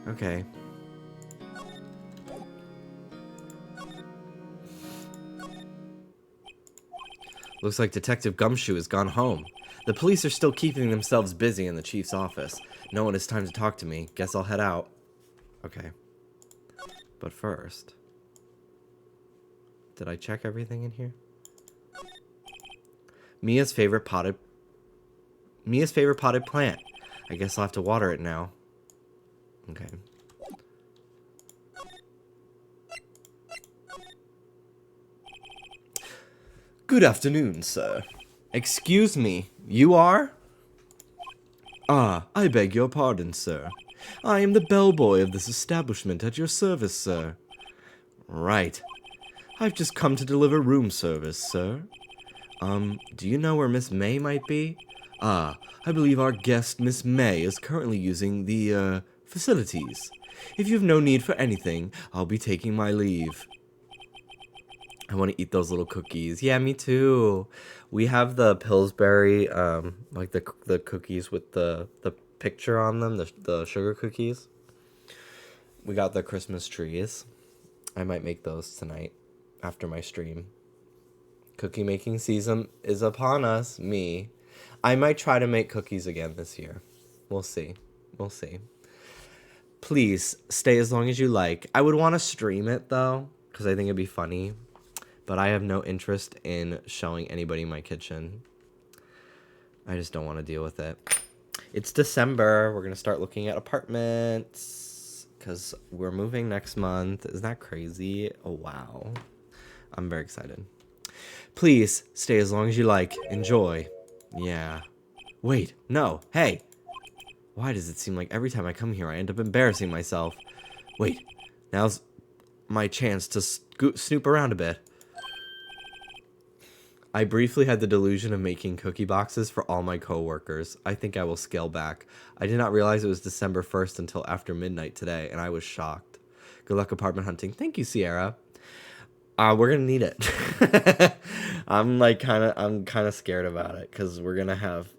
S1: Okay. Looks like Detective Gumshoe has gone home. The police are still keeping themselves busy in the chief's office. No one has time to talk to me. Guess I'll head out. Okay. But first... Did I check everything in here? Mia's favorite potted plant. I guess I'll have to water it now. Okay. Good afternoon, sir. Excuse me, you are? Ah, I beg your pardon, sir. I am the bellboy of this establishment at your service, sir. Right. I've just come to deliver room service, sir. Do you know where Miss May might be? Ah, I believe our guest, Miss May, is currently using the, facilities. If you've no need for anything, I'll be taking my leave. I want to eat those little cookies. Yeah, me too. We have the Pillsbury, like the cookies with the picture on them, the sugar cookies. We got the Christmas trees. I might make those tonight after my stream. Cookie making season is upon us. Me. I might try to make cookies again this year. We'll see. We'll see. Please stay as long as you like. I would want to stream it though, because I think it'd be funny. But I have no interest in showing anybody my kitchen. I just don't want to deal with it. It's December. We're going to start looking at apartments because we're moving next month. Isn't that crazy? Oh, wow. I'm very excited. Please stay as long as you like. Enjoy. Yeah. Wait, no. Hey. Why does it seem like every time I come here I end up embarrassing myself? Wait. Now's my chance to snoop around a bit. I briefly had the delusion of making cookie boxes for all my coworkers. I think I will scale back. I did not realize it was December 1st until after midnight today, and I was shocked. Good luck apartment hunting. Thank you, Sierra. We're gonna need it. I'm kind of scared about it because we're gonna have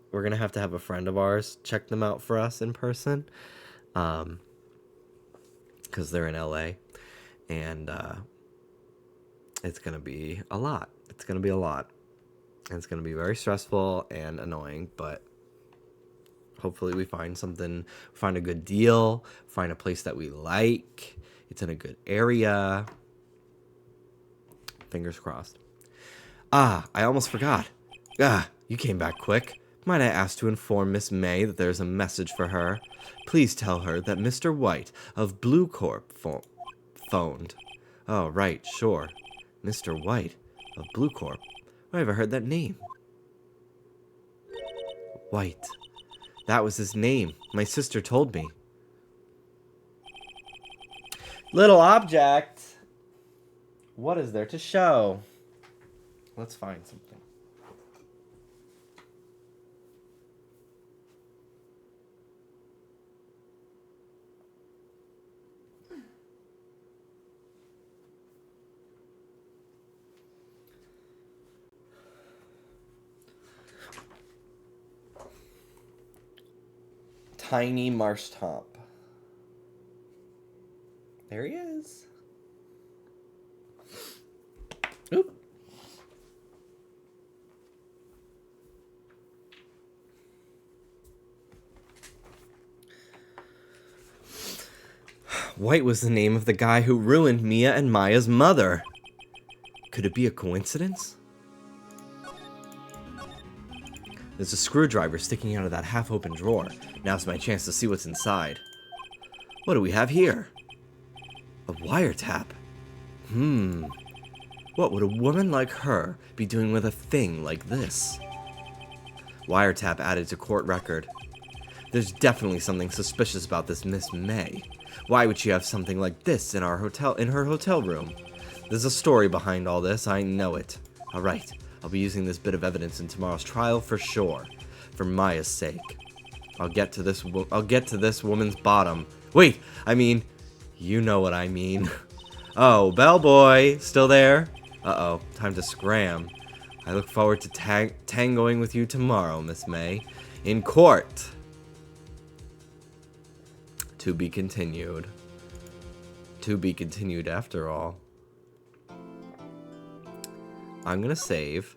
S1: to have a friend of ours check them out for us in person, because they're in LA, and it's gonna be a lot. It's gonna be a lot. And it's going to be very stressful and annoying, but hopefully we find something, find a good deal, find a place that we like. It's in a good area. Fingers crossed. Ah, I almost forgot. Ah, you came back quick. Might I ask to inform Miss May that there's a message for her? Please tell her that Mr. White of Blue Corp phoned. Oh, right, sure. Mr. White. A Blue Corp. Where have I heard that name? White. That was his name. My sister told me. Little object. What is there to show? Let's find something. Tiny Marshtomp. There he is. Oop. White was the name of the guy who ruined Mia and Maya's mother. Could it be a coincidence? There's a screwdriver sticking out of that half-open drawer. Now's my chance to see what's inside. What do we have here? A wiretap. What would a woman like her be doing with a thing like this? Wiretap added to court record. There's definitely something suspicious about this Miss May. Why would she have something like this in her hotel room? There's a story behind all this, I know it. Alright, I'll be using this bit of evidence in tomorrow's trial for sure. For Maya's sake. I'll get to this woman's bottom. Wait, I mean, you know what I mean. Oh, bellboy, still there? Uh-oh, time to scram. I look forward to tangoing with you tomorrow, Miss May. In court. To be continued. To be continued after all. I'm gonna save.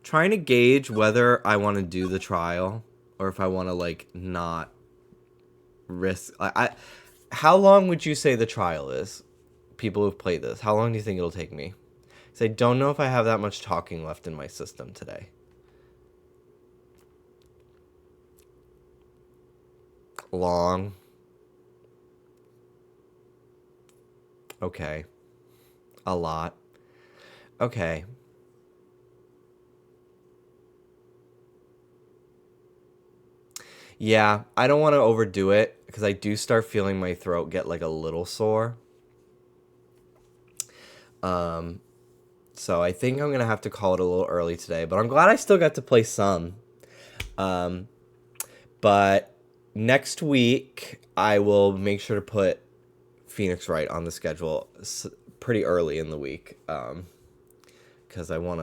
S1: Trying to gauge whether I want to do the trial or if I want to like not risk. How long would you say the trial is? People who've played this, how long do you think it'll take me? Because I don't know if I have that much talking left in my system today. Long. Okay. A lot. Okay. Yeah, I don't want to overdo it because I do start feeling my throat get like a little sore. So I think I'm going to have to call it a little early today, but I'm glad I still got to play some. But next week I will make sure to put Phoenix Wright on the schedule pretty early in the week. Because I want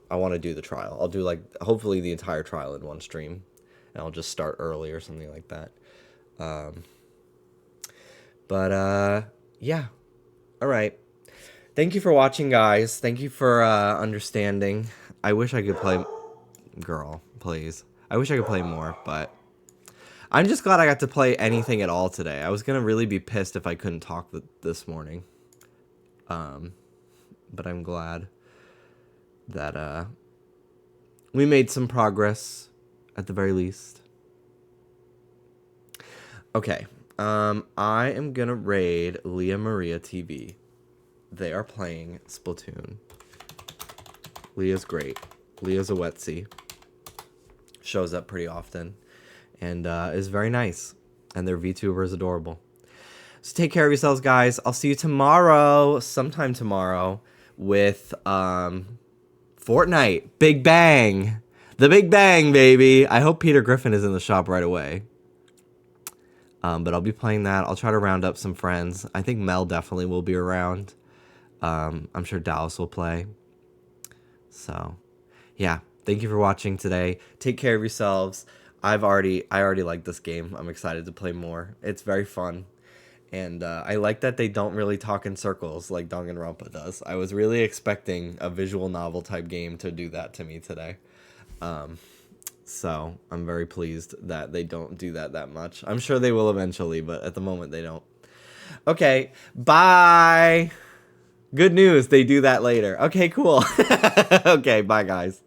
S1: to do the trial. I'll do like hopefully the entire trial in one stream. And I'll just start early or something like that. Yeah. All right. Thank you for watching, guys. Thank you for understanding. I wish I could play... Girl, please. I wish I could play more, but... I'm just glad I got to play anything at all today. I was going to really be pissed if I couldn't talk this morning. But I'm glad that we made some progress. At the very least. Okay. I am gonna raid Leah Maria TV. They are playing Splatoon. Leah's great. Leah's a wetsy. Shows up pretty often. And is very nice. And their VTuber is adorable. So take care of yourselves, guys. I'll see you tomorrow. Sometime tomorrow. With Fortnite. Big Bang. The Big Bang, baby. I hope Peter Griffin is in the shop right away. But I'll be playing that. I'll try to round up some friends. I think Mel definitely will be around. I'm sure Dallas will play. So, yeah. Thank you for watching today. Take care of yourselves. I already like this game. I'm excited to play more. It's very fun. And I like that they don't really talk in circles like Danganronpa does. I was really expecting a visual novel type game to do that to me today. So I'm very pleased that they don't do that much. I'm sure they will eventually, but at the moment they don't. Okay, bye. Good news, they do that later. Okay, cool. Okay, bye guys.